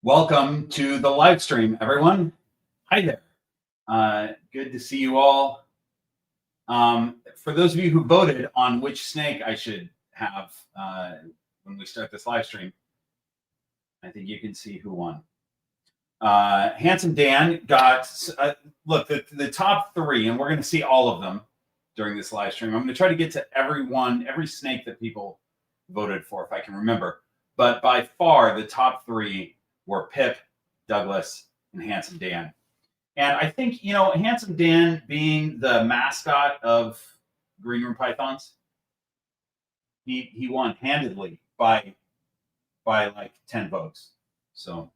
Welcome to the live stream, everyone. Hi there. Good to see you all. For those of you who voted on which snake I should have when we start this live stream, I think you can see who won. Handsome Dan got, look, the top three, and we're going to see all of them during this live stream. I'm going to try to get to every snake that people voted for, if I can remember. But by far, the top three were Pip, Douglas, and Handsome Dan. And I think, you know, Handsome Dan being the mascot of Green Room Pythons, he won handedly by like 10 votes. So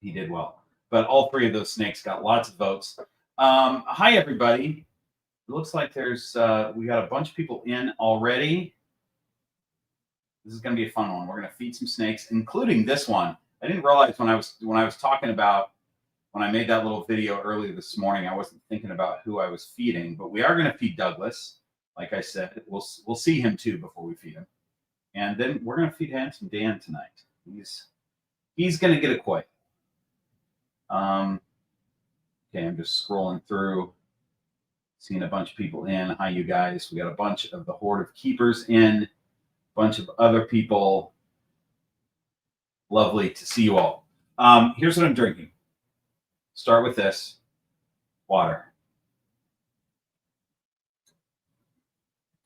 he did well. But all three of those snakes got lots of votes. Hi, everybody. It looks like there's we got a bunch of people in already. This is going to be a fun one. We're going to feed some snakes, including this one. I didn't realize when I was talking about, when I made that little video earlier this morning, I wasn't thinking about who I was feeding, but we are going to feed Douglas. Like I said, we'll see him too before we feed him. And then we're going to feed Handsome Dan tonight. He's going to get a koi. Okay, I'm just scrolling through, seeing a bunch of people in. Hi, you guys. We got a bunch of the Horde of Keepers in, a bunch of other people. Lovely to see you all. Here's what I'm drinking. Start with this. Water.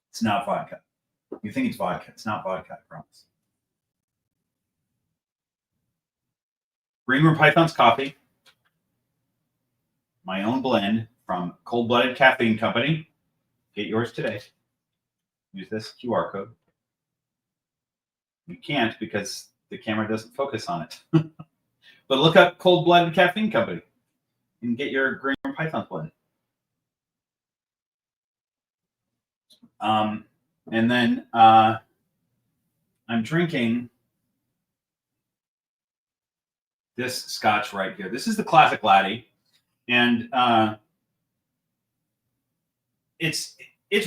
It's not vodka. You think it's vodka. It's not vodka, I promise. Green Room Pythons coffee. My own blend from Cold-Blooded Caffeine Company. Get yours today. Use this QR code. You can't because the camera doesn't focus on it. But look up Cold-Blooded Caffeine Company and get your Green Room Pythons blend. And then I'm drinking this Scotch right here. This is the Classic Laddie. And it's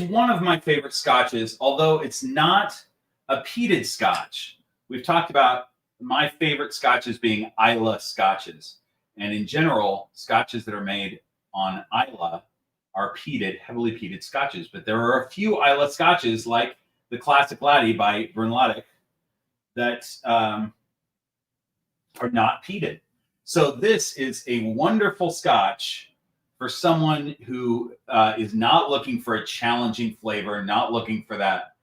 one of my favorite Scotches, although it's not a peated Scotch. We've talked about my favorite Scotches being Islay Scotches. And in general, Scotches that are made on Islay are peated, heavily peated Scotches. But there are a few Islay Scotches, like the Classic Laddie by Burbank, that are not peated. So this is a wonderful Scotch for someone who is not looking for a challenging flavor, not looking for that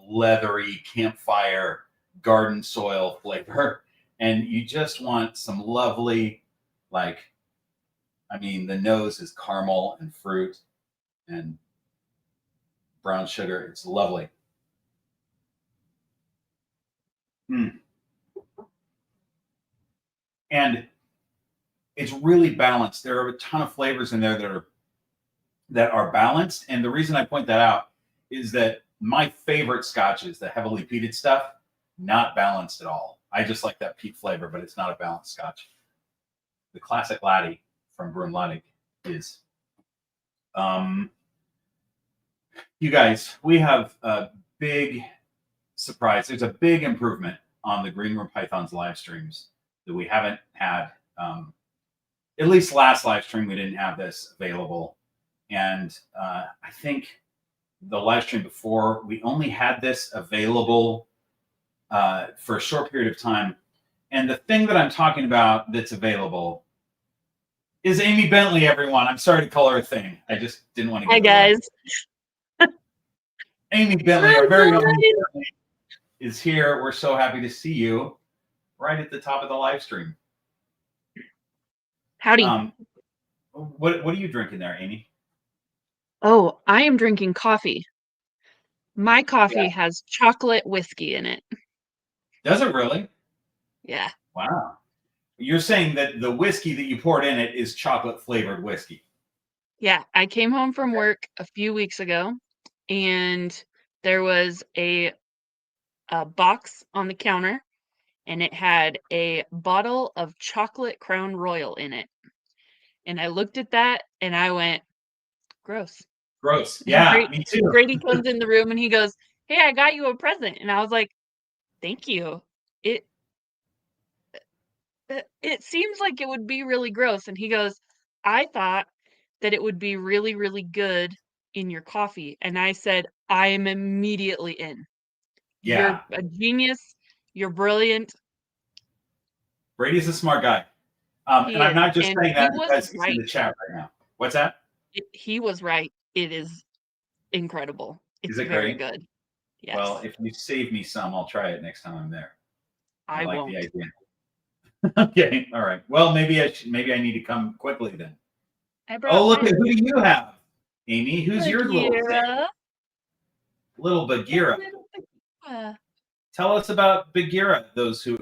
leathery campfire garden soil flavor, and you just want some lovely, like, I mean, the nose is caramel and fruit and brown sugar. It's lovely. And it's really balanced. There are a ton of flavors in there that are balanced. And the reason I point that out is that my favorite Scotches, the heavily peated stuff, not balanced at all. I just like that peat flavor, but it's not a balanced Scotch. The Classic Laddie from Burbank is. You guys, we have a big surprise. There's a big improvement on the Green Room Pythons live streams that we haven't had. At least last live stream, we didn't have this available. And I think the live stream before, we only had this available for a short period of time. And the thing that I'm talking about that's available is Amy Bentley, everyone. I'm sorry to call her a thing. I just didn't want to get Hi, guys. Amy Bentley, our very own Bentley, is here. We're so happy to see you right at the top of the live stream. Howdy. What are you drinking there, Amy? Oh, I am drinking coffee. My coffee has chocolate whiskey in it. Does it really? Yeah. Wow. You're saying that the whiskey that you poured in it is chocolate flavored whiskey. Yeah. I came home from work a few weeks ago and there was a box on the counter and it had a bottle of chocolate Crown Royal in it. And I looked at that and I went, gross. Gross. Yeah, me too. Grady comes in the room and he goes, "Hey, I got you a present." And I was like, "Thank you." it seems like it would be really gross. And he goes, I thought that it would be really, really good in your coffee. And I said, I am immediately in. Yeah, You're a genius. You're brilliant. Brady's a smart guy. And He I'm is. not just And saying he that was because he's in right. the chat right now. What's that? He was right. It is incredible. Is It's it very great? good. Well, Yes. if you save me some, I'll try it next time I'm there. I I like the won't. idea. Okay, all right. Well, maybe I need to come quickly then. I Oh, brought look at fish. who do you have, Amy? Who's your little thing? Bagheera. Little The Bagheera. little Bagheera. Tell us about Bagheera. Those who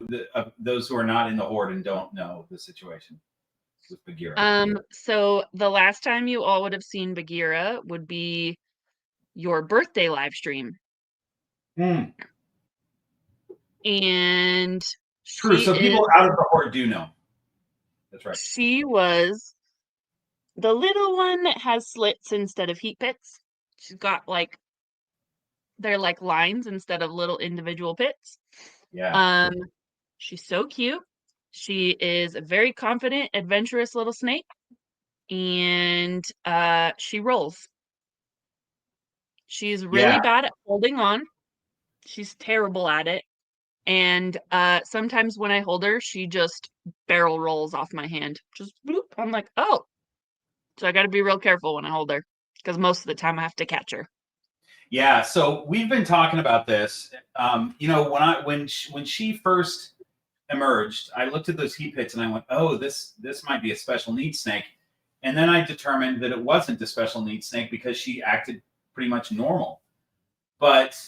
are not in the horde and don't know the situation with Bagheera. So the last time you all would have seen Bagheera would be your birthday live stream. Mm, And true. So people out of the horde do know. That's right. she was the little one that has slits instead of heat pits. She's got like they're like lines instead of little individual pits. Yeah. Um, she's so cute. She is a very confident, adventurous little snake, and she rolls. She's really Yeah. bad at holding on. She's terrible at it. And sometimes when I hold her, she just barrel rolls off my hand. Just bloop. I'm like, oh. So I got to be real careful when I hold her because most of the time I have to catch her. Yeah. So we've been talking about this. When she first emerged, I looked at those heat pits and I went, "Oh, this might be a special needs snake." And then I determined that it wasn't a special needs snake because she acted pretty much normal. But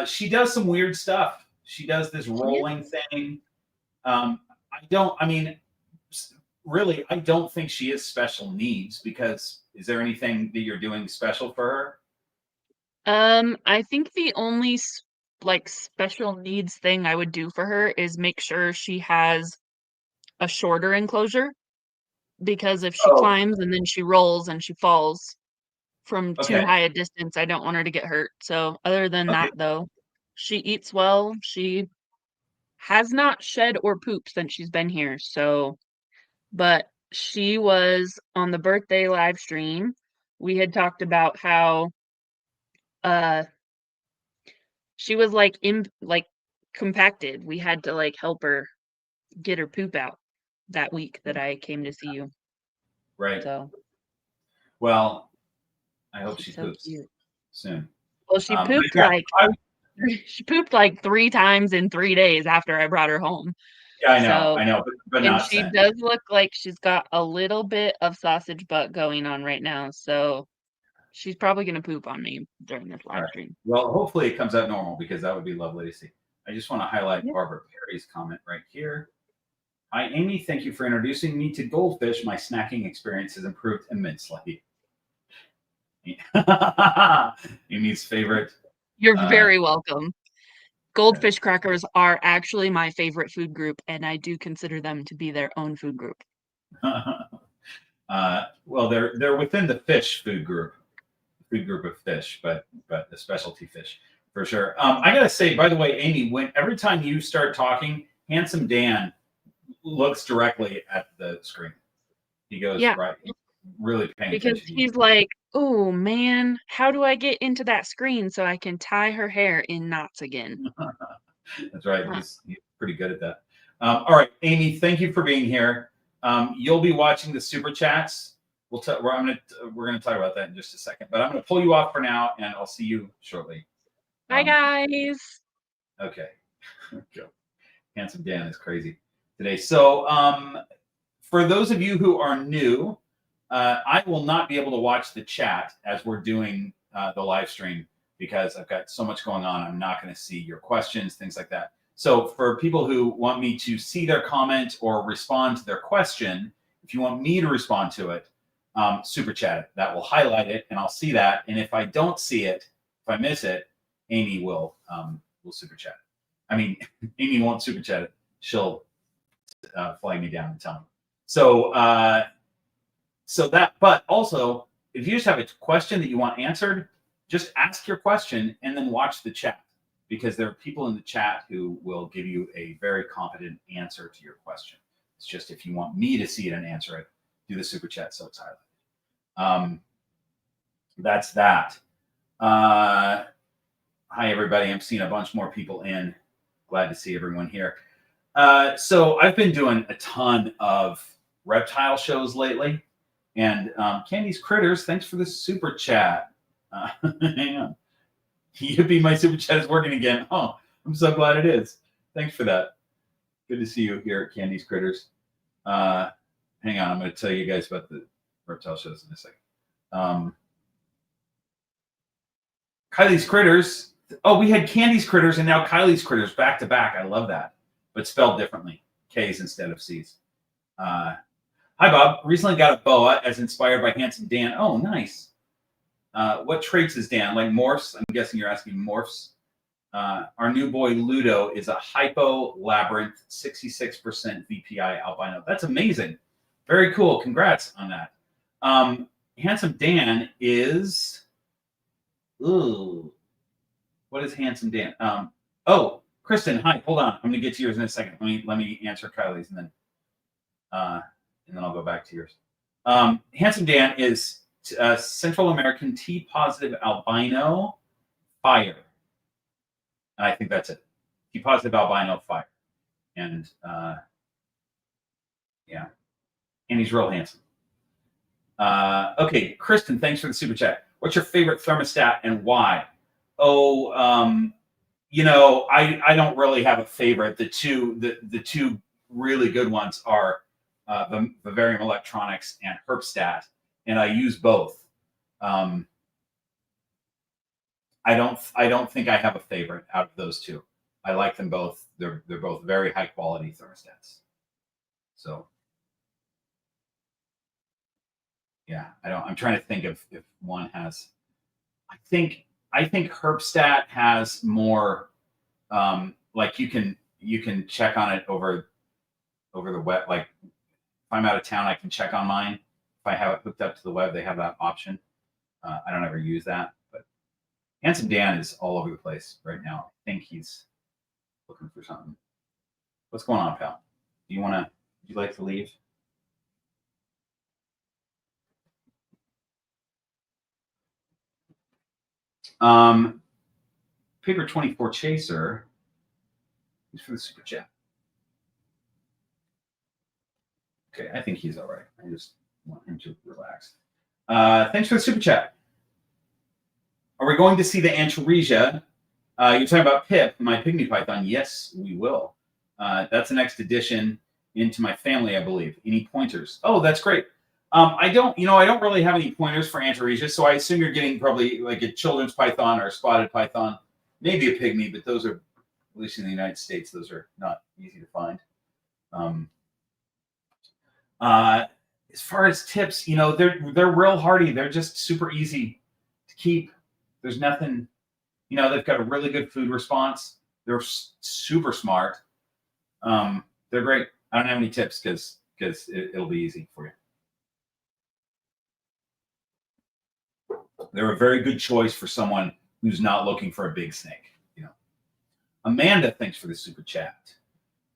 she does some weird stuff. She does this rolling thing. I mean, really, I don't think she is special needs because is there anything that you're doing special for her? I think the only like special needs thing I would do for her is make sure she has a shorter enclosure because if she Oh, climbs and then she rolls and she falls from too okay. high a distance, I don't want her to get hurt. So other than Okay. that though, she eats well. She has not shed or pooped since she's been here. So, but she was on the birthday live stream. We had talked about how uh she was like compacted. We had to like help her get her poop out that week that I came to see you. Right. So Well, I hope she's she so poops cute. soon. Well, she But pooped yeah, like she pooped like 3 times in 3 days after I brought her home. yeah, So, I know, but and not she since. does look like she's got a little bit of sausage butt going on right now. So, she's probably gonna poop on me during this All live right. stream. Well, hopefully it comes out normal because that would be lovely to see. I just want to highlight Yep. Barbara Perry's comment right here. Hi, Amy. Thank you for introducing me to goldfish. My snacking experience has improved immensely. Amy's favorite. You're Uh, very welcome. Goldfish crackers are actually my favorite food group, and I do consider them to be their own food group. well, they're within the fish food group of fish, but the specialty fish for sure. I gotta say, by the way, Amy, when every time you start talking, Handsome Dan looks directly at the screen. He goes Yeah, right, really paying because attention to you. he's like, "Oh man, how do I get into that screen so I can tie her hair in knots again?" That's right. Huh. He's pretty good at that. All right, Amy, thank you for being here. You'll be watching the super chats. We're gonna talk about that in just a second, but I'm gonna pull you off for now, and I'll see you shortly. Bye, Um, guys. okay. Go. Handsome Dan is crazy today. So, for those of you who are new, I will not be able to watch the chat as we're doing the live stream because I've got so much going on. I'm not going to see your questions, things like that. So, for people who want me to see their comment or respond to their question, if you want me to respond to it, super chat it. That will highlight it, and I'll see that. And if I don't see it, if I miss it, Amy will super chat it. I mean, Amy won't super chat it. She'll flag me down and tell me. So, but also, if you just have a question that you want answered, just ask your question and then watch the chat because there are people in the chat who will give you a very competent answer to your question. It's just if you want me to see it and answer it, do the super chat so it's highlighted. That's that. Hi, everybody. I'm seeing a bunch more people in. Glad to see everyone here. So I've been doing a ton of reptile shows lately. And Candy's Critters, thanks for the super chat. Hang on. Yippee, my super chat is working again. Oh, I'm so glad it is. Thanks for that. Good to see you here at Candy's Critters. Hang on, I'm going to tell you guys about the reptile shows in a second. Kylie's Critters. Oh, we had Candy's Critters and now Kylie's Critters back to back. I love that, but spelled differently. K's instead of C's. Hi, Bob. Recently got a boa as inspired by Handsome Dan. Oh, nice. What traits is Dan? Like morphs? I'm guessing you're asking morphs. Our new boy Ludo is a hypo labyrinth, 66% VPI albino. That's amazing. Very cool. Congrats on that. Handsome Dan is... Ooh. What is Handsome Dan? Oh, Kristen, hi. Hold on. I'm going to get to yours in a second. Let me answer Kylie's and then I'll go back to yours. Handsome Dan is Central American T-positive albino fire. And I think that's it. T-positive albino fire. And yeah. And he's real handsome. Okay, Kristen, thanks for the super chat. What's your favorite thermostat and why? Oh, I don't really have a favorite. The two really good ones are Vivarium Electronics and Herbstat, and I use both. I don't think I have a favorite out of those two. I like them both. They're both very high quality thermostats. So yeah, I'm trying to think if one has. I think Herbstat has more. Like you can check on it over the web. Like if I'm out of town, I can check on mine. If I have it hooked up to the web, they have that option. I don't ever use that, but Handsome Dan is all over the place right now. I think he's looking for something. What's going on, pal? Would you like to leave? Paper 24 Chaser. Thanks for the super chat. Okay, I think he's all right. I just want him to relax. Thanks for the super chat. Are we going to see the Antaresia? You're talking about Pip, my pygmy python. Yes, we will. That's the next addition into my family, I believe. Any pointers? Oh, that's great. I don't really have any pointers for Antaresia, so I assume you're getting probably like a children's python or a spotted python, maybe a pygmy, but those are, at least in the United States, those are not easy to find. As far as tips, they're real hardy. They're just super easy to keep. There's nothing, they've got a really good food response. They're super smart. They're great. I don't have any tips because it'll be easy for you. They're a very good choice for someone who's not looking for a big snake. Amanda, thanks for the super chat.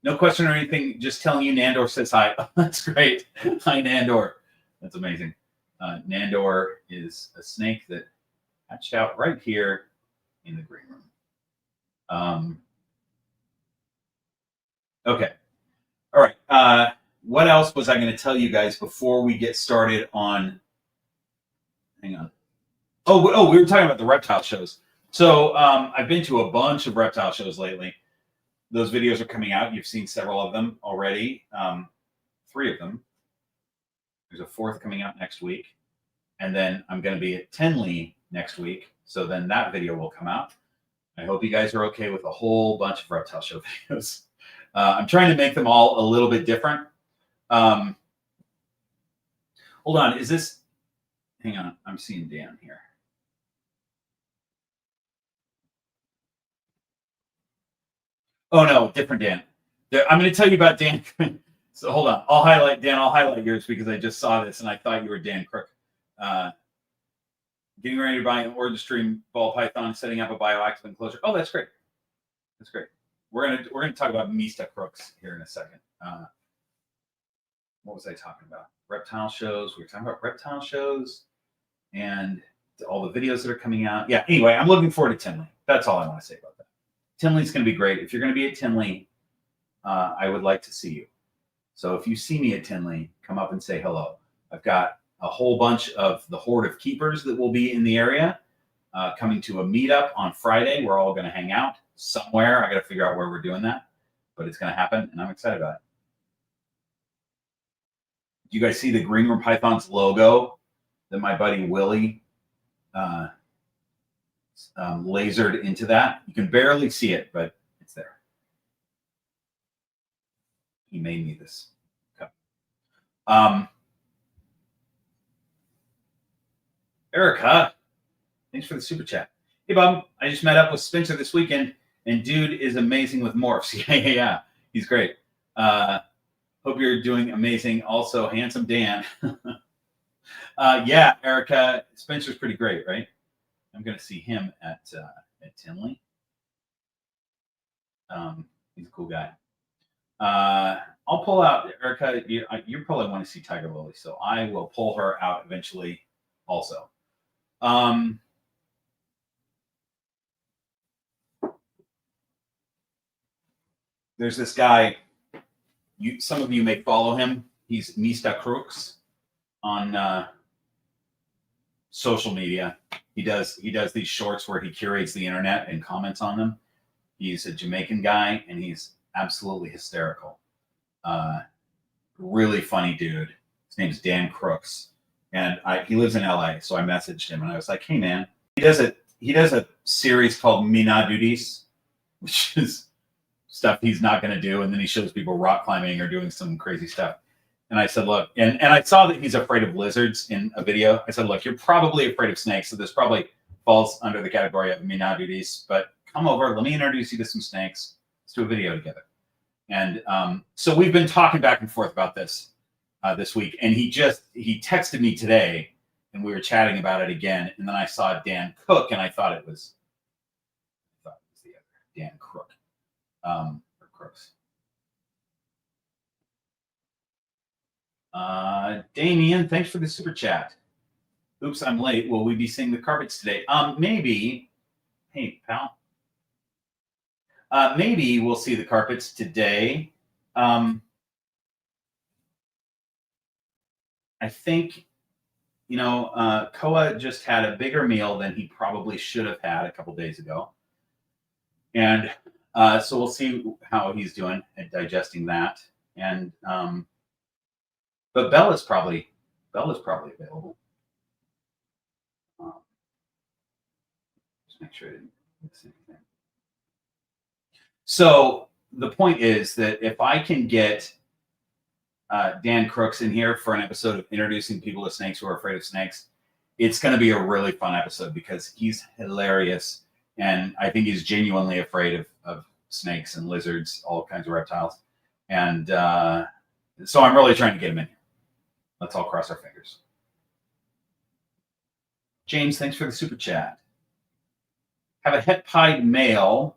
No question or anything, just telling you Nandor says hi. Oh, that's great. Hi, Nandor. That's amazing. Nandor is a snake that hatched out right here in the green room. Okay. All right. What else was I going to tell you guys before we get started on... Hang on. Oh, we were talking about the reptile shows. So I've been to a bunch of reptile shows lately. Those videos are coming out. You've seen several of them already. 3 of them. There's a 4th coming out next week. And then I'm going to be at Tenley next week. So then that video will come out. I hope you guys are okay with a whole bunch of reptile show videos. I'm trying to make them all a little bit different. Hold on. Is this... Hang on. I'm seeing Dan here. Oh, no. Different Dan. I'm going to tell you about Dan. So hold on. I'll highlight yours because I just saw this and I thought you were Dan Crook. Getting ready to buy an OriginStream ball python, setting up a bioactive enclosure. Oh, that's great. That's great. We're gonna talk about Mista Crooks here in a second. what was I talking about? Reptile shows. We were talking about reptile shows and all the videos that are coming out. Yeah, anyway, I'm looking forward to Tinley. That's all I want to say about that. Tinley's going to be great. If you're going to be at Tinley, I would like to see you. So if you see me at Tinley, come up and say hello. I've got a whole bunch of the horde of keepers that will be in the area coming to a meetup on Friday. We're all going to hang out somewhere. I got to figure out where we're doing that, but it's going to happen, and I'm excited about it. Do you guys see the Green Room Pythons logo that my buddy Willie lasered into that? You can barely see it, but it's there. He made me this. Okay. Erica, thanks for the super chat. Hey, Bob, I just met up with Spencer this weekend, and dude is amazing with morphs. Yeah. He's great. Hope you're doing amazing. Also, handsome Dan. Yeah, Erica, Spencer's pretty great, right? I'm going to see him at Tinley. He's a cool guy. I'll pull out Erica. You probably want to see Tiger Lily, so I will pull her out eventually also. There's this guy. Some of you may follow him. He's Mista Crooks on social media. He does these shorts where he curates the internet and comments on them. He's a Jamaican guy, and he's absolutely hysterical. Really funny dude. His name's Dan Crooks, and he lives in LA. So I messaged him, and I was like, "Hey, man." He does a series called Mina Duties, which is stuff he's not going to do, and then he shows people rock climbing or doing some crazy stuff. And I said, look, and I saw that he's afraid of lizards in a video. I said, look, you're probably afraid of snakes, so this probably falls under the category of Mina Duties, but come over, let me introduce you to some snakes. Let's do a video together. And so we've been talking back and forth about this this week, and he texted me today, and we were chatting about it again, and then I saw Dan Cook, and I thought it was the other Dan Crook. Or Crooks. Damien, thanks for the super chat. Oops, I'm late. Will we be seeing the carpets today? Maybe. Hey, pal. Maybe we'll see the carpets today. I think, Koa just had a bigger meal than he probably should have had a couple days ago. And so we'll see how he's doing at digesting that. And but Bella's probably available. Just make sure I didn't miss anything. So the point is that if I can get Dan Crooks in here for an episode of introducing people to snakes who are afraid of snakes, it's going to be a really fun episode because he's hilarious. And I think he's genuinely afraid of snakes and lizards, all kinds of reptiles. And so I'm really trying to get him in here. Let's all cross our fingers. James, thanks for the super chat. Have a het pied male.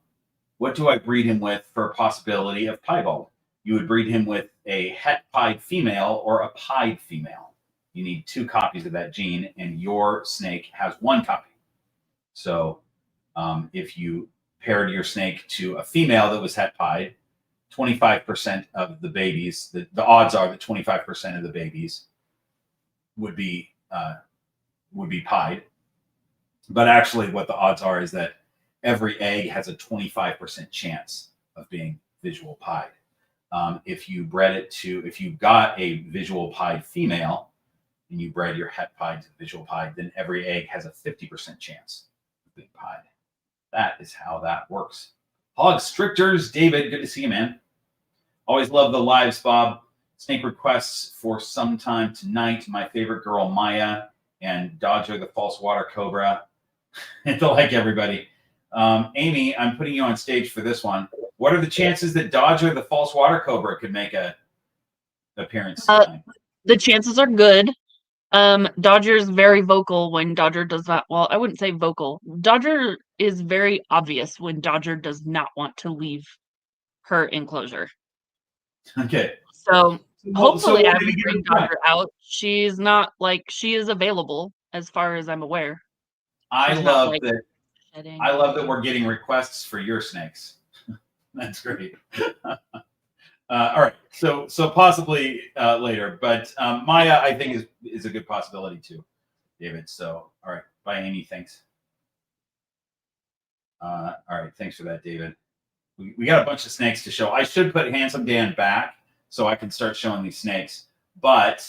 What do I breed him with for a possibility of piebald? You would breed him with a het pied female or a pied female. You need 2 copies of that gene, and your snake has 1 copy. So if you paired your snake to a female that was het pied, 25% of the babies, the odds are that 25% of the babies would be pied. But actually what the odds are is that every egg has a 25% chance of being visual pied. If you got a visual pied female and you bred your het pied to visual pied, then every egg has a 50% chance of being pied. That is how that works. Hog Stricters, David, good to see you, man. Always love the lives, Bob. Snake requests for sometime tonight. My favorite girl, Maya, and Dodger, the false water cobra. And like everybody. Amy, I'm putting you on stage for this one. What are the chances that Dodger, the false water cobra, could make a appearance tonight? The chances are good. Dodger's very vocal when Dodger does not. Well, I wouldn't say vocal. Dodger is very obvious when Dodger does not want to leave her enclosure. Okay. So Hopefully, I what did he would give bring you back? Dodger out. She's not like she is available as far as I'm aware. I She's not love like that. shedding I or love that anything. we're getting requests for your snakes. That's great. All right, so possibly later, but Maya, I think is a good possibility too, David. So all right, bye, Amy. Thanks. All right, thanks for that, David. We got a bunch of snakes to show. I should put Handsome Dan back so I can start showing these snakes. But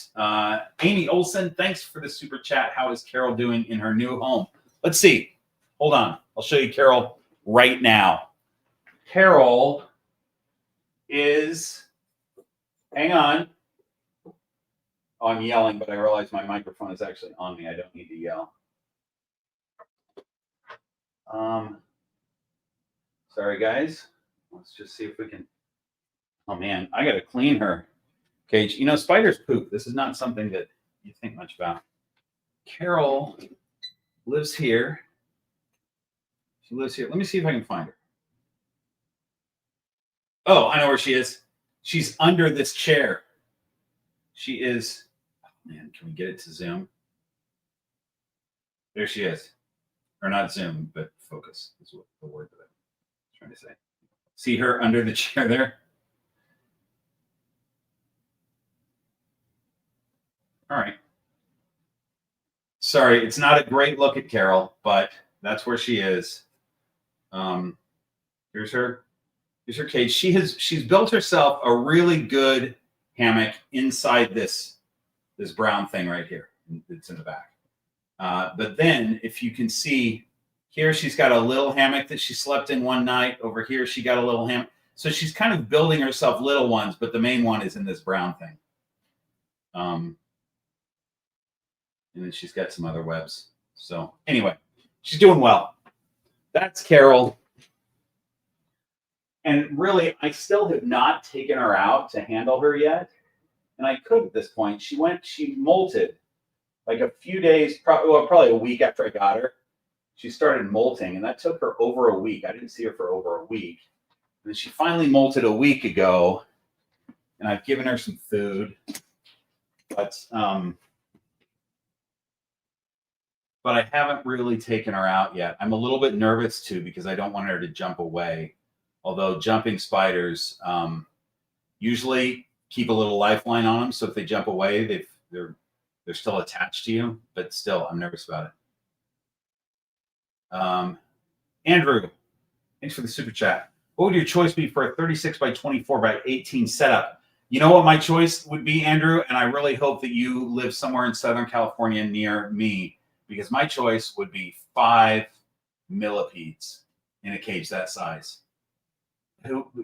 Amy Olson, thanks for the super chat. How is Carol doing in her new home? Let's see. Hold on. I'll show you Carol right now. Carol is, hang on. Oh, I'm yelling, but I realize my microphone is actually on me. I don't need to yell. Sorry, guys. Let's just see if we can. Oh, man, I got to clean her cage. You know, spiders poop. This is not something that you think much about. Carol lives here. She lives here. Let me see if I can find her. Oh, I know where she is. She's under this chair. She is. Oh, man, can we get it to zoom? There she is. Or not zoom, but focus is what the word that I'm trying to say. See her under the chair there? All right. Sorry, it's not a great look at Carol, but that's where she is. Here's her cage. She's built herself a really good hammock inside this brown thing right here. It's in the back. But then if you can see here, she's got a little hammock that she slept in one night. Over here, she got a little hammock. So she's kind of building herself little ones, but the main one is in this brown thing. And then she's got some other webs. So anyway, she's doing well. That's Carol. And really, I still have not taken her out to handle her yet. And I could at this point. She molted like a few days, probably a week after I got her. She started molting, and that took her over a week. I didn't see her for over a week. And then she finally molted a week ago, and I've given her some food. But I haven't really taken her out yet. I'm a little bit nervous too because I don't want her to jump away. Although jumping spiders usually keep a little lifeline on them, so if they jump away, they're still attached to you. But still, I'm nervous about it. Andrew, thanks for the super chat. What would your choice be for a 36 by 24 by 18 setup? You know what my choice would be, Andrew, and I really hope that you live somewhere in Southern California near me, because my choice would be 5 millipedes in a cage that size.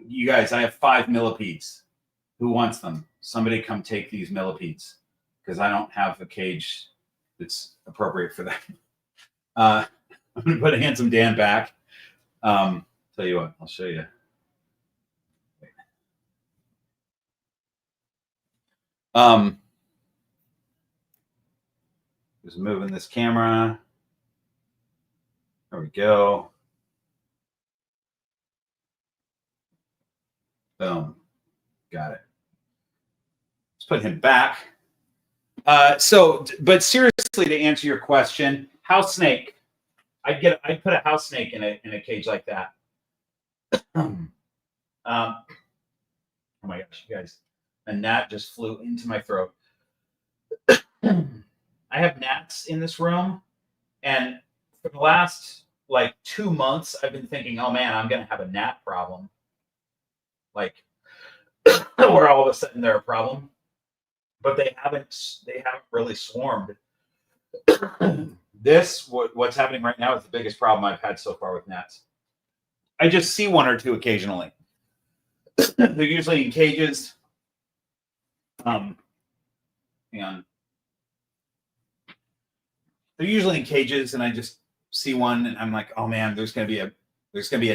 You guys, I have 5 millipedes. Who wants them? Somebody come take these millipedes, because I don't have a cage that's appropriate for them. I'm going to put Handsome Dan back. Tell you what, I'll show you. Just moving this camera. There we go. Boom. Got it. Let's put him back. But seriously, to answer your question, house snake. I'd put a house snake in a cage like that. Oh my gosh, you guys. A gnat just flew into my throat. I have gnats in this room, and for the last like 2 months, I've been thinking, oh man, I'm gonna have a gnat problem. Like where all of a sudden they're a problem. But they haven't really swarmed. What's happening right now is the biggest problem I've had so far with gnats. I just see one or two occasionally. They're usually in cages. Hang on. They're usually in cages, and I just see one, and I'm like, oh man, there's gonna be a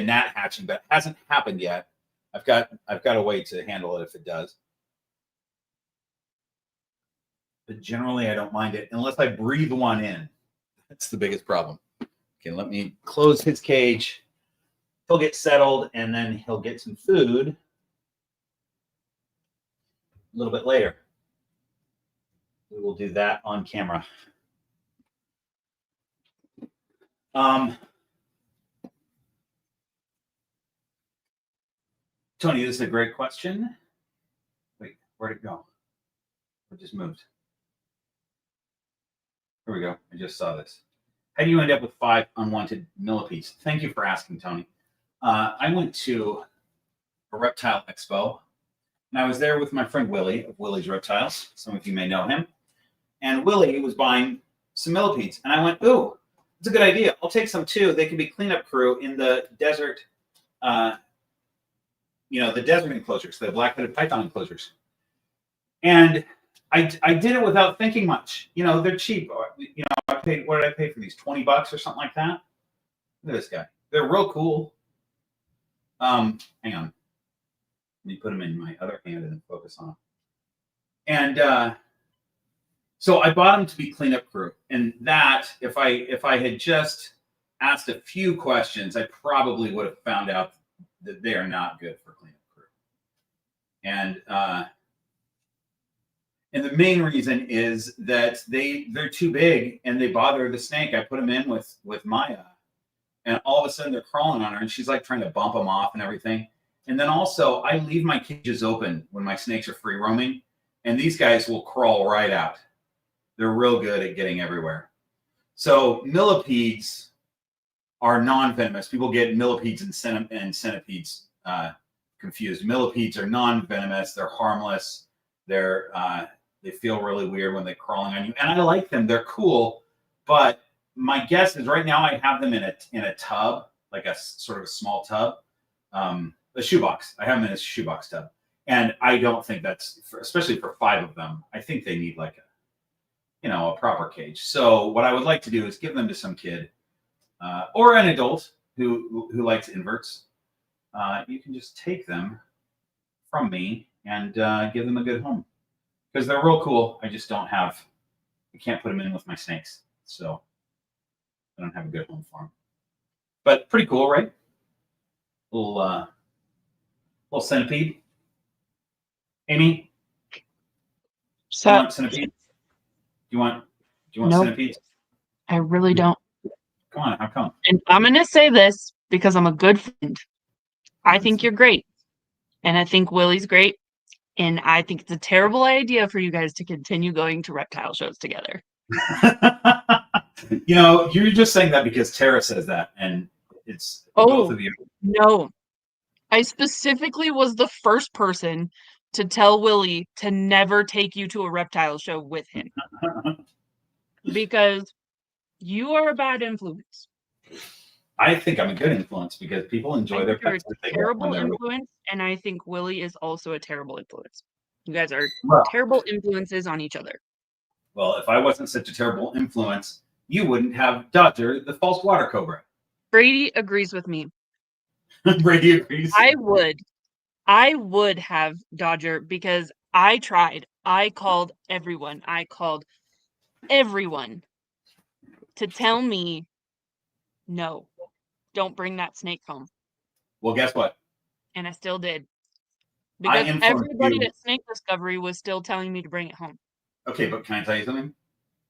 gnat hatching, but it hasn't happened yet. I've got a way to handle it if it does. But generally, I don't mind it unless I breathe one in. That's the biggest problem. Okay, let me close his cage. He'll get settled, and then he'll get some food. little bit later. We will do that on camera. Tony, this is a great question. Wait, where'd it go? It just moved. Here we go. I just saw this. How do you end up with 5 unwanted millipedes? Thank you for asking, Tony. I went to a reptile expo, and I was there with my friend Willie of Willie's Reptiles. Some of you may know him. And Willie was buying some millipedes, and I went, "Ooh, it's a good idea. I'll take some too. They can be cleanup crew in the desert, the desert enclosures, the black-headed python enclosures." And I did it without thinking much. They're cheap. I paid, what did I pay for these? $20 or something like that. Look at this guy. They're real cool. Hang on. Let me put them in my other hand and focus on them. And so I bought them to be cleanup crew. And that, if I had just asked a few questions, I probably would have found out that they are not good for cleanup crew. And the main reason is that they're too big and they bother the snake. I put them in with Maya, and all of a sudden they're crawling on her, and she's like trying to bump them off and everything. And then also I leave my cages open when my snakes are free roaming, and these guys will crawl right out. They're real good at getting everywhere. So millipedes are non-venomous. People get millipedes and centipedes confused. Millipedes are non-venomous. They're harmless. They feel really weird when they're crawling on you, and I like them. They're cool, but my guess is right now I have them in a tub, like a sort of a small tub, a shoebox. I have them in a shoebox tub, and I don't think that's especially for 5 of them. I think they need like a proper cage. So what I would like to do is give them to some kid or an adult who likes inverts. You can just take them from me and give them a good home. Because they're real cool. I just I can't put them in with my snakes. So I don't have a good home for them. But pretty cool, right? Little centipede. Amy? So, do you want centipedes? Do you want Nope. centipedes? I really don't. Come on, how come? And I'm going to say this because I'm a good friend. I think you're great. And I think Willie's great. And I think it's a terrible idea for you guys to continue going to reptile shows together. You're just saying that because Tara says that, and it's both of you. No. I specifically was the first person to tell Willie to never take you to a reptile show with him. Because you are a bad influence. I think I'm a good influence because people enjoy their pets. You're a terrible influence, and I think Willie is also a terrible influence. You guys are terrible influences on each other. Well, if I wasn't such a terrible influence, you wouldn't have Dodger, the false water cobra. Brady agrees with me. Brady agrees. I would have Dodger because I tried. I called everyone. To tell me, no, don't bring that snake home. Well, guess what? And I still did. Because everybody at Snake Discovery was still telling me to bring it home. Okay, but can I tell you something?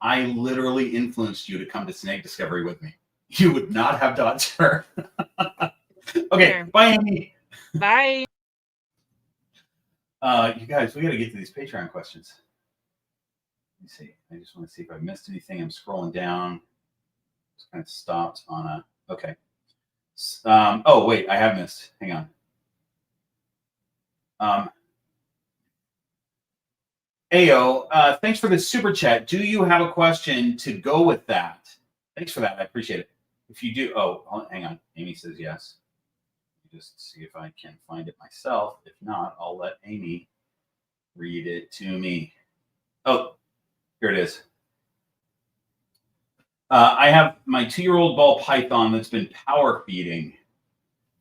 I literally influenced you to come to Snake Discovery with me. You would not have Dodger. Okay, sure. Bye, Amy. Bye. You guys, we got to get to these Patreon questions. Let me see. I just want to see if I missed anything. I'm scrolling down. Just kind of stopped on a. Okay. Oh, wait, I have missed. Hang on. Ayo, thanks for the super chat. Do you have a question to go with that? Thanks for that. I appreciate it. If you do, hang on. Amy says yes. Just see if I can find it myself. If not, I'll let Amy read it to me. Oh, here it is. I have my 2-year-old ball python that's been power feeding.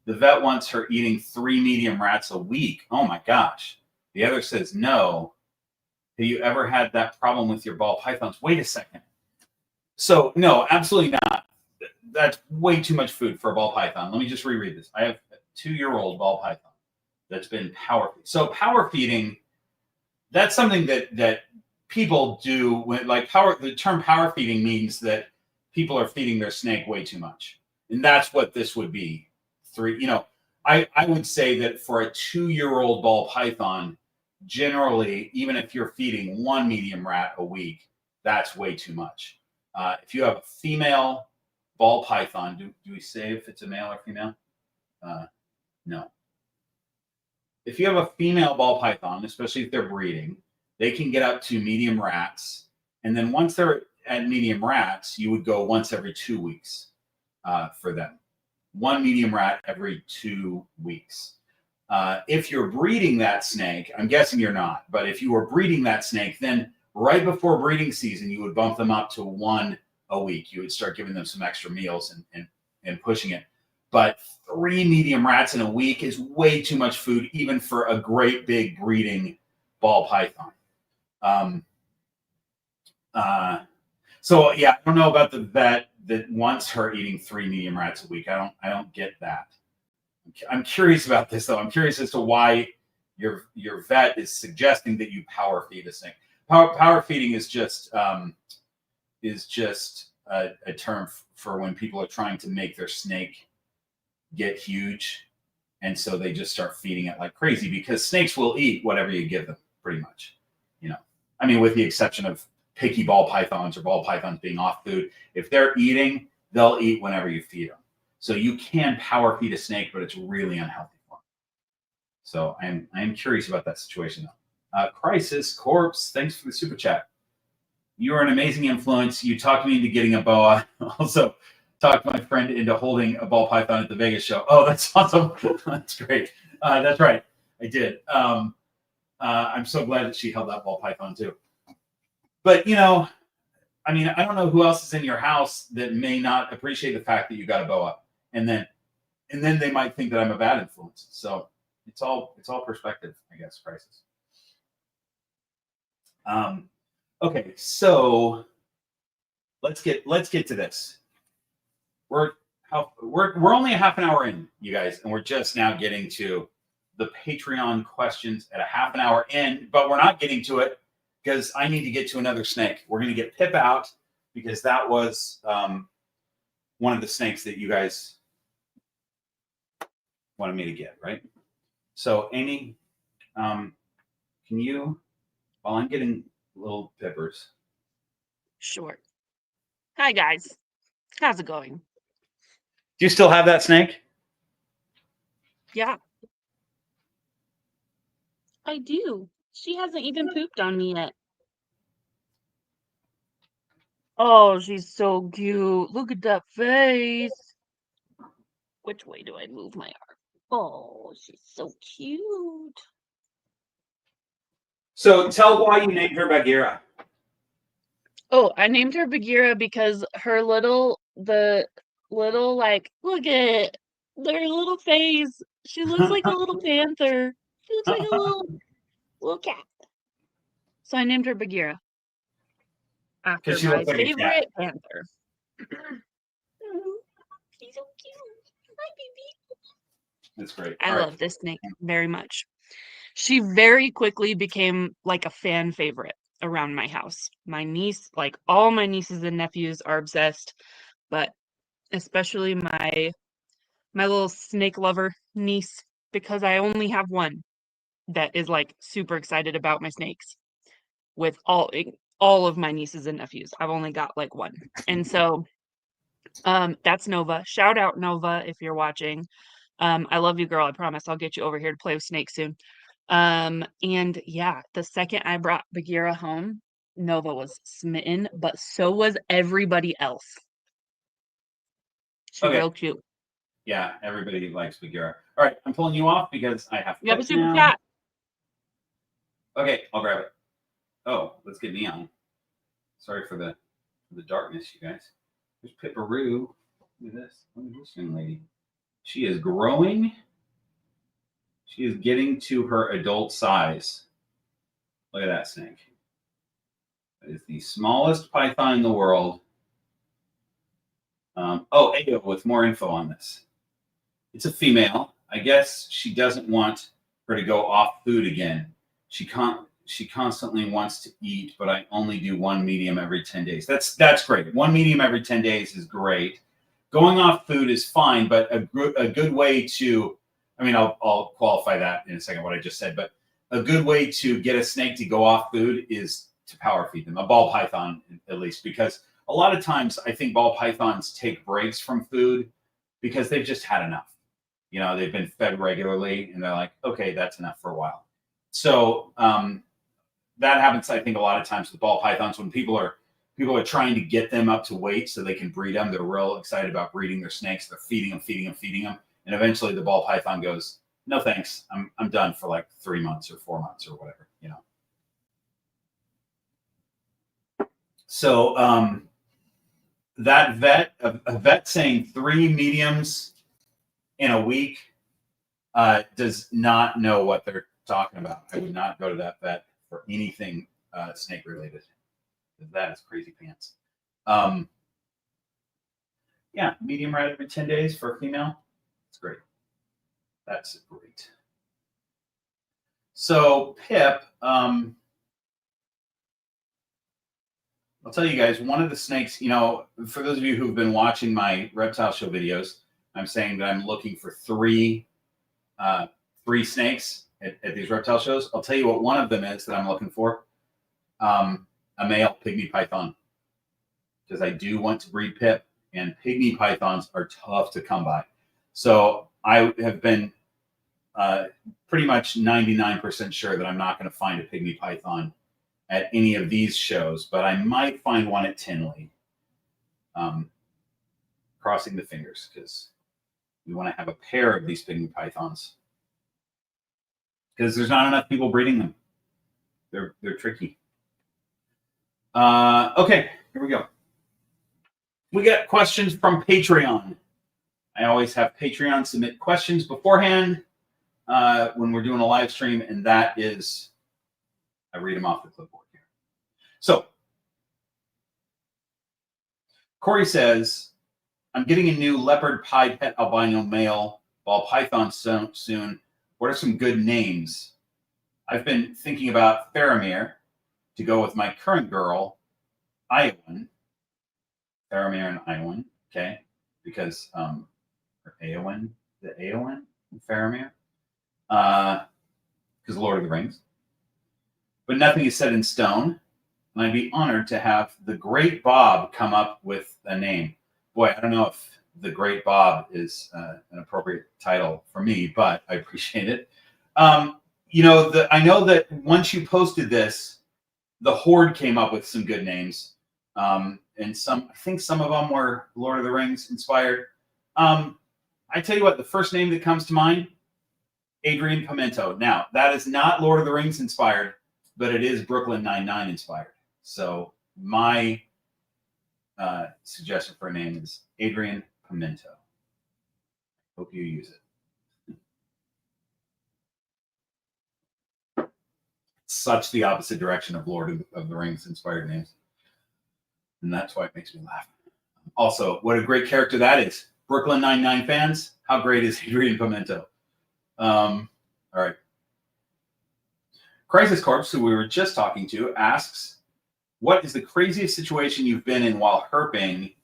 The vet wants her eating 3 medium rats a week. Oh my gosh. The other says no. Have you ever had that problem with your ball pythons? Wait a second. So no, absolutely not. That's way too much food for a ball python. Let me just reread this. I have a 2-year-old ball python that's been power feeding. So power feeding that's something that people do when, like, the term power feeding means that people are feeding their snake way too much. And that's what this would be. I would say that for a 2-year-old ball python, generally, even if you're feeding one medium rat a week, that's way too much. If you have a female ball python, do we say if it's a male or female? No. If you have a female ball python, especially if they're breeding, they can get up to medium rats. And then once they're at medium rats, you would go once every 2 weeks for them. One medium rat every 2 weeks. If you're breeding that snake, I'm guessing you're not, but if you were breeding that snake, then right before breeding season, you would bump them up to 1 a week. You would start giving them some extra meals and pushing it. But 3 medium rats in a week is way too much food, even for a great big breeding ball python. So yeah, I don't know about the vet that wants her eating 3 medium rats a week. I don't get that. I'm curious about this though. I'm curious as to why your vet is suggesting that you power feed a snake. Power feeding is just a term for when people are trying to make their snake get huge, and so they just start feeding it like crazy, because snakes will eat whatever you give them, pretty much. I mean, with the exception of picky ball pythons or ball pythons being off food. If they're eating, they'll eat whenever you feed them. So you can power feed a snake, but it's really unhealthy for them. So I'm curious about that situation though. Crisis Corpse, thanks for the super chat. You are an amazing influence. You talked me into getting a boa. Also, talked my friend into holding a ball python at the Vegas show. Oh, that's awesome. That's great. That's right. I did. I'm so glad that she held that ball python too. But, I mean, I don't know who else is in your house that may not appreciate the fact that you got a boa. And then they might think that I'm a bad influence. So it's all perspective, I guess, Crisis. Okay, so let's get to this. We're only a half an hour in, you guys, and we're just now getting to the Patreon questions at a half an hour in, but we're not getting to it because I need to get to another snake. We're going to get Pip out because that was one of the snakes that you guys wanted me to get, right? So, Amy, can you, while I'm getting little Pippers. Sure. Hi, guys. How's it going? Do you still have that snake? Yeah. I do. She hasn't even pooped on me yet. Oh, she's so cute. Look at that face. Which way do I move my arm? Oh, she's so cute. So tell why you named her Bagheera. Oh, I named her Bagheera because her look at their little face. She looks like a little panther. She looks like a little cat. So I named her Bagheera after she my looks like a cat. favorite panther. She's so cute. Hi, baby. That's great. I love this snake very much. She very quickly became like a fan favorite around my house. My niece, like all my nieces and nephews, are obsessed, but especially my little snake lover niece, because I only have one that is like super excited about my snakes. With all of my nieces and nephews, I've only got like one, and so that's Nova. Shout out Nova if you're watching. I love you, girl. I promise I'll get you over here to play with snakes soon. And yeah, the second I brought Bagheera home, Nova was smitten, but so was everybody else. She's real cute. Yeah, everybody likes Bagheera. All right, I'm pulling you off because I have. You have a super cat. Okay, I'll grab it. Oh, let's get Neon. Sorry for the darkness, you guys. There's Pipperoo. Look at this. Look at this young lady. She is growing. She is getting to her adult size. Look at that snake. That is the smallest python in the world. Ayo with more info on this. It's a female. I guess she doesn't want her to go off food again. She she constantly wants to eat, but I only do one medium every 10 days. That's great. One medium every 10 days is great. Going off food is fine, but a good way to, I mean, I'll qualify that in a second, what I just said, but a good way to get a snake to go off food is to power feed them, a ball python at least, because a lot of times I think ball pythons take breaks from food because they've just had enough. You know, they've been fed regularly and they're like, okay, that's enough for a while. So that happens, I think, a lot of times with ball pythons when people are trying to get them up to weight so they can breed them. They're real excited about breeding their snakes. They're feeding them. And eventually the ball python goes, no, thanks. I'm done for like 3 months or 4 months or whatever, you know? So that a vet saying 3 mediums in a week does not know what they're talking about. I would not go to that vet for anything snake related. That is crazy pants. Yeah, medium rat every 10 days for a female. It's great. That's great. So Pip, I'll tell you guys, one of the snakes, you know, for those of you who've been watching my reptile show videos, I'm saying that I'm looking for three snakes at these reptile shows. I'll tell you what one of them is that I'm looking for. A male pygmy python, because I do want to breed Pip, and pygmy pythons are tough to come by. So I have been pretty much 99% sure that I'm not going to find a pygmy python at any of these shows, but I might find one at Tinley. Crossing the fingers, because we want to have a pair of these pygmy pythons, because there's not enough people breeding them. They're tricky. Okay, here we go. We got questions from Patreon. I always have Patreon submit questions beforehand when we're doing a live stream, and that is, I read them off the clipboard here. So, Corey says, I'm getting a new leopard pied pet albino male ball python soon. What are some good names? I've been thinking about Faramir to go with my current girl, Iowan. Faramir and Iowan, okay? Because, or Eowyn, the Eowyn and Faramir? Because Lord of the Rings. But nothing is set in stone, and I'd be honored to have the Great Bob come up with a name. Boy, I don't know if the Great Bob is an appropriate title for me, but I appreciate it. You know, I know that once you posted this, the Horde came up with some good names. And I think some of them were Lord of the Rings inspired. I tell you what, the first name that comes to mind, Adrian Pimento. Now, that is not Lord of the Rings inspired, but it is Brooklyn Nine-Nine inspired. So my suggestion for a name is Adrian Pimento. Hope you use it. Such the opposite direction of Lord of the Rings inspired names. And that's why it makes me laugh. Also, what a great character that is. Brooklyn Nine-Nine fans, how great is Adrian Pimento? All right. Crisis Corpse, who we were just talking to, asks, what is the craziest situation you've been in while herping?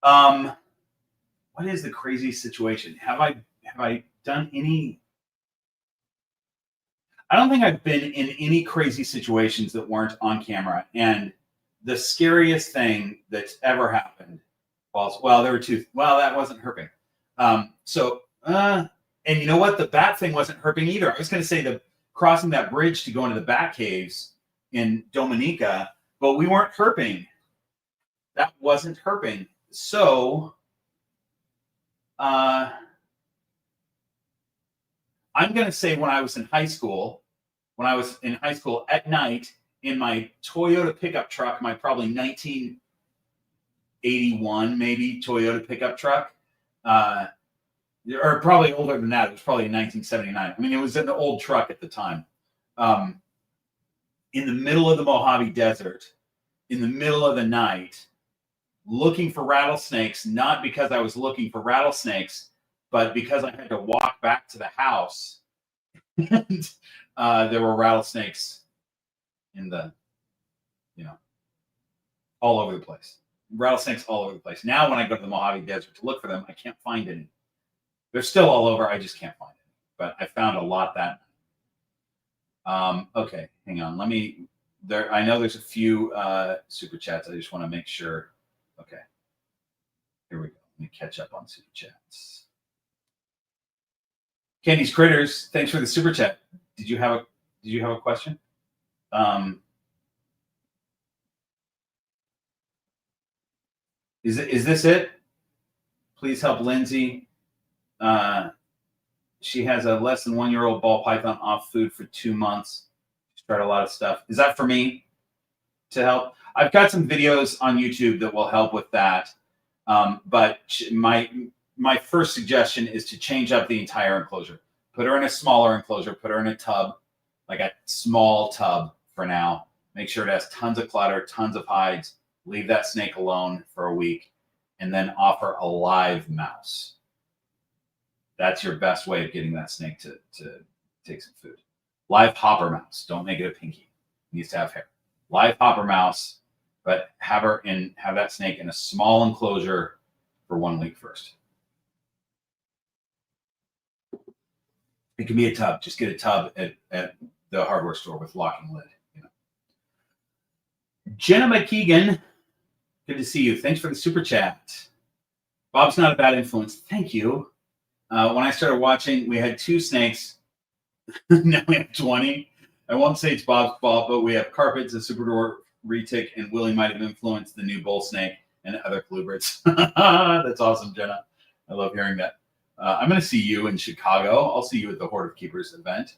What is the craziest situation? Have I done any? I don't think I've been in any crazy situations that weren't on camera. And the scariest thing that's ever happened, well, there were two. Well, that wasn't herping. And you know what? The bat thing wasn't herping either. I was going to say the crossing that bridge to go into the bat caves in Dominica, but we weren't herping. That wasn't herping. So I'm going to say when I was in high school at night in my Toyota pickup truck, my probably 1981 maybe Toyota pickup truck, or probably older than that. It was probably in 1979. I mean, it was an old truck at the time. In the middle of the Mojave Desert, in the middle of the night, looking for rattlesnakes, not because I was looking for rattlesnakes, but because I had to walk back to the house. And there were rattlesnakes in the, all over the place. Rattlesnakes all over the place. Now when I go to the Mojave Desert to look for them, I can't find any. They're still all over. I just can't find any. But I found a lot that night. Okay, hang on. I know there's a few super chats. I just want to make sure. Okay. Here we go. Let me catch up on super chats. Candy's Critters, thanks for the super chat. Did you have a question? Is this it? Please help Lindsay. She has a less than 1 year old ball python off food for 2 months. She's tried a lot of stuff. Is that for me to help? I've got some videos on YouTube that will help with that. But my first suggestion is to change up the entire enclosure. Put her in a smaller enclosure. Put her in a tub, like a small tub for now. Make sure it has tons of clutter, tons of hides. Leave that snake alone for a week, and then offer a live mouse. That's your best way of getting that snake to take some food. Live hopper mouse. Don't make it a pinky. It needs to have hair. Live hopper mouse, but have that snake in a small enclosure for 1 week first. It can be a tub. Just get a tub at the hardware store with locking lid. Jenna McKeegan, good to see you. Thanks for the super chat. Bob's not a bad influence. Thank you. When I started watching, we had 2 snakes. Now we have 20. I won't say it's Bob's fault, but we have carpets, a super dwarf retic, and Willie might have influenced the new bull snake and other colubrids. That's awesome, Jenna. I love hearing that. I'm going to see you in Chicago. I'll see you at the Horde of Keepers event.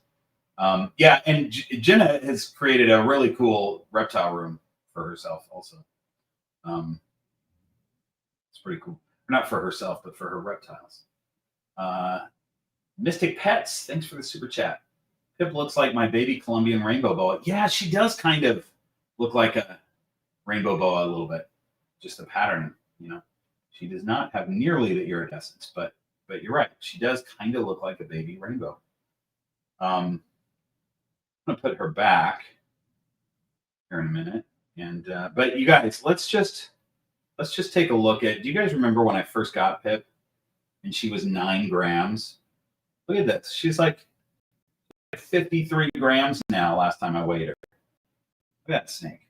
Yeah, and Jenna has created a really cool reptile room for herself also. It's pretty cool. Not for herself, but for her reptiles. Mystic Pets, thanks for the super chat. Pip looks like my baby Colombian rainbow boa. Yeah, she does kind of look like a rainbow boa a little bit. Just the pattern, She does not have nearly the iridescence, but you're right. She does kind of look like a baby rainbow. I'm gonna put her back here in a minute. And but you guys, let's just take a look at. Do you guys remember when I first got Pip and she was 9 grams? Look at this. She's like 53 grams now. Last time I weighed her. Look at that snake.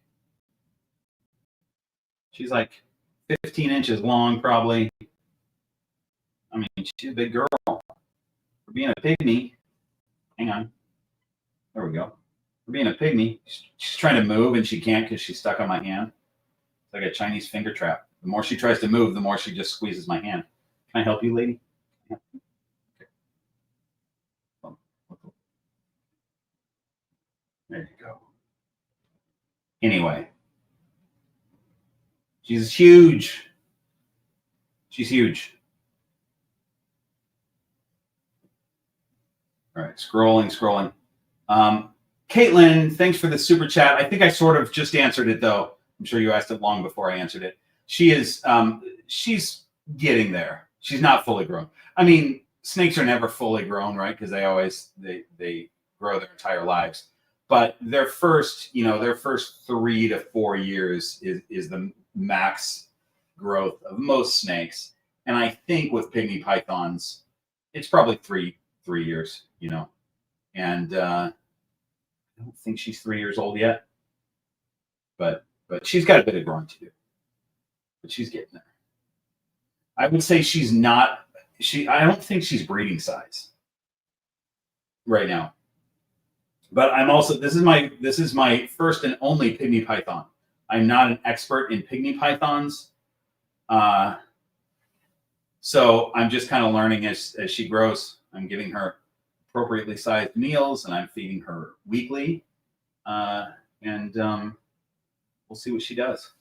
She's like 15 inches long, probably. I mean, she's a big girl. For being a pygmy. Hang on. There we go. For being a pygmy, she's trying to move and she can't because she's stuck on my hand. It's like a Chinese finger trap. The more she tries to move, the more she just squeezes my hand. Can I help you, lady? Yeah. Okay. There you go. Anyway. She's huge. She's huge. All right, scrolling. Caitlin, thanks for the super chat. I think I sort of just answered it, though. I'm sure you asked it long before I answered it. She is, she's getting there. She's not fully grown. I mean, snakes are never fully grown, right? Because they grow their entire lives. But their first 3 to 4 years is the max growth of most snakes. And I think with pygmy pythons, it's probably three years, And I don't think she's 3 years old yet. But she's got a bit of growing to do. But she's getting there. I would say she's not. I don't think she's breeding size right now. But I'm also. This is my first and only pygmy python. I'm not an expert in pygmy pythons. So I'm just kind of learning as she grows. I'm giving her appropriately sized meals, and I'm feeding her weekly. And we'll see what she does.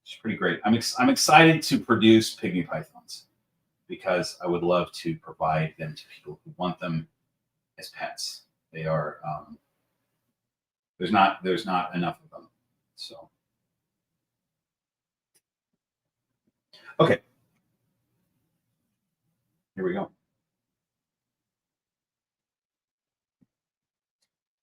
She's pretty great. I'm excited to produce pygmy pythons because I would love to provide them to people who want them as pets. They are there's not enough of them. So okay, here we go.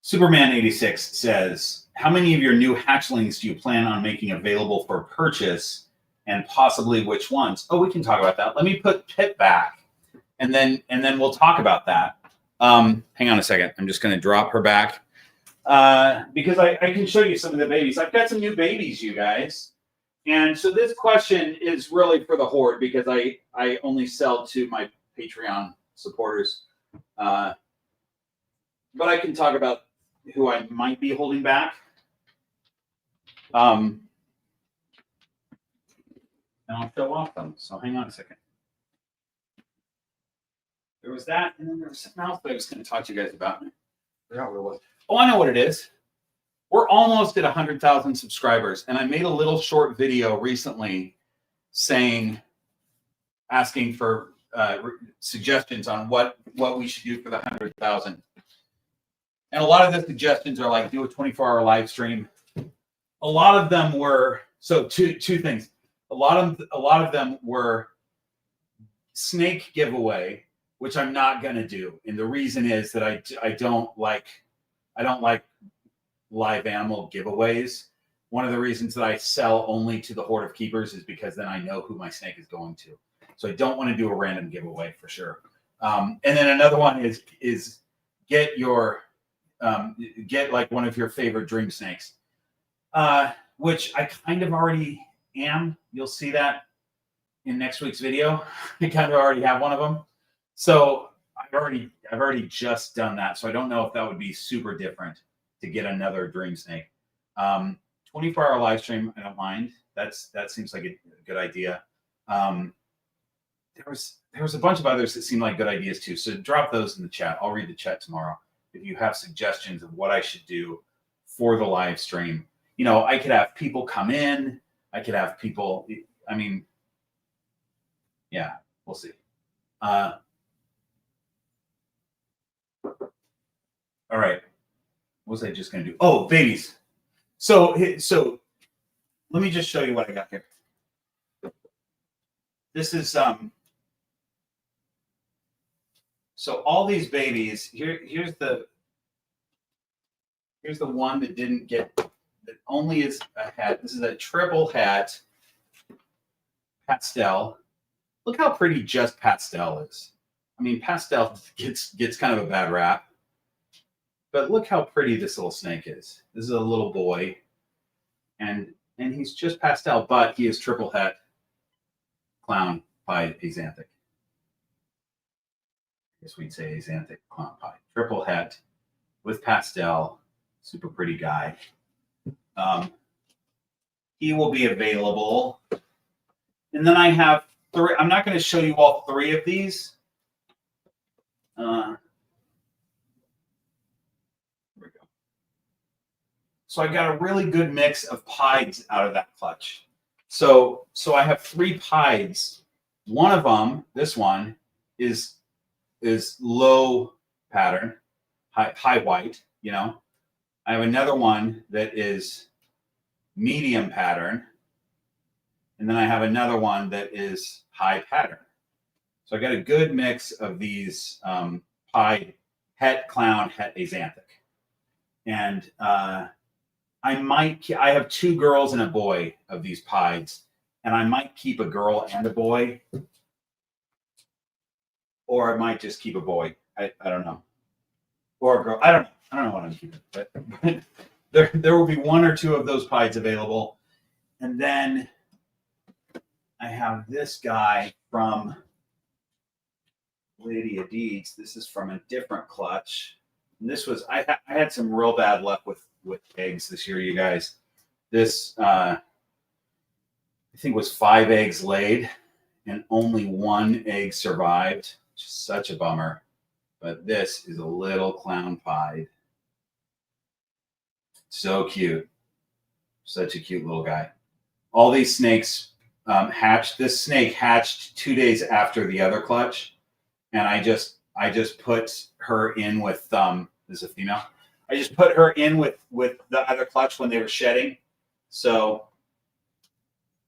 Superman86 says, how many of your new hatchlings do you plan on making available for purchase, and possibly which ones? Oh, we can talk about that. Let me put Pip back, and then we'll talk about that. Hang on a second. I'm just going to drop her back because I can show you some of the babies. I've got some new babies, you guys. And so this question is really for the horde because I only sell to my Patreon supporters. But I can talk about who I might be holding back. And I'll show off them. So hang on a second. There was that, and then there was something else that I was going to talk to you guys about. I forgot what it was. Oh, I know what it is. We're almost at 100,000 subscribers, and I made a little short video recently asking for suggestions on what we should do for the 100,000. And a lot of the suggestions are like do a 24-hour live stream. A lot of them were two things. A lot of them were snake giveaway, which I'm not going to do, and the reason is that I don't like live animal giveaways. One of the reasons that I sell only to the Horde of Keepers is because then I know who my snake is going to. So I don't want to do a random giveaway for sure. And then another one is get like one of your favorite dream snakes, which I kind of already am. You'll see that in next week's video. I kind of already have one of them. So I've already just done that. So I don't know if that would be super different to get another dream snake. 24-hour live stream, I don't mind. That seems like a good idea. There was a bunch of others that seemed like good ideas too. So drop those in the chat. I'll read the chat tomorrow. If you have suggestions of what I should do for the live stream, you know, I could have people come in. I could have people. I mean, yeah, we'll see. All right. What was I just going to do? Oh, babies. So let me just show you what I got here. This is so all these babies. Here's the one that didn't get, that only is a hat. This is a triple hat pastel. Look how pretty just pastel is. I mean, pastel gets kind of a bad rap. But look how pretty this little snake is. This is a little boy, and he's just pastel, but he is triple het clown pie axanthic. I guess we'd say axanthic clown pie. Triple het with pastel, super pretty guy. He will be available. And then I have three. I'm not going to show you all three of these. So I got a really good mix of pieds out of that clutch. So I have three pieds. One of them, this one, is low pattern, high white, you know. I have another one that is medium pattern. And then I have another one that is high pattern. So I got a good mix of these pied het, clown, het, axanthic. And I have two girls and a boy of these pieds, and I might keep a girl and a boy, or I might just keep a boy. I don't know, or a girl. I don't know what I'm keeping, but there will be one or two of those pieds available, and then I have this guy from Lady of Deeds. This is from a different clutch. And this was I had some real bad luck with eggs this year, you guys. This I think was 5 eggs laid, and only 1 egg survived, which is such a bummer. But this is a little clown pied. So cute, such a cute little guy. All these snakes hatched. This snake hatched 2 days after the other clutch, and I just put her in with this is a female. I just put her in with the other clutch when they were shedding, so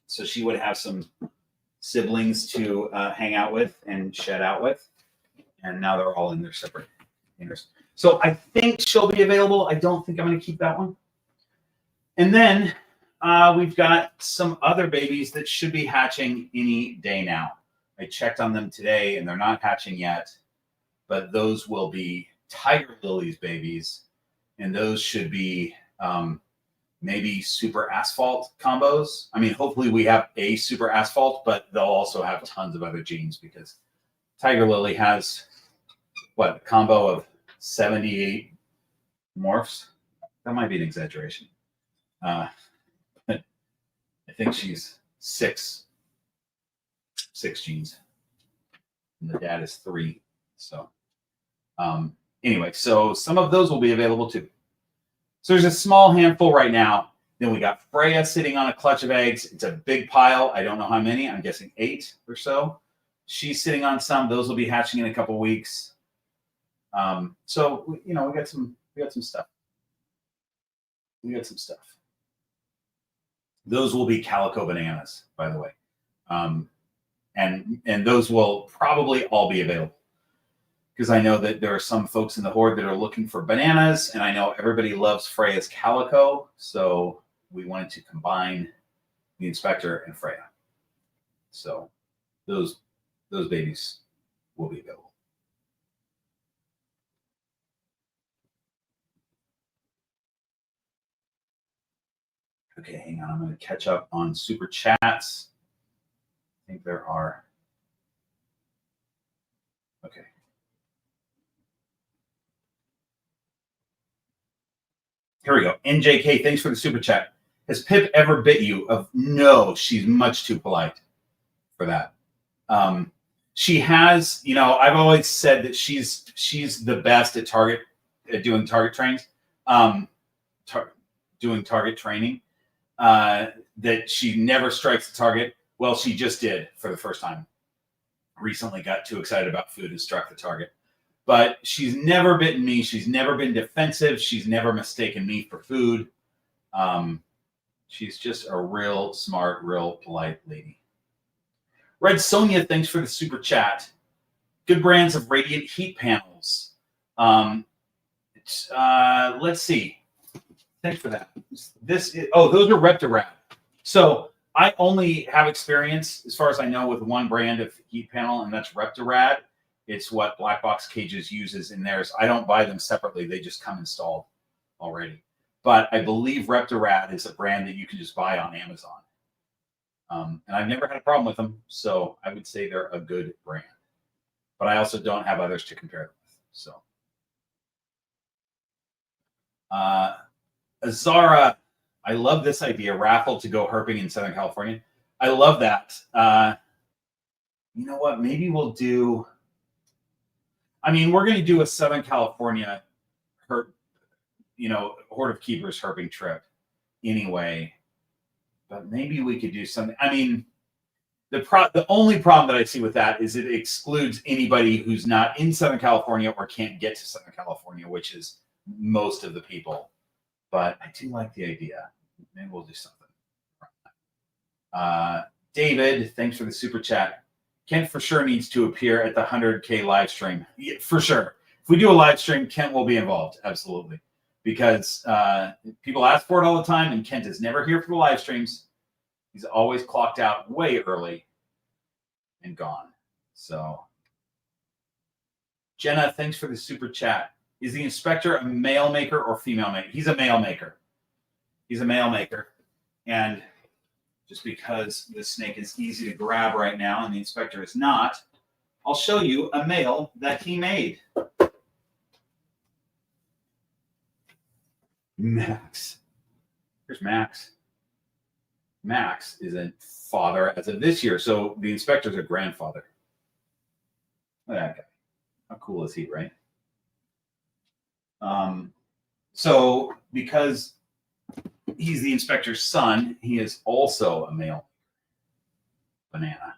she would have some siblings to hang out with and shed out with. And now they're all in their separate containers. So I think she'll be available. I don't think I'm going to keep that one. And then we've got some other babies that should be hatching any day now. I checked on them today, and they're not hatching yet. But those will be Tiger Lily's babies, and those should be maybe super asphalt combos. I mean, hopefully we have a super asphalt, but they'll also have tons of other genes because Tiger Lily has what, a combo of 78 morphs. That might be an exaggeration. I think she's six genes, and the dad is 3. So anyway, so some of those will be available too. So there's a small handful right now. Then we got Freya sitting on a clutch of eggs. It's a big pile. I don't know how many. I'm guessing 8 or so. She's sitting on some. Those will be hatching in a couple weeks. So we got some stuff. We got some stuff. Those will be calico bananas, by the way, and those will probably all be available. Because I know that there are some folks in the horde that are looking for bananas, and I know everybody loves Freya's calico, so we wanted to combine the inspector and Freya. So those babies will be available. Okay, hang on. I'm going to catch up on super chats. I think there are. Okay. Here we go. NJK, thanks for the super chat. Has Pip ever bit you? No, she's much too polite for that. She has, I've always said that she's the best at doing target trains, doing target training. That she never strikes the target. Well, she just did for the first time. Recently got too excited about food and struck the target. But she's never bitten me. She's never been defensive. She's never mistaken me for food. She's just a real smart, real polite lady. Red Sonia, thanks for the super chat. Good brands of radiant heat panels. Let's see. Thanks for that. Those are Reptile. So I only have experience, as far as I know, with one brand of heat panel, and that's Reptile. It's what Black Box Cages uses in theirs. I don't buy them separately. They just come installed already. But I believe Reptile is a brand that you can just buy on Amazon. And I've never had a problem with them, so I would say they're a good brand. But I also don't have others to compare them with. So, Azara, I love this idea, raffle to go herping in Southern California. I love that. You know what? Maybe we'll do... we're going to do a Southern California Horde of Keepers herping trip anyway. But maybe we could do something. The only problem that I see with that is it excludes anybody who's not in Southern California or can't get to Southern California, which is most of the people. But I do like the idea. Maybe we'll do something. David, thanks for the super chat. Kent for sure needs to appear at the 100K live stream. Yeah, for sure. If we do a live stream, Kent will be involved. Absolutely. Because people ask for it all the time, and Kent is never here for the live streams. He's always clocked out way early and gone. So, Jenna, thanks for the super chat. Is the inspector a male maker or female maker? He's a male maker. He's a male maker. And just because the snake is easy to grab right now and the inspector is not, I'll show you a male that he made. Max. Here's Max. Max is a father as of this year, so the inspector's a grandfather. Look at that guy. How cool is he, right? So because he's the inspector's son, he is also a male banana.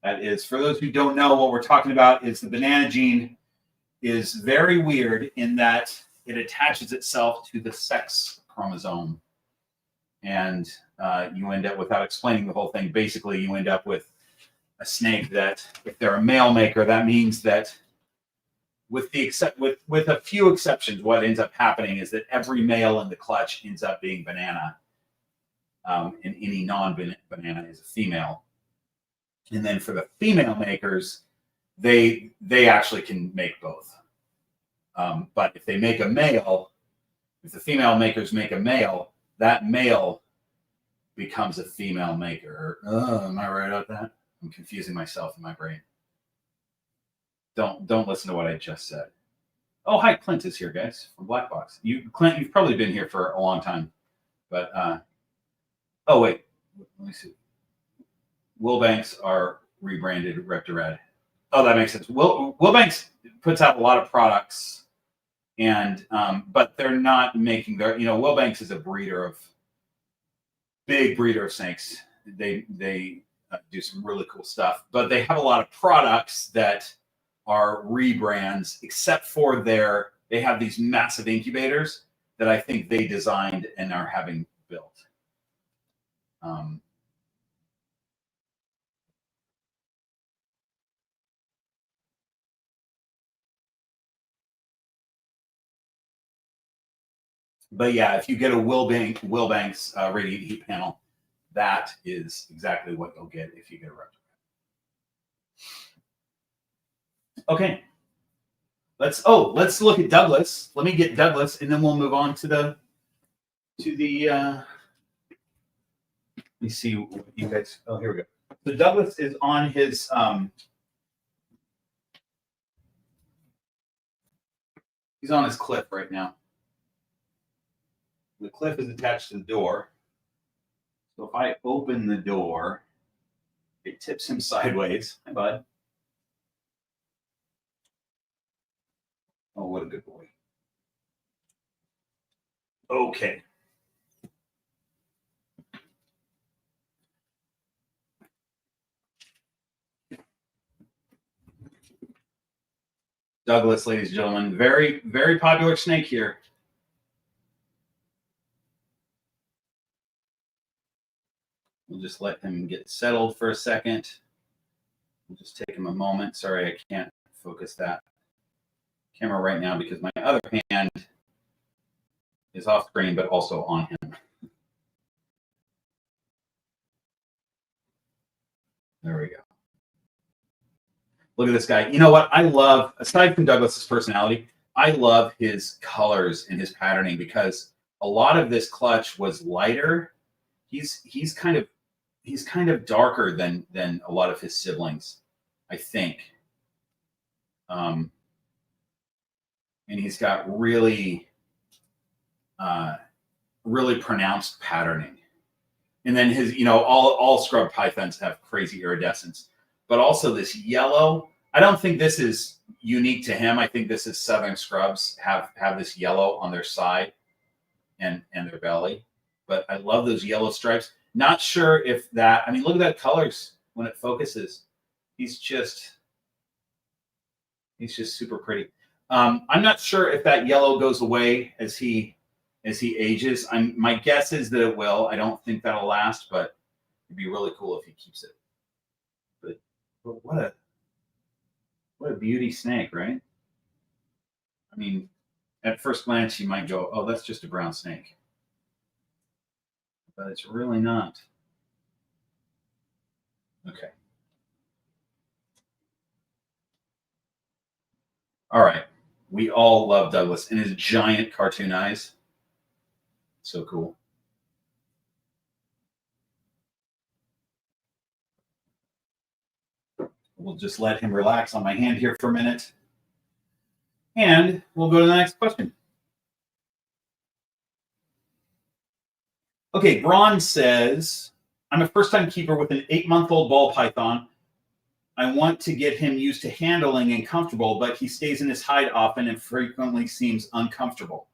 That is, for those who don't know, what we're talking about is the banana gene is very weird in that it attaches itself to the sex chromosome. And you end up, without explaining the whole thing, basically you end up with a snake that, if they're a male maker, that means that with a few exceptions, what ends up happening is that every male in the clutch ends up being banana, and any non-banana is a female. And then for the female makers, they actually can make both. But if they make a male, if the female makers make a male, that male becomes a female maker. Am I right about that? I'm confusing myself in my brain. Don't listen to what I just said. Oh, hi, Clint is here, guys, from Black Box. Clint, you've probably been here for a long time. But, oh, wait. Let me see. Wilbanks are rebranded Reptile. Oh, that makes sense. Wilbanks puts out a lot of products, and but they're not making their, Wilbanks is a big breeder of snakes. They do some really cool stuff, but they have a lot of products that are rebrands, except for they have these massive incubators that I think they designed and are having built. But yeah, if you get a Wilbanks radiant heat panel, that is exactly what you'll get if you get a Reptile. Okay. Let's look at Douglas. Let me get Douglas, and then we'll move on to the let me see what you guys. Oh, here we go. So Douglas is on his he's on his cliff right now. The cliff is attached to the door. So if I open the door, it tips him sideways. Hi, bud. Oh, what a good boy. Okay. Douglas, ladies and gentlemen, very, very popular snake here. We'll just let him get settled for a second. We'll just take him a moment. Sorry, I can't focus that camera right now because my other hand is off screen, but also on him. There we go. Look at this guy. You know what? I love, aside from Douglas's personality, I love his colors and his patterning because a lot of this clutch was lighter. He's kind of darker than a lot of his siblings, I think. And he's got really pronounced patterning. And then his, all scrub pythons have crazy iridescence, but also this yellow. I don't think this is unique to him. I think this is Southern scrubs have this yellow on their side and their belly. But I love those yellow stripes. Not sure if that, I mean, look at that colors when it focuses. He's just super pretty. I'm not sure if that yellow goes away as he ages. My guess is that it will. I don't think that'll last, but it'd be really cool if he keeps it. But what a beauty snake, right? I mean, at first glance, you might go, oh, that's just a brown snake. But it's really not. Okay. All right. We all love Douglas and his giant cartoon eyes. So cool. We'll just let him relax on my hand here for a minute. And we'll go to the next question. Okay, Braun says, I'm a first-time keeper with an 8-month-old ball python. I want to get him used to handling and comfortable, but he stays in his hide often and frequently seems uncomfortable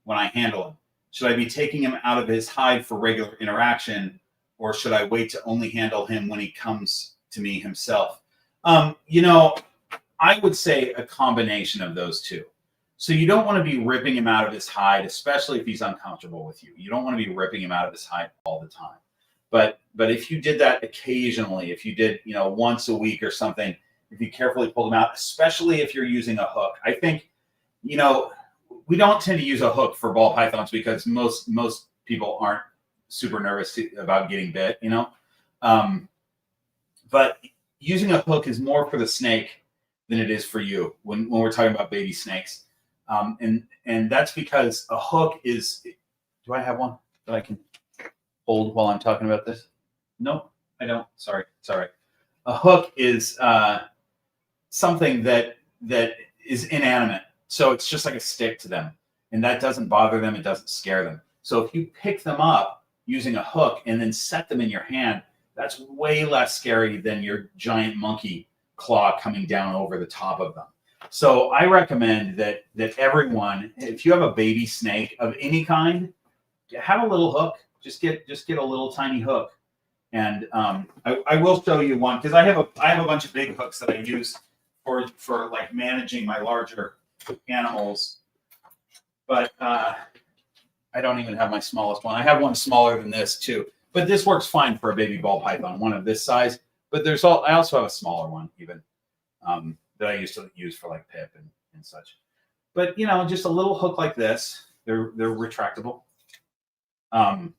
when I handle him. Should I be taking him out of his hide for regular interaction, or should I wait to only handle him when he comes to me himself? I would say a combination of those two. So you don't want to be ripping him out of his hide, especially if he's uncomfortable with you. You don't want to be ripping him out of his hide all the time. But if you did that occasionally, if you did, once a week or something, if you carefully pull them out, especially if you're using a hook. I think, you know, we don't tend to use a hook for ball pythons because most people aren't super nervous about getting bit, you know. But using a hook is more for the snake than it is for you when we're talking about baby snakes. And that's because a hook is, do I have one that I can hold while I'm talking about this? No, I don't. Sorry. A hook is something that is inanimate. So it's just like a stick to them. And that doesn't bother them. It doesn't scare them. So if you pick them up using a hook and then set them in your hand, that's way less scary than your giant monkey claw coming down over the top of them. So I recommend that everyone, if you have a baby snake of any kind, have a little hook. Just get a little tiny hook. And I will show you one because I have a bunch of big hooks that I use for like managing my larger animals. But I don't even have my smallest one. I have one smaller than this too. But this works fine for a baby ball python, one of this size. But I also have a smaller one even that I used to use for like pip and such. But you know, just a little hook like this. They're retractable. And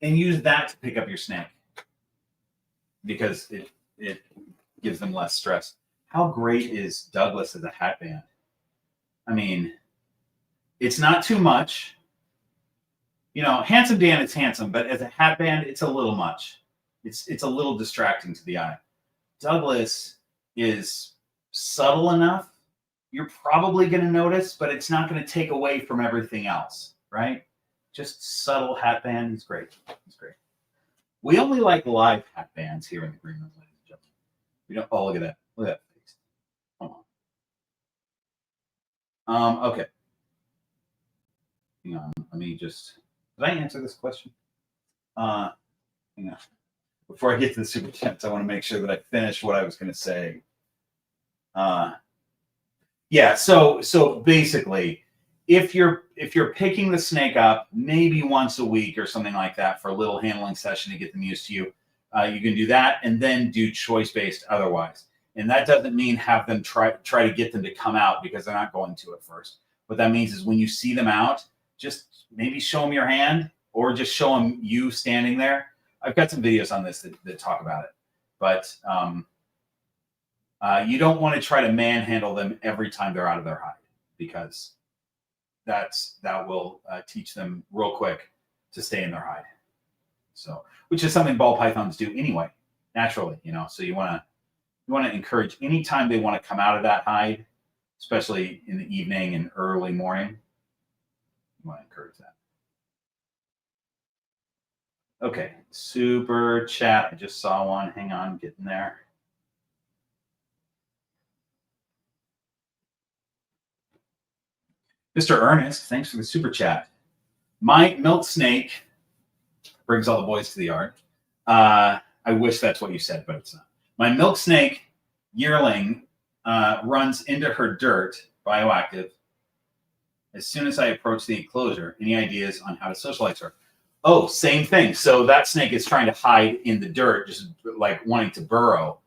use that to pick up your snake because it gives them less stress. How great is Douglas as a hat band? I mean, it's not too much. You know, Handsome Dan is handsome, but as a hat band, it's a little much. It's a little distracting to the eye. Douglas is subtle enough. You're probably going to notice, but it's not going to take away from everything else, right? Just subtle hat band. He's great. He's great. We only like live hat bands here in the green room, ladies and gentlemen. We don't. Oh, look at that. Look at that face. Come on. Okay. Hang on. Let me just. Did I answer this question? Hang on. Before I get to the super chats, I want to make sure that I finish what I was going to say. Yeah. So basically, if you're picking the snake up maybe once a week or something like that for a little handling session to get them used to you, you can do that and then do choice-based otherwise. And that doesn't mean have them try to get them to come out because they're not going to at first. What that means is when you see them out, just maybe show them your hand or just show them you standing there. I've got some videos on this that talk about it. But you don't want to try to manhandle them every time they're out of their hide because that will teach them real quick to stay in their hide. So, which is something ball pythons do anyway, naturally, you know. So you want to encourage anytime they want to come out of that hide, especially in the evening and early morning. You want to encourage that. Okay, super chat. I just saw one. Hang on, getting there. Mr. Ernest, thanks for the super chat. My milk snake brings all the boys to the yard. I wish that's what you said, but it's not. My milk snake yearling runs into her dirt, bioactive, as soon as I approach the enclosure. Any ideas on how to socialize her? Oh, same thing. So that snake is trying to hide in the dirt, just like wanting to burrow.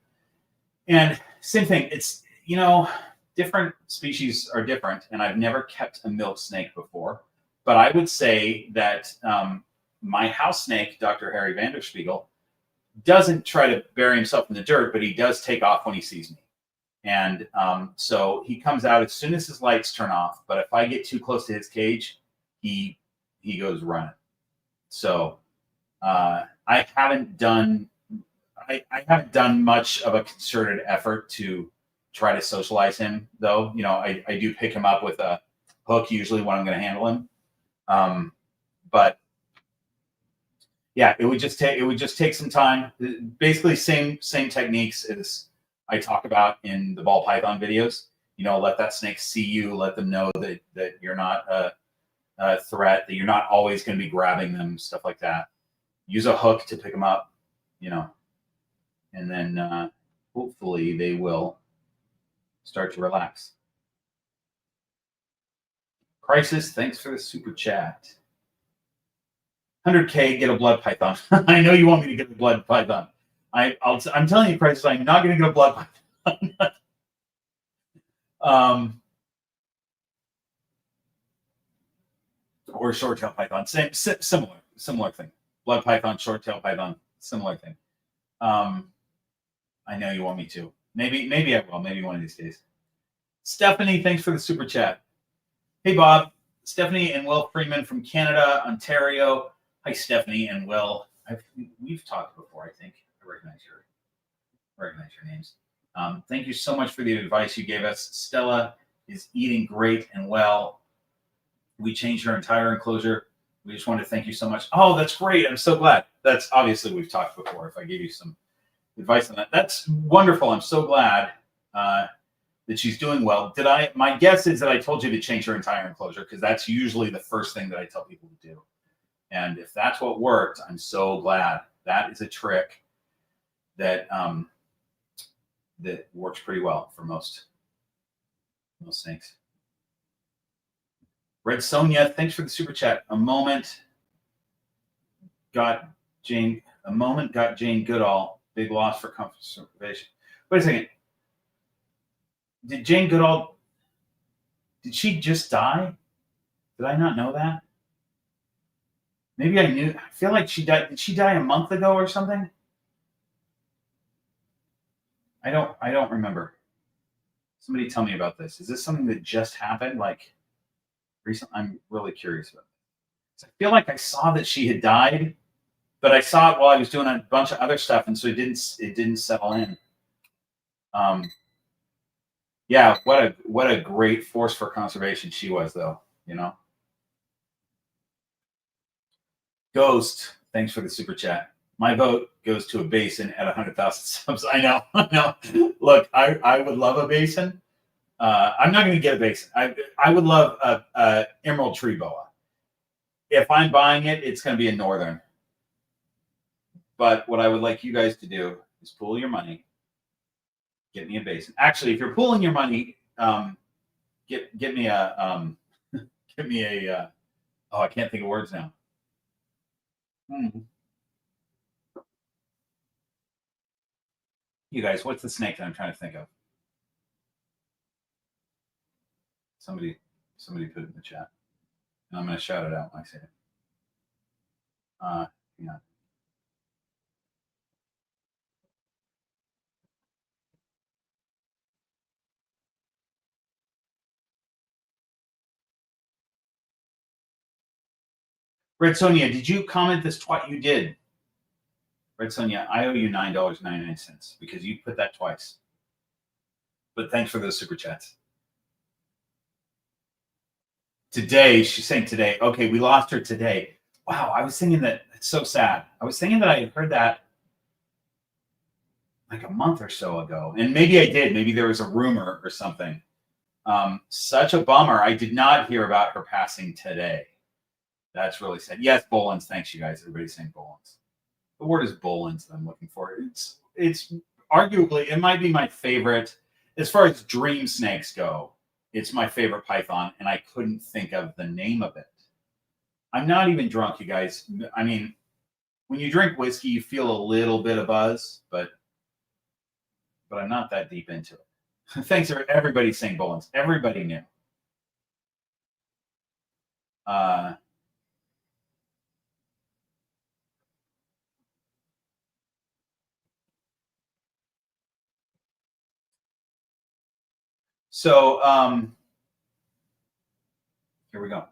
And same thing. It's, you know, different species are different, and I've never kept a milk snake before. But I would say that my house snake, Dr. Harry Vanderspiegel, doesn't try to bury himself in the dirt, but he does take off when he sees me. And so he comes out as soon as his lights turn off. But if I get too close to his cage, he goes running. So I haven't done much of a concerted effort to try to socialize him, though. You know, I do pick him up with a hook usually when I'm going to handle him. But yeah, it would just take some time. Basically, same techniques as I talk about in the ball python videos. You know, let that snake see you. Let them know that you're not a threat. That you're not always going to be grabbing them. Stuff like that. Use a hook to pick them up. You know, and then hopefully they will start to relax. Crisis, thanks for the super chat. 100K, get a blood python. I know you want me to get a blood python. I'm telling you, prices. I'm not going to go blood python. Or short-tail python. Similar thing. Blood python, short-tail python, similar thing. I know you want me to. Maybe I will. Maybe one of these days. Stephanie, thanks for the super chat. Hey, Bob. Stephanie and Will Freeman from Canada, Ontario. Hi, Stephanie and Will. We've talked before, I think. I recognize your names. Thank you so much for the advice you gave us. Stella is eating great and well. We changed her entire enclosure. We just wanted to thank you so much. Oh, that's great. I'm so glad. That's obviously we've talked before. If I gave you some advice on that, that's wonderful. I'm so glad that she's doing well. My guess is that I told you to change her entire enclosure because that's usually the first thing that I tell people to do. And if that's what worked, I'm so glad. That is a trick that that works pretty well for most snakes. Red Sonia, thanks for the super chat. A moment got Jane Goodall. Big loss for conservation. Wait a second. Did Jane Goodall, did she just die? Did I not know that? Maybe I knew. I feel like she died. Did she die a month ago or something? I don't remember. Somebody tell me about this. Is this something that just happened? Like recently? I'm really curious about this. I feel like I saw that she had died, but I saw it while I was doing a bunch of other stuff, and so it didn't settle in. Yeah, what a great force for conservation she was, though. You know. Ghost, thanks for the super chat. My vote goes to a basin at 100,000 subs. I know. Look, I would love a basin. I'm not going to get a basin. I would love a emerald tree boa. If I'm buying it, it's going to be a northern. But what I would like you guys to do is pool your money. Get me a basin. Actually, if you're pooling your money, get me a oh, I can't think of words now. You guys, what's the snake that I'm trying to think of? Somebody put it in the chat. And I'm going to shout it out when I say it. Yeah. Red Sonia, did you comment this twice? You did. Red Sonia, I owe you $9.99 because you put that twice. But thanks for those super chats. Today, she's saying today. Okay, we lost her today. Wow, I was thinking that it's so sad. I was thinking that I had heard that like a month or so ago. And maybe I did. Maybe there was a rumor or something. Such a bummer. I did not hear about her passing today. That's really sad. Yes, Bolins. Thanks, you guys. Everybody's saying Bolins. The word is Bolins that I'm looking for. It's arguably, it might be my favorite. As far as dream snakes go, it's my favorite python, and I couldn't think of the name of it. I'm not even drunk, you guys. I mean, when you drink whiskey, you feel a little bit of buzz, but I'm not that deep into it. Thanks for everybody saying Bolins. Everybody knew. So here we go.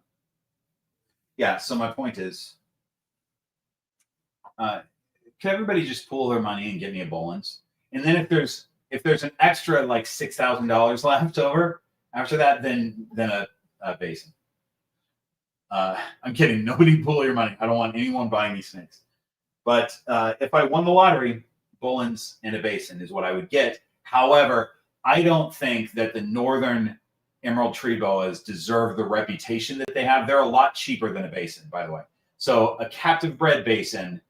Yeah, so my point is, can everybody just pool their money and get me a Bolins? And then if there's an extra like $6,000 left over after that, then a basin. I'm kidding. Nobody pool your money. I don't want anyone buying these snakes. But if I won the lottery, Bolins and a basin is what I would get. However, I don't think that the northern emerald tree boas deserve the reputation that they have. They're a lot cheaper than a basin, by the way. So a captive bred basin,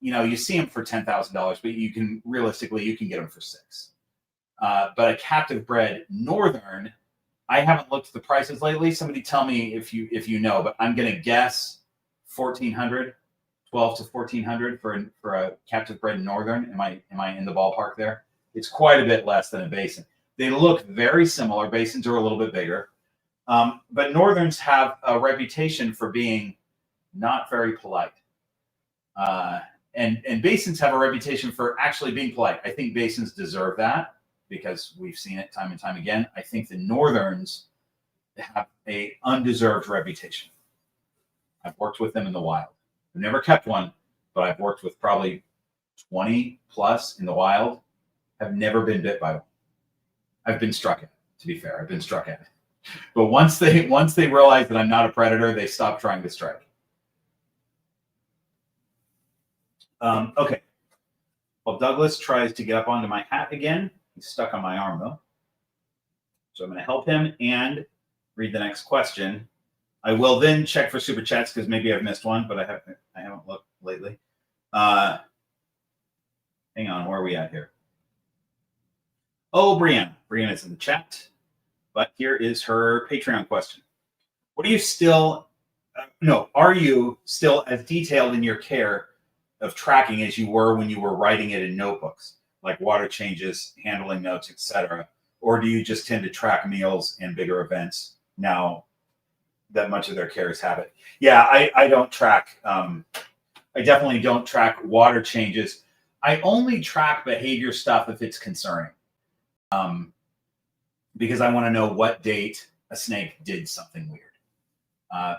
you know, you see them for $10,000, but you can get them for $6,000. But a captive bred northern, I haven't looked at the prices lately. Somebody tell me if you know, but I'm going to guess $1,400, 12 to 1400 for a captive bred northern. Am I in the ballpark there? It's quite a bit less than a basin. They look very similar. Basins are a little bit bigger, but northerns have a reputation for being not very polite. And basins have a reputation for actually being polite. I think basins deserve that because we've seen it time and time again. I think the northerns have a undeserved reputation. I've worked with them in the wild. I've never kept one, but I've worked with probably 20 plus in the wild. I've never been bit by one. I've been struck at, to be fair. I've been struck at. But once they realize that I'm not a predator, they stop trying to strike. Okay. Well, Douglas tries to get up onto my hat again. He's stuck on my arm, though. So I'm going to help him and read the next question. I will then check for super chats because maybe I've missed one, but I haven't looked lately. Hang on, where are we at here? Oh, Brianna. Brianna's in the chat. But here is her Patreon question. Are you still as detailed in your care of tracking as you were when you were writing it in notebooks, like water changes, handling notes, etc.? Or do you just tend to track meals and bigger events now that much of their care is habit? Yeah, I don't track. I definitely don't track water changes. I only track behavior stuff if it's concerning, because I want to know what date a snake did something weird.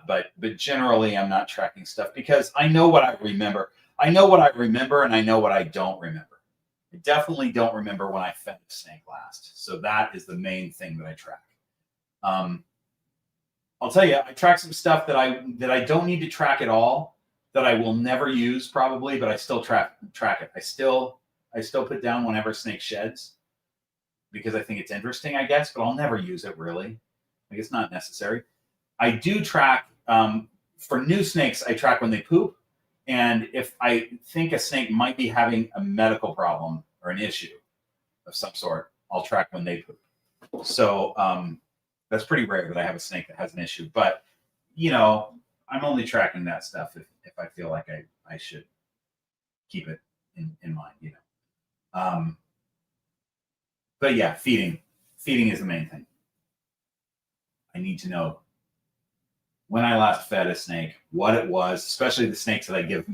But generally, I'm not tracking stuff because I know what I remember. I know what I remember, and I know what I don't remember. I definitely don't remember when I fed the snake last. So that is the main thing that I track. I'll tell you, I track some stuff that I don't need to track at all, that I will never use probably, but I still track it. I still put down whenever a snake sheds because I think it's interesting, I guess, but I'll never use it really. Like, it's not necessary. I do track for new snakes. I track when they poop. And if I think a snake might be having a medical problem or an issue of some sort, I'll track when they poop. So that's pretty rare that I have a snake that has an issue. But, I'm only tracking that stuff if I feel like I should keep it in mind, But yeah, feeding is the main thing. I need to know when I last fed a snake, what it was, especially the snakes that I give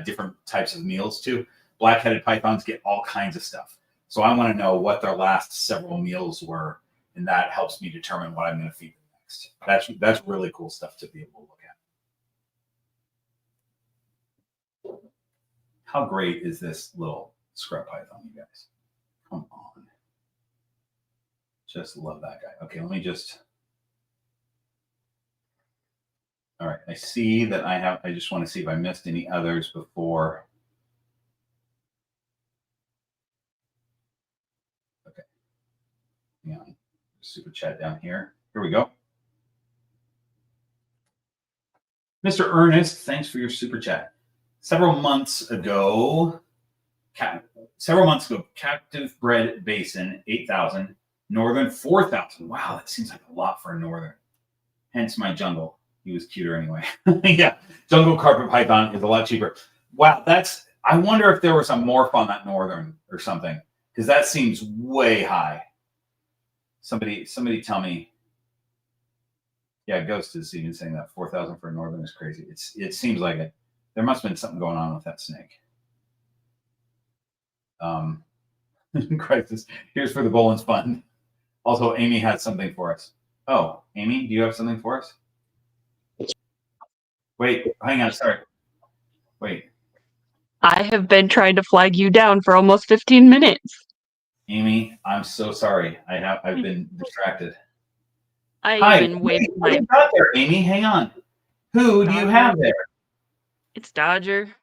different types of meals to. Black-headed pythons get all kinds of stuff. So I want to know what their last several meals were, and that helps me determine what I'm going to feed them next. That's really cool stuff to be able to look at. How great is this little scrub python, you guys? Come on. Just love that guy. Okay, let me just... All right, I see that I just want to see if I missed any others before. Okay. Hang on. Super chat down here. Here we go. Mr. Ernest, thanks for your super chat. Several months ago, captive bred basin, 8,000, northern, 4,000. Wow, that seems like a lot for a northern. Hence my jungle. He was cuter anyway. Yeah, jungle carpet python is a lot cheaper. Wow, I wonder if there was a morph on that northern or something, because that seems way high. Somebody tell me. Yeah, Ghost is even saying that 4,000 for a northern is crazy. It seems like it. There must have been something going on with that snake. Crisis. Here's for the Boland's Fund. Also, Amy has something for us. Oh, Amy, do you have something for us? Wait, hang on. Sorry. Wait. I have been trying to flag you down for almost 15 minutes. Amy, I'm so sorry. I've been distracted. Hi, even waved what do you got there, Amy? Hang on. Who do you have there? It's Dodger.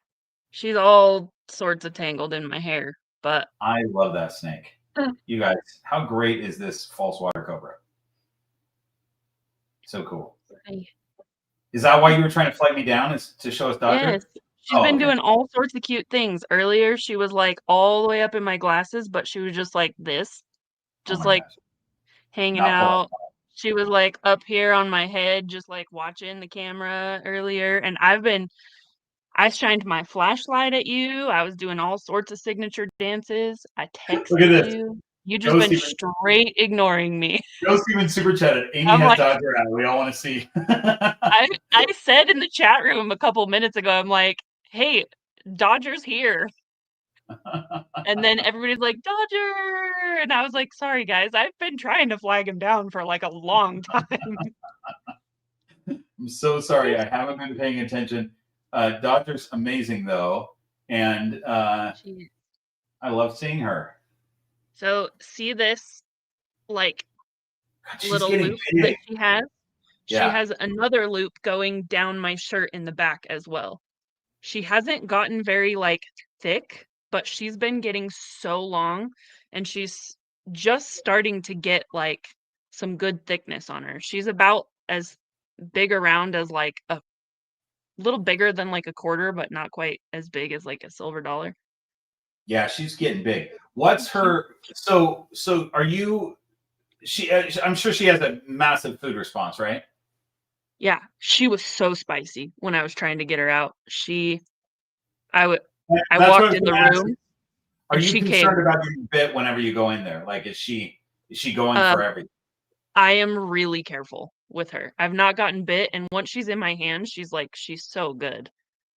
She's all sorts of tangled in my hair, but I love that snake. You guys, how great is this false water cobra? So cool. Is that why you were trying to flag me down, is to show us Dodger? Yes. She's been doing all sorts of cute things. Earlier, she was like all the way up in my glasses, but she was just like this, just like hanging out. She was like up here on my head, just like watching the camera earlier. And I've I shined my flashlight at you. I was doing all sorts of signature dances. I Look at texted this. you. You just Joe been Steven, straight ignoring me. Joe Steven super chatted. Amy I'm has like, Dodger hat. We all want to see. I said in the chat room a couple minutes ago, I'm like, hey, Dodger's here. And then everybody's like, Dodger. And I was like, sorry, guys. I've been trying to flag him down for like a long time. I'm so sorry. I haven't been paying attention. Dodger's amazing, though. And I love seeing her. So see this like God, she's little getting loop big. that she has? Yeah. She has another loop going down my shirt in the back as well. She hasn't gotten very like thick, but she's been getting so long, and she's just starting to get like some good thickness on her. She's about as big around as like a little bigger than like a quarter, but not quite as big as like a silver dollar. Yeah, she's getting big. What's her? So are you? She, I'm sure she has a massive food response, right? Yeah, she was so spicy when I was trying to get her out. I That's what I walked was in the going to ask. room Are and you she concerned came. about getting bit whenever you go in there? Like, is she going for everything? I am really careful with her. I've not gotten bit, and once she's in my hand, she's so good.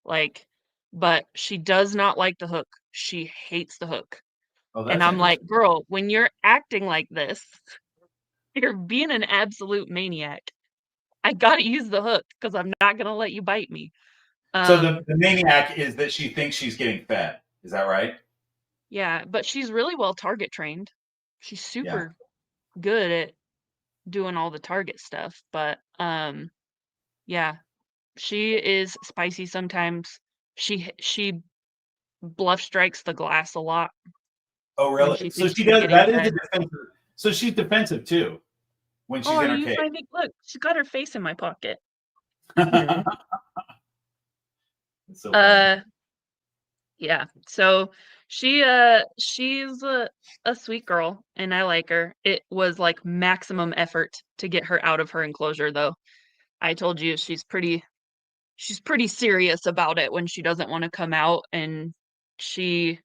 Like, but she does not like the hook. She hates the hook. Oh, And that's I'm like, interesting. girl, when you're acting like this, you're being an absolute maniac. I gotta use the hook because I'm not gonna let you bite me. So the maniac is that she thinks she's getting fed. Is that right? Yeah, but she's really well target trained. She's Yeah. super good at doing all the target stuff, but yeah, she is spicy sometimes. She bluff strikes the glass a lot Oh, when really? she So thinks she she's does. getting That is a fed. defensive. So she's defensive too when Oh, she's are in her you cage. finding? Look, she's got her face in my pocket. It's so funny. Uh, yeah. So she's a sweet girl and I like her. It was like maximum effort to get her out of her enclosure though. I told you she's pretty serious about it when she doesn't want to come out, and she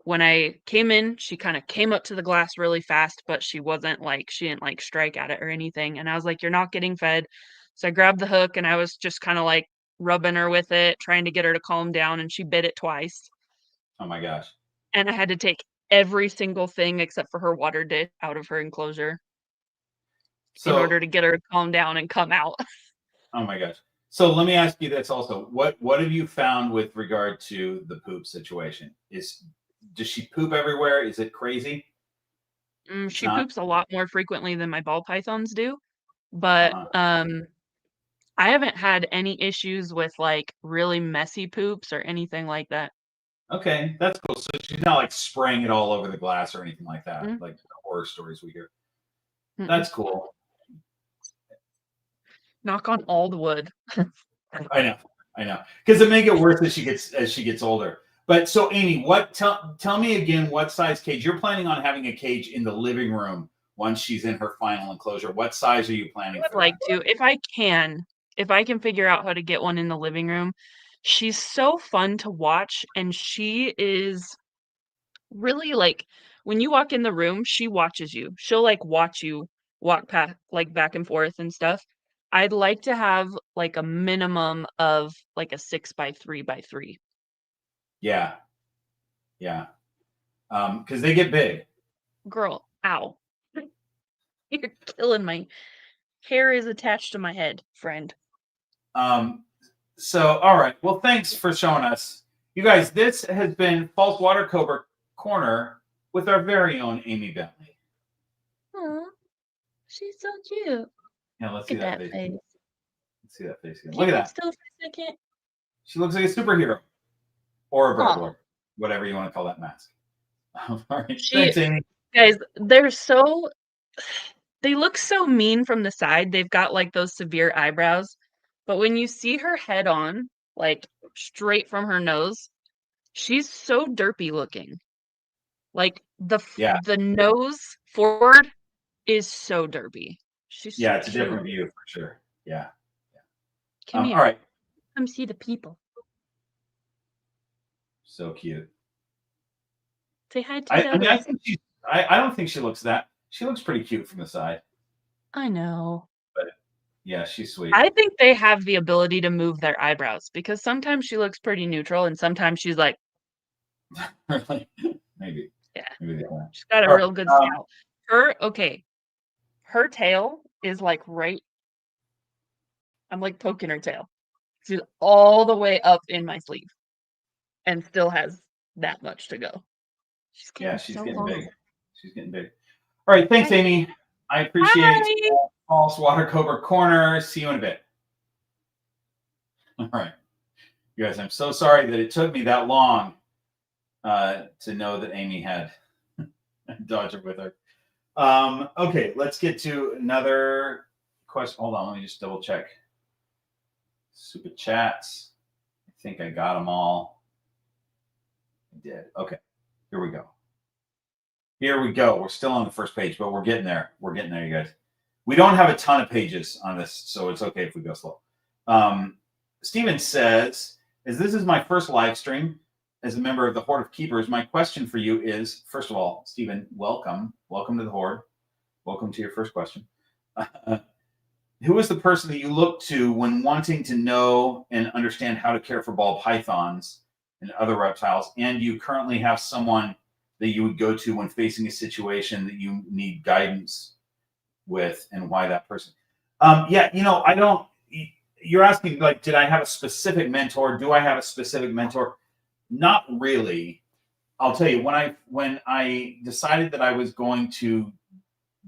when I came in, she kind of came up to the glass really fast, but she didn't like strike at it or anything. And I was like, you're not getting fed. So I grabbed the hook and I was just kind of like rubbing her with it, trying to get her to calm down, and she bit it twice. Oh my gosh. And I had to take every single thing except for her water dish out of her enclosure in So, order to get her to calm down and come out. oh my gosh. So let me ask you this also. What have you found with regard to the poop situation? Does she poop everywhere? Is it crazy? It's She not. poops a lot more frequently than my ball pythons do, but Uh-huh. I haven't had any issues with like really messy poops or anything like that. Okay, that's cool. So she's not like spraying it all over the glass or anything like that, Mm, like the horror stories we hear. mm-mm. That's cool. Knock on all the wood. I know, I know, because it may get worse as she gets older. But so, Amy, tell me again what size cage you're planning on having a cage in the living room once she's in her final enclosure. What size are you I planning would for that? like to, if I can figure out how to get one in the living room. She's so fun to watch, and she is really like when you walk in the room, she watches you. She'll like watch you walk past like back and forth and stuff. I'd like to have like a minimum of like a 6 by 3 by 3. Yeah, yeah, because they get big. Girl, ow. You're killing my hair is attached to my head, friend. Um, so, all right. Well, thanks for showing us, you guys. This has been False Water Cobra Corner with our very own Amy Bentley. Aw, she's so cute. Yeah, let's Look see at that that face. face. Let's see that face again. Can Look at you hold that. still for a second? She looks like a superhero or a Aw. burglar, whatever you want to call that mask. All right. She Thanks, Amy. guys, they look so mean from the side. They've got like those severe eyebrows. But when you see her head on, like straight from her nose, she's so derpy looking. Like Yeah. the nose forward is so derpy. She's Yeah. so It's a cute. different view for sure. Yeah. Come All here. right. Come see the people. So cute. Say hi to I Douglas. mean, I think I don't think she looks she looks pretty cute from the side. I know. But yeah, she's sweet. I think they have the ability to move their eyebrows because sometimes she looks pretty neutral and sometimes she's like, Really? Maybe. yeah, Maybe they won't. she's got a All real good scout. Her tail is like I'm like poking her tail. She's all the way up in my sleeve and still has that much to go. She's getting she's so getting long. big. She's getting big. All right, thanks, Hi. Amy. I appreciate Hi. False Water Cobra Corner. See you in a bit. All right, you guys. I'm so sorry that it took me that long to know that Amy had a Dodger with her. Okay, let's get to another question. Hold on, let me just double check. Super chats. I think I got them all. I did. Okay, here we go. Here we go. We're still on the first page, but we're getting there. We're getting there, you guys. We don't have a ton of pages on this, so it's okay if we go slow. Steven says, as this is my first live stream as a member of the Horde of Keepers, my question for you is, first of all, Steven, welcome. Welcome to the Horde. Welcome to your first question. Who is the person that you look to when wanting to know and understand how to care for ball pythons and other reptiles, and you currently have someone that you would go to when facing a situation that you need guidance with, and why that person? Yeah, I don't. You're asking, like, did I have a specific mentor? Do I have a specific mentor? Not really. I'll tell you, when I decided that I was going to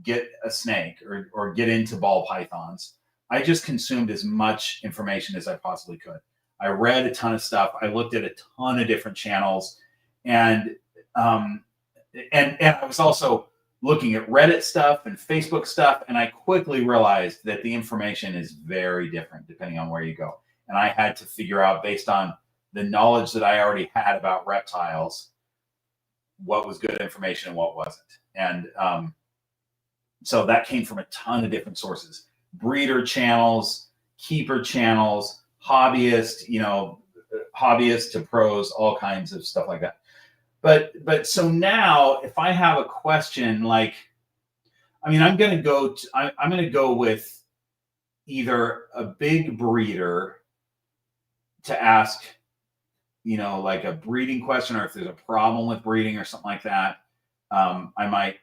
get a snake or get into ball pythons, I just consumed as much information as I possibly could. I read a ton of stuff. I looked at a ton of different channels, and I was also looking at Reddit stuff and Facebook stuff, and I quickly realized that the information is very different depending on where you go. And I had to figure out, based on the knowledge that I already had about reptiles, what was good information and what wasn't. And so that came from a ton of different sources: breeder channels, keeper channels, hobbyists to pros, all kinds of stuff like that. But so now, if I have a question, like, I'm going to go with either a big breeder to ask, like a breeding question, or if there's a problem with breeding or something like that. I might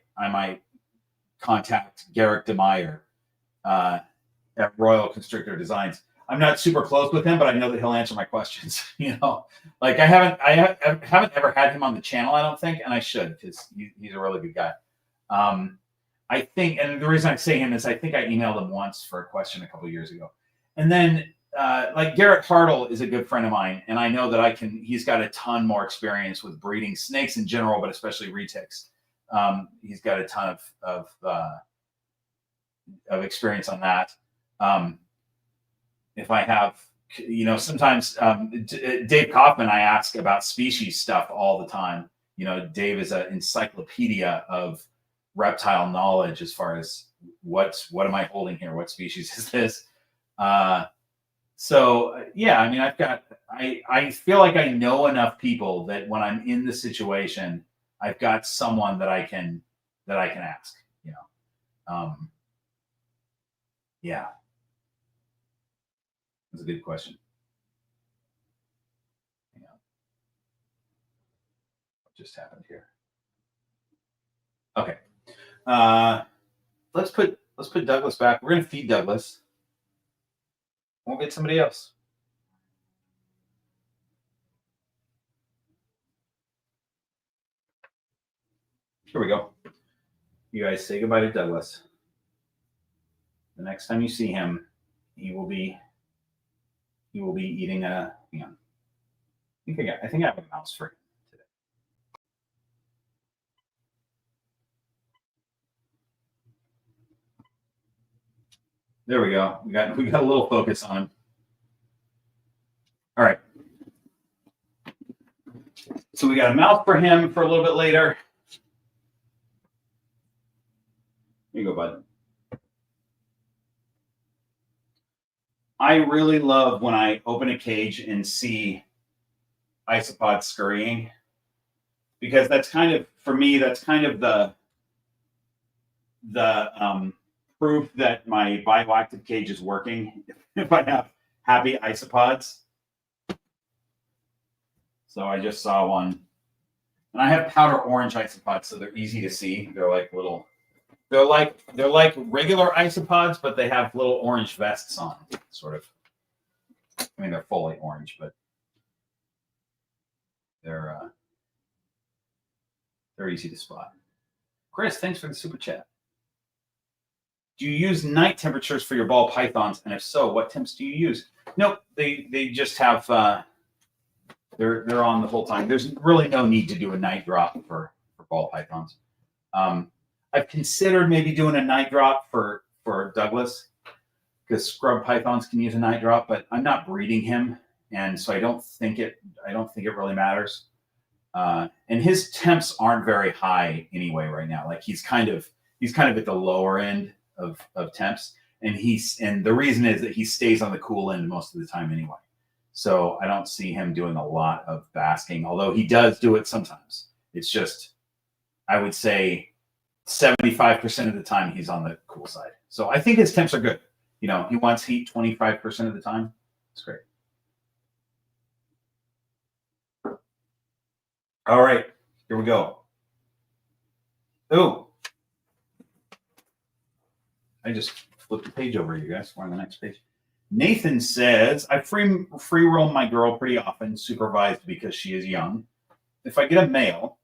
contact Garrick DeMeyer at Royal Constrictor Designs. I'm not super close with him, but I know that he'll answer my questions. Like I haven't ever had him on the channel, I don't think, and I should, because he's a really good guy. I think, and the reason I say him is I think I emailed him once for a question a couple of years ago. And then like Garrett Hartle is a good friend of mine, and I know that he's got a ton more experience with breeding snakes in general, but especially retics. He's got a ton of experience on that. If I have, sometimes Dave Kaufman, I ask about species stuff all the time. Dave is an encyclopedia of reptile knowledge as far as what am I holding here? What species is this? So yeah, I feel like I know enough people that when I'm in the situation, I've got someone that I can ask. Yeah. That's a good question. What just happened here? Okay. Let's put Douglas back. We're gonna feed Douglas. We'll get somebody else. Here we go. You guys say goodbye to Douglas. The next time you see him, he will be eating a. Hang on. I think I have a mouse for him today. There we go. We got a little focus on him. All right. So we got a mouse for him for a little bit later. Here you go, bud. I really love when I open a cage and see isopod scurrying, because that's kind of, for me, that's kind of the proof that my bioactive cage is working if I have happy isopods. So I just saw one, and I have powder orange isopods, so they're easy to see. They're like little, they're like regular isopods, but they have little orange vests on, sort of. I mean, they're fully orange, but they're easy to spot. Chris, thanks for the super chat. Do you use night temperatures for your ball pythons? And if so, what temps do you use? Nope, they just have, they're on the whole time. There's really no need to do a night drop for ball pythons. I've considered maybe doing a night drop for Douglas, because scrub pythons can use a night drop, but I'm not breeding him, and so I don't think it really matters. And his temps aren't very high anyway right now. Like he's kind of at the lower end of temps, and the reason is that he stays on the cool end most of the time anyway. So I don't see him doing a lot of basking, although he does do it sometimes. It's just, I would say 75% of the time he's on the cool side. So I think his temps are good. You know, he wants heat 25% of the time. It's great. All right, here we go. Oh, I just flipped the page over, you guys. We're on the next page. Nathan says, I free roam my girl pretty often, supervised because she is young. If I get a male,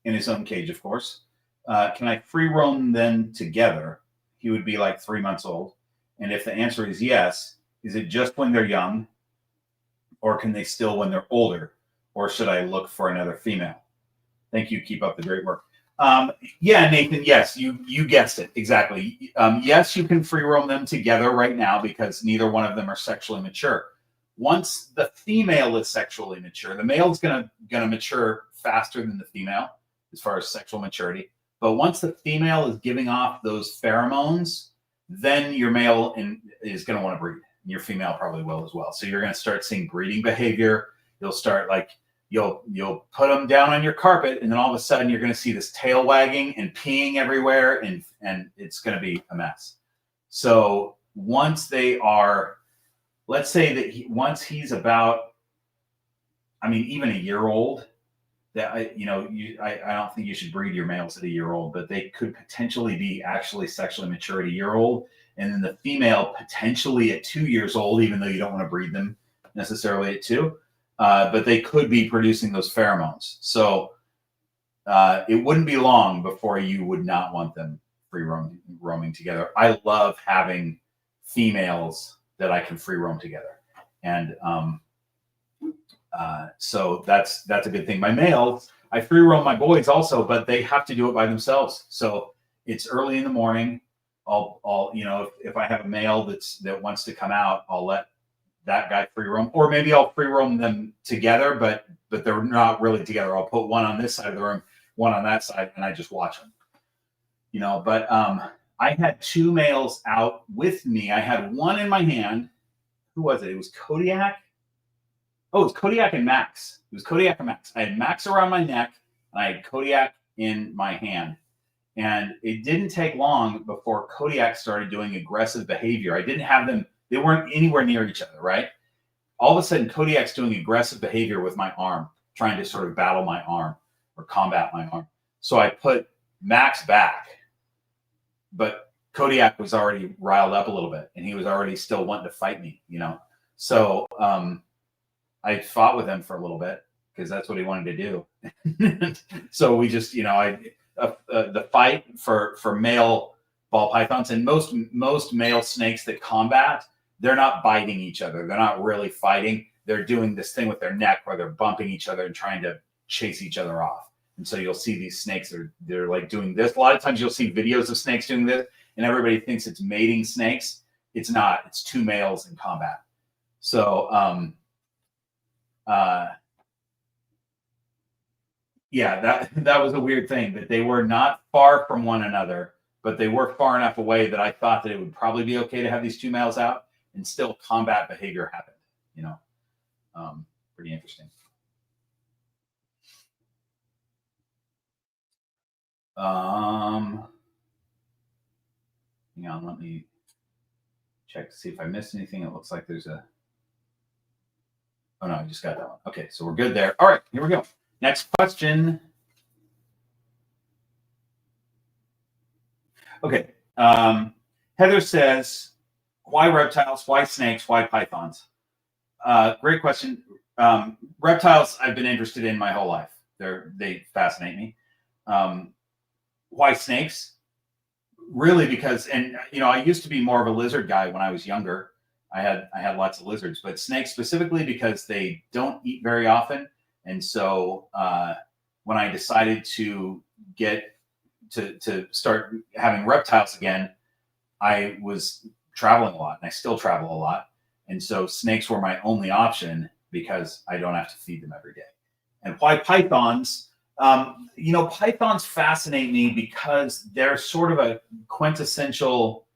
in his own cage, of course, can I free roam them together? He would be like 3 months old. And if the answer is yes, is it just when they're young, or can they still when they're older? Or should I look for another female? Thank you. Keep up the great work. Yeah, Nathan, yes, you guessed it. Exactly. Yes, you can free roam them together right now because neither one of them are sexually mature. Once the female is sexually mature, the male's gonna mature faster than the female as far as sexual maturity. But once the female is giving off those pheromones, then your male is going to want to breed. And your female probably will as well. So you're going to start seeing breeding behavior. You'll start you'll put them down on your carpet, and then all of a sudden you're going to see this tail wagging and peeing everywhere, and it's going to be a mess. So once they are, let's say that once he's about, I mean, even a year old, that I don't think you should breed your males at a year old, but they could potentially be actually sexually mature at a year old, and then the female potentially at 2 years old, even though you don't want to breed them necessarily at 2, but they could be producing those pheromones. So it wouldn't be long before you would not want them free roaming together. I love having females that I can free roam together, and so that's a good thing. My males, I free roam my boys also, but they have to do it by themselves. So it's early in the morning. I'll if I have a male that wants to come out, I'll let that guy free roam, or maybe I'll free roam them together, but they're not really together. I'll put one on this side of the room, one on that side, and I just watch them. But I had 2 males out with me. I had one in my hand. Who was it? It was Kodiak. Oh, it was Kodiak and Max. It was Kodiak and Max. I had Max around my neck, and I had Kodiak in my hand. And it didn't take long before Kodiak started doing aggressive behavior. I didn't have them, they weren't anywhere near each other, right? All of a sudden, Kodiak's doing aggressive behavior with my arm, trying to sort of battle my arm or combat my arm. So I put Max back, but Kodiak was already riled up a little bit, and he was already still wanting to fight me, So I fought with him for a little bit because that's what he wanted to do. So we just, the fight for male ball pythons, and most male snakes that combat, they're not biting each other. They're not really fighting. They're doing this thing with their neck where they're bumping each other and trying to chase each other off. And so you'll see these snakes, they're like doing this. A lot of times you'll see videos of snakes doing this, and everybody thinks it's mating snakes. It's not. It's 2 males in combat. So, yeah, that was a weird thing, that they were not far from one another, but they were far enough away that I thought that it would probably be okay to have these 2 males out, and still combat behavior happened. Pretty interesting. Hang on, let me check to see if I missed anything. It looks like there's a. Oh no, I just got that one. Okay, so we're good there. All right, here we go. Next question. Okay. Heather says, why reptiles? Why snakes? Why pythons? Great question. Reptiles I've been interested in my whole life. They fascinate me. Why snakes? Really because, and I used to be more of a lizard guy when I was younger. I had lots of lizards, but snakes specifically because they don't eat very often. And so when I decided to get to start having reptiles again, I was traveling a lot, and I still travel a lot. And so snakes were my only option because I don't have to feed them every day. And why pythons? Pythons fascinate me because they're sort of a quintessential,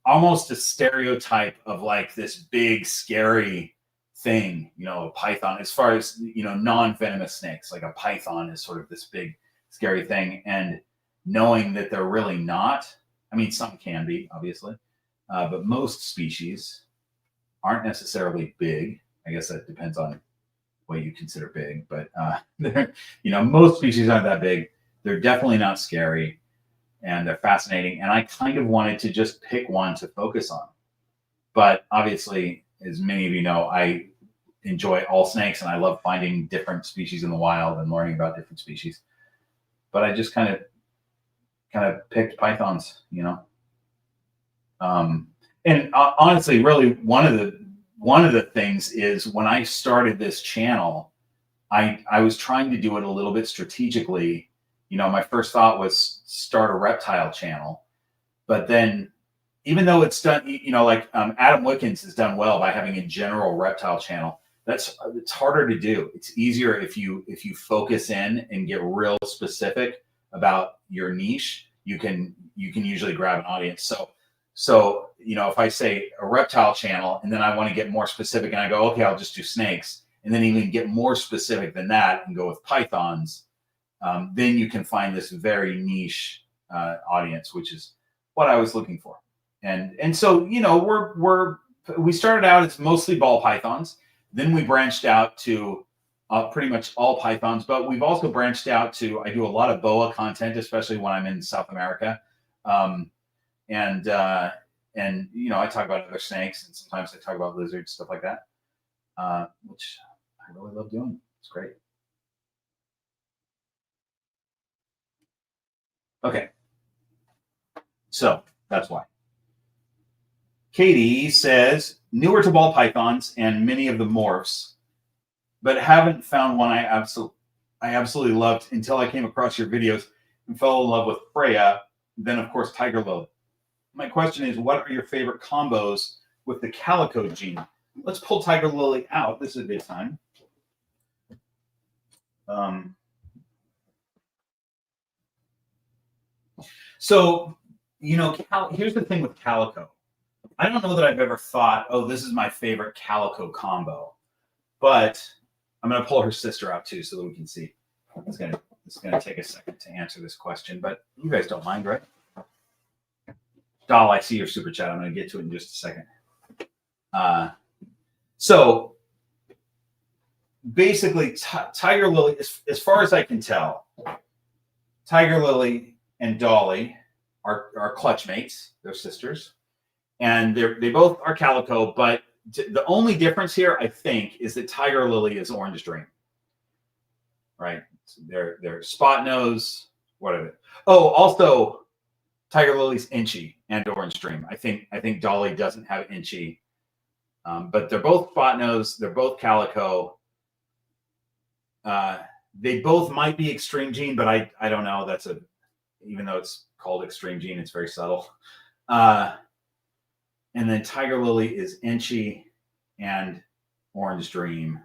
almost a stereotype of like this big, scary thing, a python. As far as, non-venomous snakes, like a python is sort of this big, scary thing. And knowing that they're really not, I mean, some can be, obviously, but most species aren't necessarily big. I guess that depends on what you consider big, but most species aren't that big. They're definitely not scary, and they're fascinating. And I kind of wanted to just pick one to focus on. But obviously, as many of you know, I enjoy all snakes, and I love finding different species in the wild and learning about different species. But I just kind of picked pythons, and honestly, really, one of the things is when I started this channel, I was trying to do it a little bit strategically. My first thought was start a reptile channel, but then even though it's done, Adam Wickens has done well by having a general reptile channel. It's harder to do. It's easier if you focus in and get real specific about your niche. You can usually grab an audience. So if I say a reptile channel and then I want to get more specific and I go, okay, I'll just do snakes, and then even get more specific than that and go with pythons, then you can find this very niche audience, which is what I was looking for. And so we started out as mostly ball pythons. Then we branched out to pretty much all pythons, but we've also branched out to, I do a lot of boa content, especially when I'm in South America. And I talk about other snakes, and sometimes I talk about lizards, stuff like that, which I really love doing. It's great. Okay. So that's why. Katie says, newer to ball pythons and many of the morphs, but haven't found one I absolutely loved until I came across your videos and fell in love with Freya, then of course Tiger Lily. My question is, what are your favorite combos with the calico gene? Let's pull Tiger Lily out. This is a good time. So, here's the thing with calico. I don't know that I've ever thought, oh, this is my favorite calico combo, but I'm going to pull her sister out too so that we can see. It's going to take a second to answer this question, but you guys don't mind, right? Doll, I see your super chat. I'm going to get to it in just a second. So basically, Tiger Lily, as far as I can tell, Tiger Lily and Dolly are clutch mates. They're sisters. And they both are calico, but the only difference here, I think, is that Tiger Lily is Orange Dream. Right? So they're spot nose, whatever. Oh, also, Tiger Lily's inchy and Orange Dream. I think Dolly doesn't have inchy, but they're both spot nose. They're both calico. They both might be extreme gene, but I don't know. Even though it's called extreme gene, it's very subtle. And then Tiger Lily is inchy and Orange Dream.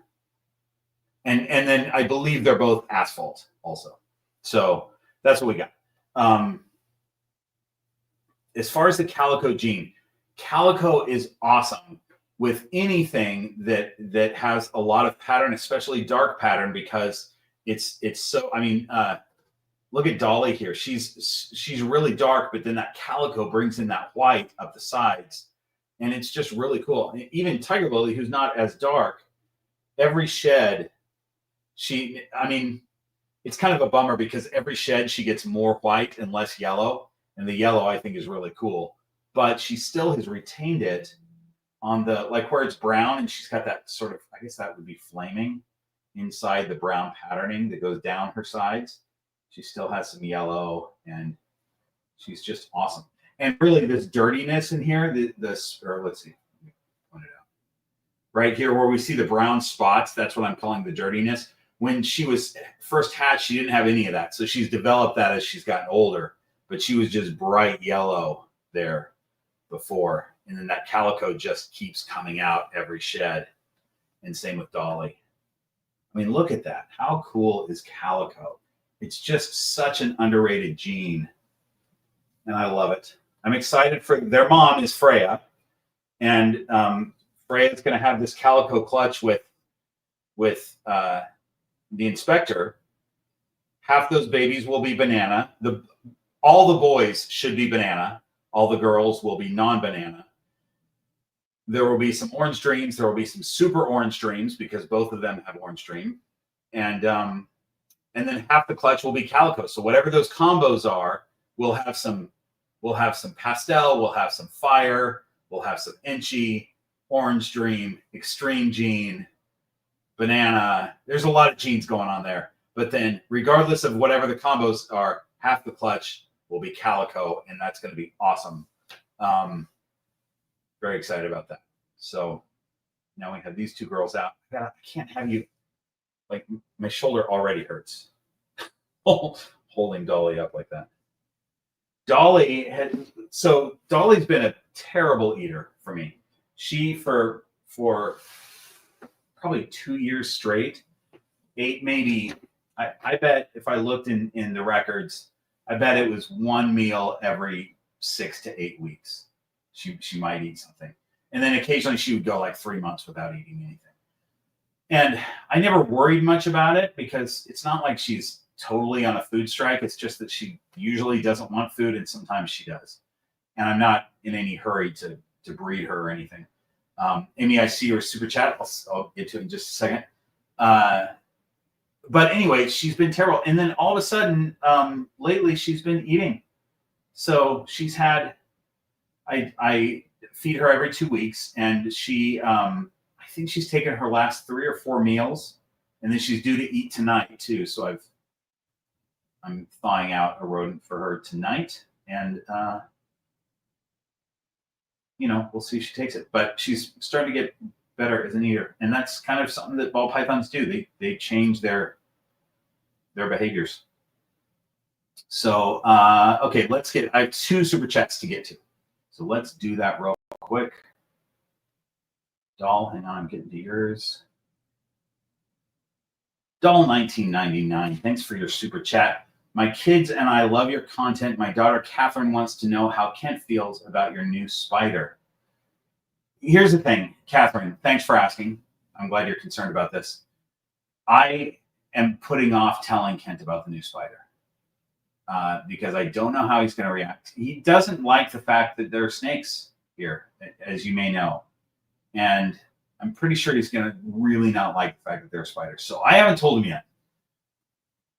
And then I believe they're both asphalt also. So that's what we got. As far as the calico gene, calico is awesome with anything that has a lot of pattern, especially dark pattern, because it's so, look at Dolly here. She's really dark, but then that calico brings in that white up the sides, and it's just really cool. Even Tiger Lily, who's not as dark, every shed, I mean, it's kind of a bummer because every shed she gets more white and less yellow, and the yellow I think is really cool. But she still has retained it on the, like where it's brown, and she's got that sort of, I guess that would be flaming inside the brown patterning that goes down her sides. She still has some yellow, and she's just awesome. And really, this dirtiness in here, or let's see, point it out. Right here where we see the brown spots, that's what I'm calling the dirtiness. When she was first hatched, she didn't have any of that. So she's developed that as she's gotten older, but she was just bright yellow there before. And then that calico just keeps coming out every shed. And same with Dolly. I mean, look at that. How cool is calico? It's just such an underrated gene. And I love it. I'm excited for their mom is Freya. And Freya's going to have this calico clutch with the inspector. Half those babies will be banana. All the boys should be banana. All the girls will be non-banana. There will be some orange dreams. There will be some super orange dreams because both of them have orange dream. And then half the clutch will be calico. So whatever those combos are, we'll have some pastel, we'll have some fire, we'll have some inchy, orange dream, extreme gene, banana. There's a lot of genes going on there. But then regardless of whatever the combos are, half the clutch will be calico, and that's going to be awesome. Very excited about that. So now we have these two girls out. I can't have you, like, my shoulder already hurts holding Dolly up like that. Dolly's been a terrible eater for me. She, for probably 2 years straight, ate maybe, I bet if I looked in the records, I bet it was one meal every 6 to 8 weeks. She might eat something. And then occasionally she would go like 3 months without eating anything. And I never worried much about it because it's not like she's totally on a food strike. It's just that she usually doesn't want food, and sometimes she does. And I'm not in any hurry to breed her or anything. Amy, I see your super chat. I'll get to it in just a second. But anyway, she's been terrible. And then all of a sudden, lately, she's been eating. So she's had, I feed her every 2 weeks, and she, I think she's taken her last 3 or 4 meals, and then she's due to eat tonight too. So I'm thawing out a rodent for her tonight, and we'll see if she takes it. But she's starting to get better as an eater, and that's kind of something that ball pythons do. They change their behaviors. So okay, I have 2 super chats to get to, so let's do that real quick. Doll, hang on, I'm getting to yours. Doll 1999, thanks for your super chat. My kids and I love your content. My daughter Catherine wants to know how Kent feels about your new spider. Here's the thing, Catherine, thanks for asking. I'm glad you're concerned about this. I am putting off telling Kent about the new spider because I don't know how he's going to react. He doesn't like the fact that there are snakes here, as you may know. And I'm pretty sure he's going to really not like the fact that there are spiders. So I haven't told him yet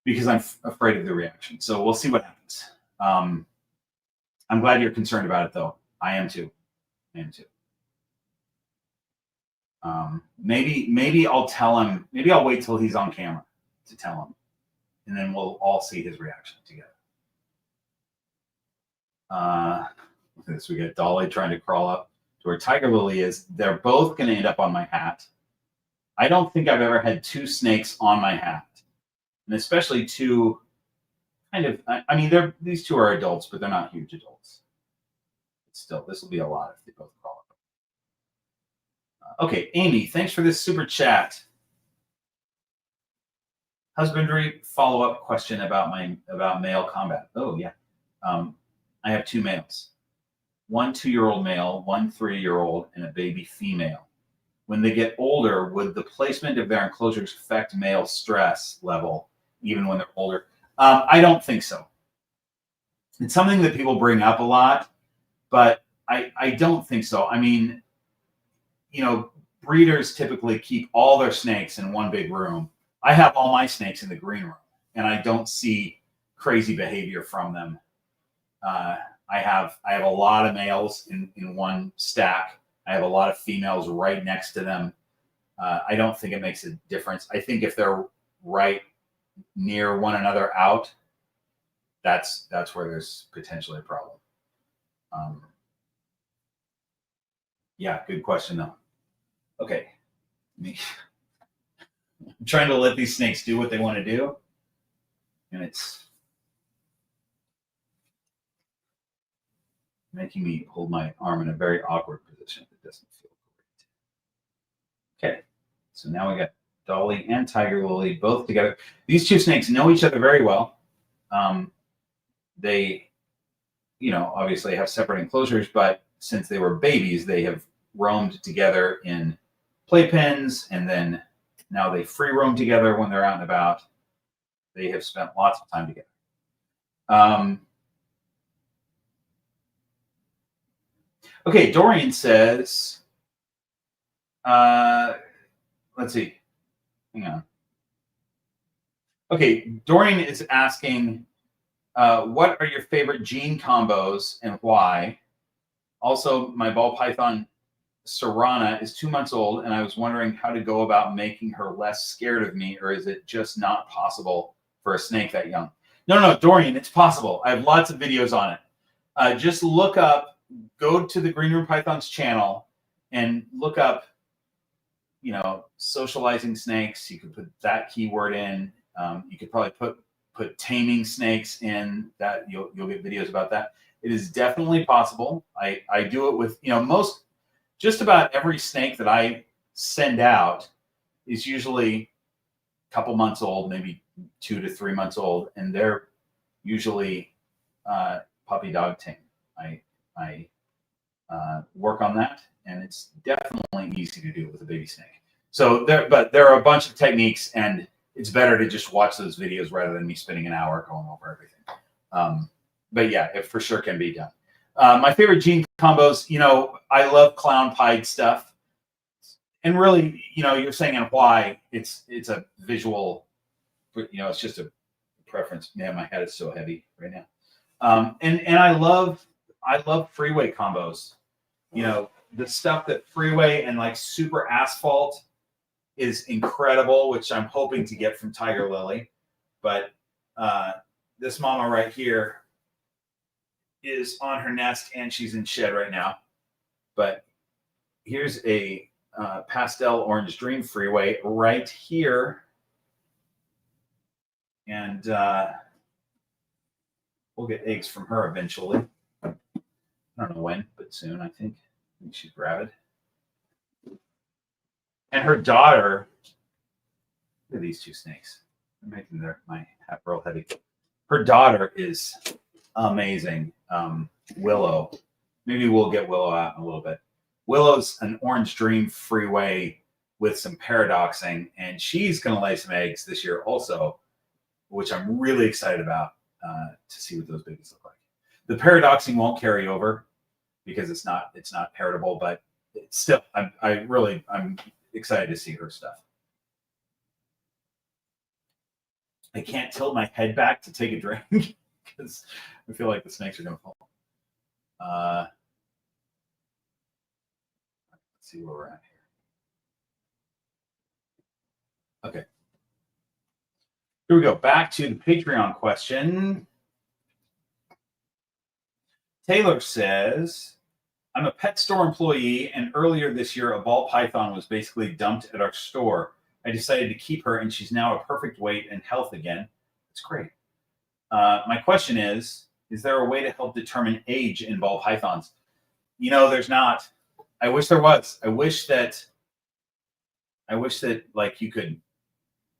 because I'm afraid of the reaction. So we'll see what happens. I'm glad you're concerned about it, though. I am too. Maybe I'll tell him. Maybe I'll wait till he's on camera to tell him, and then we'll all see his reaction together. Look at this. We got Dolly trying to crawl up to where Tiger Lily is. They're both going to end up on my hat. I don't think I've ever had 2 snakes on my hat, and especially 2 kind of. I mean, these 2 are adults, but they're not huge adults. Still, this will be a lot if they both crawl up. Okay, Amy, thanks for this super chat. Husbandry follow-up question about male combat. Oh yeah, I have 2 males. 1 2-year-old male, 1 3-year-old, and a baby female. When they get older, would the placement of their enclosures affect male stress level even when they're older? I don't think so. It's something that people bring up a lot, but I don't think so. I mean, you know, breeders typically keep all their snakes in one big room. I have all my snakes in the green room, and I don't see crazy behavior from them. I have a lot of males in one stack. I have a lot of females right next to them. I don't think it makes a difference. I think if they're right near one another out, that's where there's potentially a problem. Yeah, good question though. Okay, I'm trying to let these snakes do what they want to do, and it's making me hold my arm in a very awkward position that doesn't feel great. Okay, so now we got Dolly and Tiger Lily both together. These two snakes know each other very well. They, you know, obviously have separate enclosures, but since they were babies, they have roamed together in playpens, and then now they free roam together when they're out and about. They have spent lots of time together. Okay, Dorian says, let's see, hang on. Okay, Dorian is asking, what are your favorite gene combos and why? Also, my ball python Serrana is 2 months old, and I was wondering how to go about making her less scared of me, or is it just not possible for a snake that young? No, Dorian, it's possible. I have lots of videos on it. Just look up, go to the Green Room Pythons channel and look up, you know, socializing snakes. You could put that keyword in. You could probably put taming snakes in that. You'll get videos about that. It is definitely possible. I do it with, you know, just about every snake that I send out is usually a couple months old, maybe 2 to 3 months old, and they're usually puppy dog tame. I work on that, and it's definitely easy to do with a baby snake. So there are a bunch of techniques, and it's better to just watch those videos rather than me spending an hour going over everything. But yeah, it for sure can be done. My favorite gene combos, you know, I love clown pied stuff. And really, you know, you're saying and why it's a visual, you know, it's just a preference. Man, my head is so heavy right now. And I love freeway combos. You know, the stuff that freeway and like super asphalt is incredible, which I'm hoping to get from Tiger Lily. But this mama right here is on her nest and she's in shed right now. But here's a pastel orange dream freeway right here. And we'll get eggs from her eventually. I don't know when, but soon, I think she's rabid. And her daughter, look at these two snakes. They're making my hat real heavy. Her daughter is amazing. Willow. Maybe we'll get Willow out in a little bit. Willow's an orange dream freeway with some paradoxing, and she's going to lay some eggs this year also, which I'm really excited about to see what those babies look like. The paradoxing won't carry over because it's not heritable, but it's still, I'm excited to see her stuff. I can't tilt my head back to take a drink because I feel like the snakes are going to fall. Let's see where we're at here. Okay. Here we go. Back to the Patreon question. Taylor says, I'm a pet store employee, and earlier this year, a ball python was basically dumped at our store. I decided to keep her, and she's now a perfect weight and health again. It's great. My question is there a way to help determine age in ball pythons? You know, there's not. I wish there was. I wish that like you could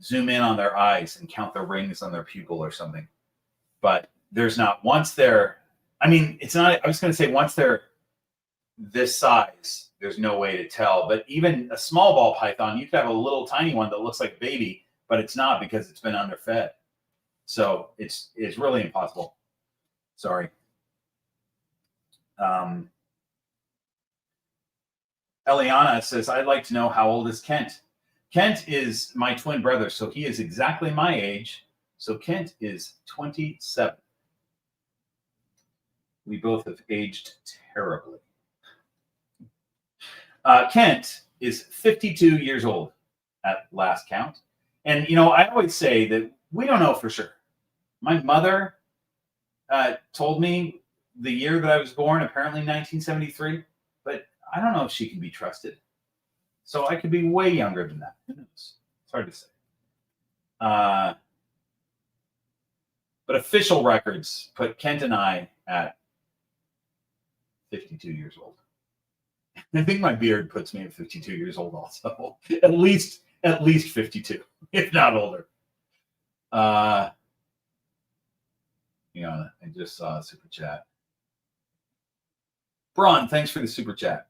zoom in on their eyes and count the rings on their pupil or something. But there's not. Once they're, I mean, it's not, I was going to say once they're this size, there's no way to tell. But even a small ball python, you could have a little tiny one that looks like a baby, but it's not because it's been underfed. So it's really impossible. Sorry. Eliana says, I'd like to know how old is Kent? Kent is my twin brother, so he is exactly my age. So Kent is 27. We both have aged terribly. Kent is 52 years old at last count. And, I always say that we don't know for sure. My mother told me the year that I was born, apparently 1973, but I don't know if she can be trusted. So I could be way younger than that. Who knows? It's hard to say. But official records put Kent and I at 52 years old. I think my beard puts me at 52 years old also. At least 52, if not older. I just saw a super chat. Braun, thanks for the super chat.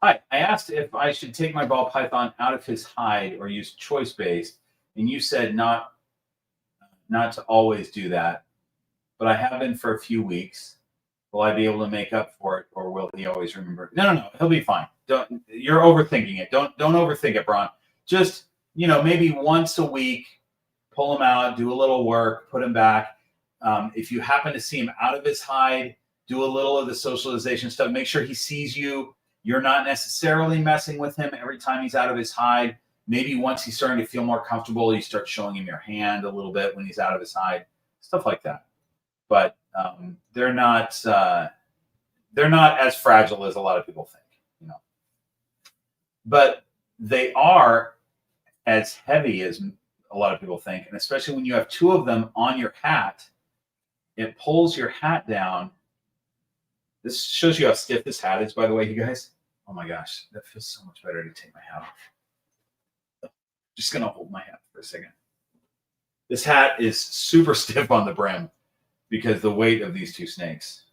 Hi, I asked if I should take my ball python out of his hide or use choice-based, and you said not to always do that, but I have been for a few weeks. Will I be able to make up for it, or will he always remember? No, he'll be fine. You're overthinking it. Don't overthink it, Braun. Just, maybe once a week, pull him out, do a little work, put him back. If you happen to see him out of his hide, do a little of the socialization stuff. Make sure he sees you. You're not necessarily messing with him every time he's out of his hide. Maybe once he's starting to feel more comfortable, you start showing him your hand a little bit when he's out of his hide, stuff like that. But they're not as fragile as a lot of people think, But they are as heavy as a lot of people think, and especially when you have two of them on your hat, it pulls your hat down. This shows you how stiff this hat is, by the way, you guys. Oh my gosh, that feels so much better to take my hat off. Just gonna hold my hat for a second. This hat is super stiff on the brim because the weight of these two snakes.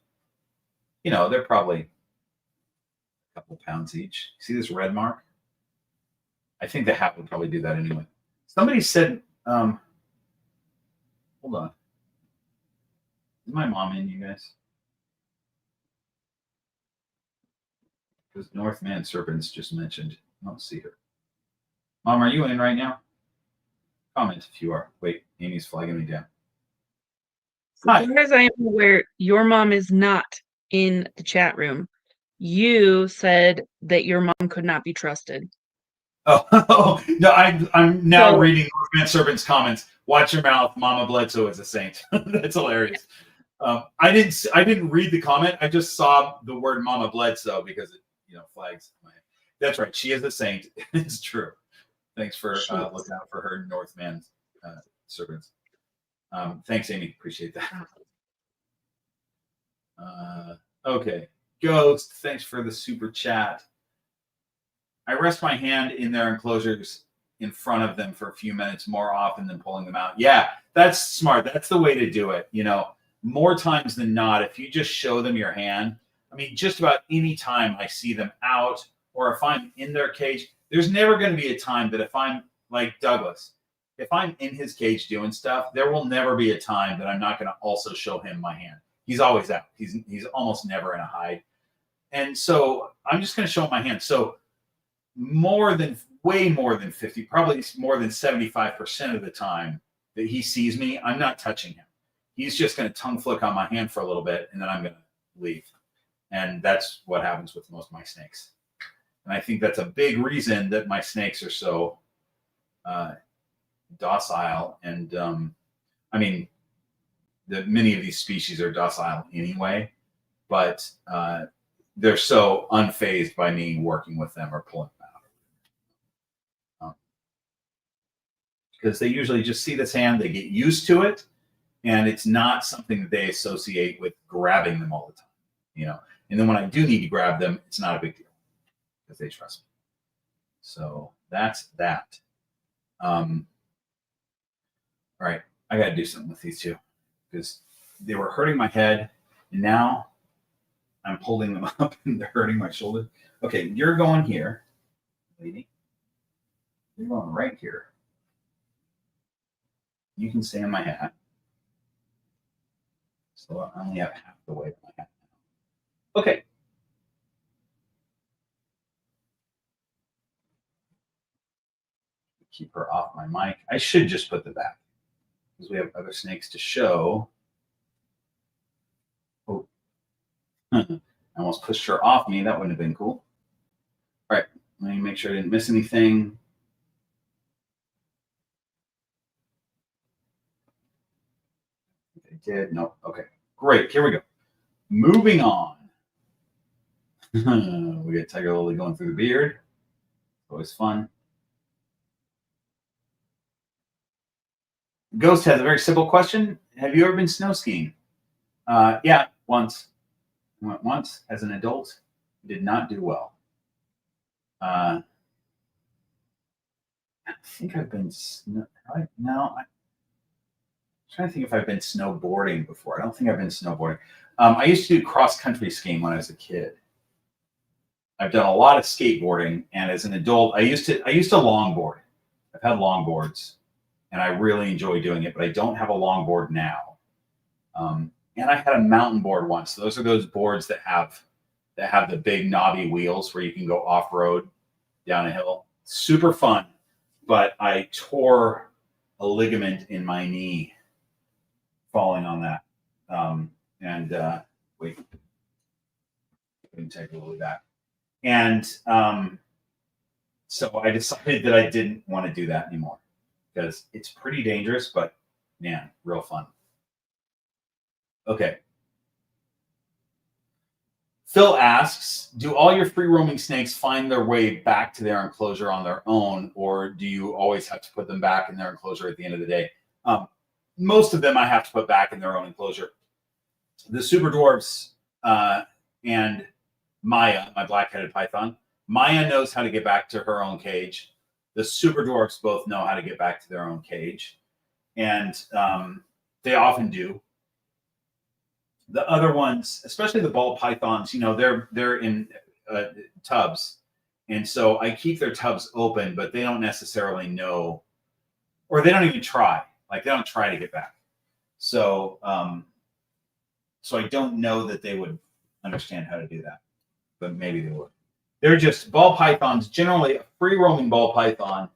They're probably a couple pounds each. See this red mark? I think the hat would probably do that anyway. Somebody said, hold on. Is my mom in, you guys? Because Northman Serpents just mentioned. I don't see her. Mom, are you in right now? Comment if you are. Wait, Amy's flagging me down. Hi. As I am aware, your mom is not in the chat room. You said that your mom could not be trusted. Oh no! I'm now reading Northman Serpent's comments. Watch your mouth. Mama Bledsoe is a saint. That's hilarious. I didn't read the comment. I just saw the word Mama Bledsoe because it flags my head. That's right. She is a saint. It's true. Thanks for looking out for her, Northman Serpents. Thanks, Amy. Appreciate that. Okay. Ghost, thanks for the super chat. I rest my hand in their enclosures in front of them for a few minutes more often than pulling them out. Yeah, that's smart. That's the way to do it. More times than not, if you just show them your hand, just about any time I see them out or if I'm in their cage, there's never going to be a time that if I'm like Douglas, if I'm in his cage doing stuff, there will never be a time that I'm not going to also show him my hand. He's always out. He's almost never in a hide. And so I'm just going to show him my hand. So way more than 50, probably more than 75% of the time that he sees me, I'm not touching him. He's just going to tongue flick on my hand for a little bit, and then I'm going to leave. And that's what happens with most of my snakes. And I think that's a big reason that my snakes are so docile. And many of these species are docile anyway, but they're so unfazed by me working with them or pulling them out. Because they usually just see this hand, they get used to it, and it's not something that they associate with grabbing them all the time, And then when I do need to grab them, it's not a big deal because they trust me. So that's that. All right, I got to do something with these two because they were hurting my head, and now I'm holding them up and they're hurting my shoulder. Okay, you're going here, lady. You're going right here. You can stay in my hat. So I only have half the way to my hat now. Okay. Keep her off my mic. I should just put the back because we have other snakes to show. Oh, I almost pushed her off me. That wouldn't have been cool. All right, let me make sure I didn't miss anything. I did. No. Okay. Great. Here we go. Moving on. We got Tiger Lily going through the beard. Always fun. Ghost has a very simple question. Have you ever been snow skiing? Yeah, once. I went once as an adult. Did not do well. I think I've been right now. I'm trying to think if I've been snowboarding before. I don't think I've been snowboarding. I used to do cross-country skiing when I was a kid. I've done a lot of skateboarding, and as an adult, I used to longboard. I've had longboards, and I really enjoy doing it, but I don't have a longboard now. And I had a mountain board once. Those are those boards that have the big knobby wheels where you can go off-road down a hill. Super fun, but I tore a ligament in my knee falling on that. Wait, let me take a little of that. And so I decided that I didn't want to do that anymore because it's pretty dangerous, but man, real fun. Okay. Phil asks, do all your free-roaming snakes find their way back to their enclosure on their own, or do you always have to put them back in their enclosure at the end of the day? Most of them I have to put back in their own enclosure. The super dwarfs and Maya, my black-headed python, Maya knows how to get back to her own cage. The super dwarfs both know how to get back to their own cage, and they often do. The other ones, especially the ball pythons, they're in tubs, and so I keep their tubs open, but they don't necessarily know, or they don't even try. Like they don't try to get back. So, so I don't know that they would understand how to do that, but maybe they would. They're just ball pythons. Generally, a free-roaming ball python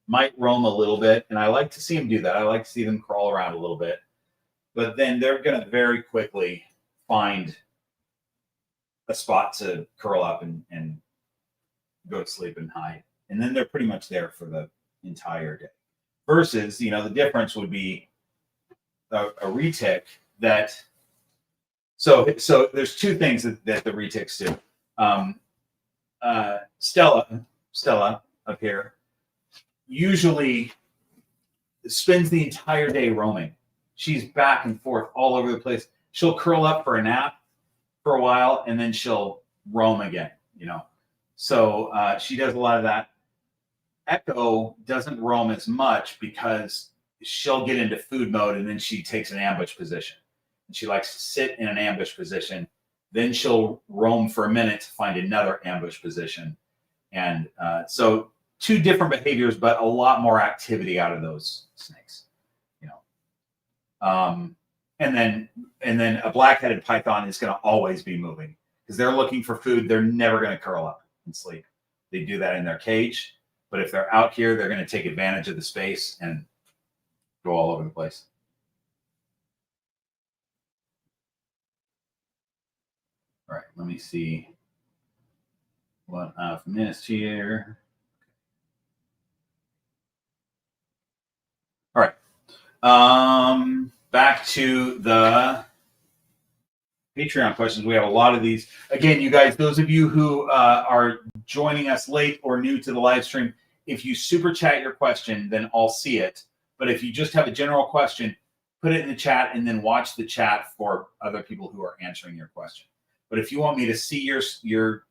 might roam a little bit, and I like to see them do that. I like to see them crawl around a little bit. But then they're going to very quickly find a spot to curl up and go to sleep and hide. And then they're pretty much there for the entire day. Versus, the difference would be a retic that. So there's two things that the retics do. Stella up here usually spends the entire day roaming. She's back and forth all over the place. She'll curl up for a nap for a while, and then she'll roam again, So she does a lot of that. Echo doesn't roam as much because she'll get into food mode, and then she takes an ambush position. And she likes to sit in an ambush position. Then she'll roam for a minute to find another ambush position. And so two different behaviors, but a lot more activity out of those snakes. And then a black-headed python is going to always be moving because they're looking for food. They're never going to curl up and sleep. They do that in their cage, but if they're out here, they're going to take advantage of the space and go all over the place. All right, let me see what I've missed here. All right. Back to the Patreon questions. We have a lot of these. Again, you guys, those of you who are joining us late or new to the live stream, if you super chat your question, then I'll see it. But if you just have a general question, put it in the chat and then watch the chat for other people who are answering your question. But if you want me to see your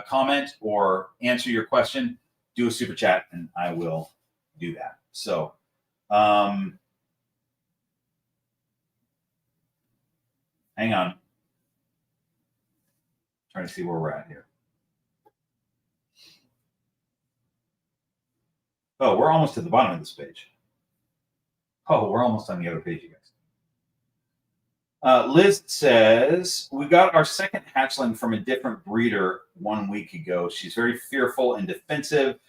comment or answer your question, do a super chat and I will do that. So, hang on. Trying to see where we're at here. Oh, we're almost at the bottom of this page. Oh, we're almost on the other page, you guys. Liz says, we got our second hatchling from a different breeder 1 week ago. She's very fearful and defensive.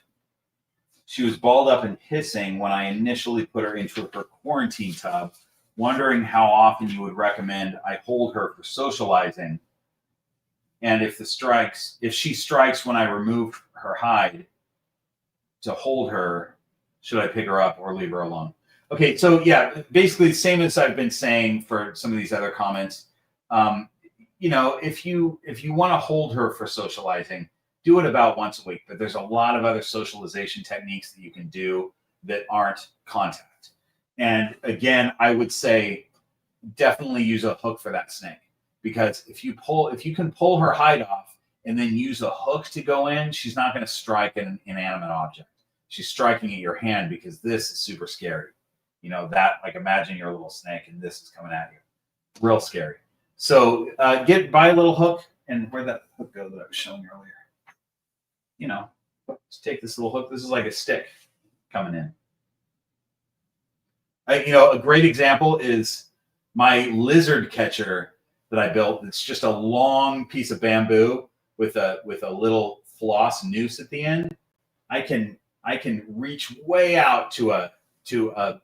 She was balled up and hissing when I initially put her into her quarantine tub, wondering how often you would recommend I hold her for socializing. And if she strikes when I remove her hide to hold her, should I pick her up or leave her alone? Okay, so yeah, basically the same as I've been saying for some of these other comments. If you want to hold her for socializing, do it about once a week. But there's a lot of other socialization techniques that you can do that aren't contact. And again, I would say definitely use a hook for that snake, because if you can pull her hide off and then use a hook to go in, she's not going to strike an inanimate object. She's striking at your hand, because this is super scary. Imagine you're a little snake and this is coming at you. Real scary. So buy a little hook, and where'd that hook go that I was showing earlier? Just take this little hook. This is like a stick coming in. A great example is my lizard catcher that I built. It's just a long piece of bamboo with a little floss noose at the end. I can reach way out to a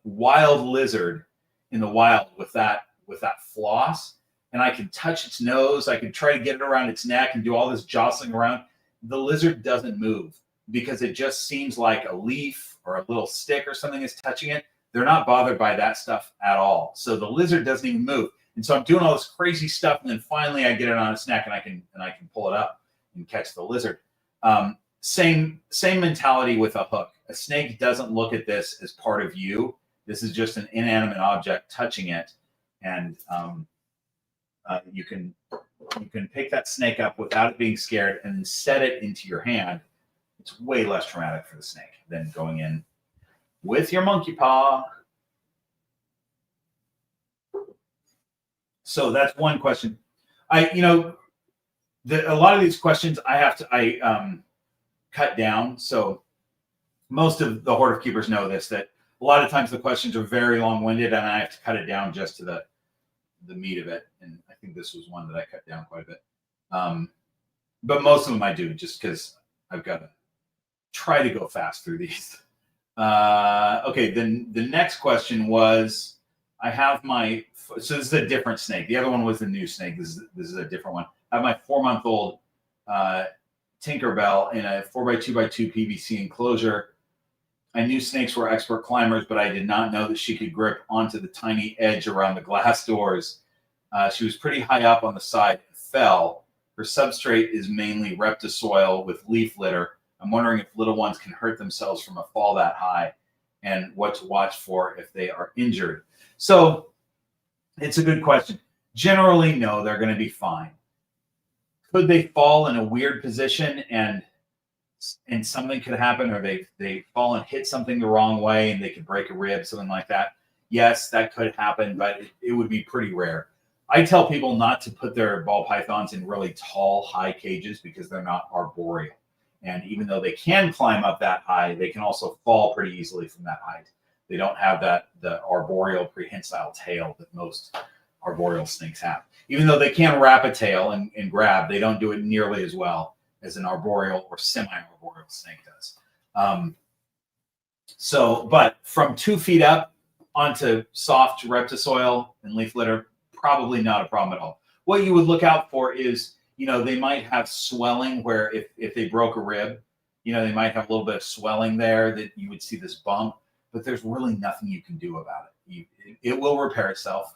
wild lizard in the wild with that floss, and I can touch its nose. I can try to get it around its neck and do all this jostling around. The lizard doesn't move, because it just seems like a leaf or a little stick or something is touching it. They're not bothered by that stuff at all. So the lizard doesn't even move. And so I'm doing all this crazy stuff, and then finally I get it on its neck, and I can pull it up and catch the lizard. Same mentality with a hook. A snake doesn't look at this as part of you. This is just an inanimate object touching it, and you can pick that snake up without it being scared and then set it into your hand. It's way less traumatic for the snake than going in with your monkey paw. So that's one question. A lot of these questions I cut down. So most of the Horde of Keepers know this, that a lot of times the questions are very long-winded, and I have to cut it down just to the meat of it. And I think this was one that I cut down quite a bit. But most of them I do, just because I've got to try to go fast through these. Okay, then the next question was, so this is a different snake. The other one was the new snake. This is a different one. I have my 4-month-old Tinkerbell in a 4x2x2 PVC enclosure. I knew snakes were expert climbers, but I did not know that she could grip onto the tiny edge around the glass doors. She was pretty high up on the side and fell. Her substrate is mainly reptisoil with leaf litter. I'm wondering if little ones can hurt themselves from a fall that high, and what to watch for if they are injured. So it's a good question. Generally, no, they're going to be fine. Could they fall in a weird position and something could happen, or they fall and hit something the wrong way and they could break a rib, something like that? Yes, that could happen, but it would be pretty rare. I tell people not to put their ball pythons in really tall, high cages, because they're not arboreal. And even though they can climb up that high, they can also fall pretty easily from that height. They don't have the arboreal prehensile tail that most arboreal snakes have. Even though they can wrap a tail and grab, they don't do it nearly as well as an arboreal or semi-arboreal snake does. But from 2 feet up onto soft reptisoil and leaf litter, probably not a problem at all. What you would look out for is, they might have swelling where if they broke a rib, they might have a little bit of swelling there that you would see this bump, but there's really nothing you can do about it. It will repair itself.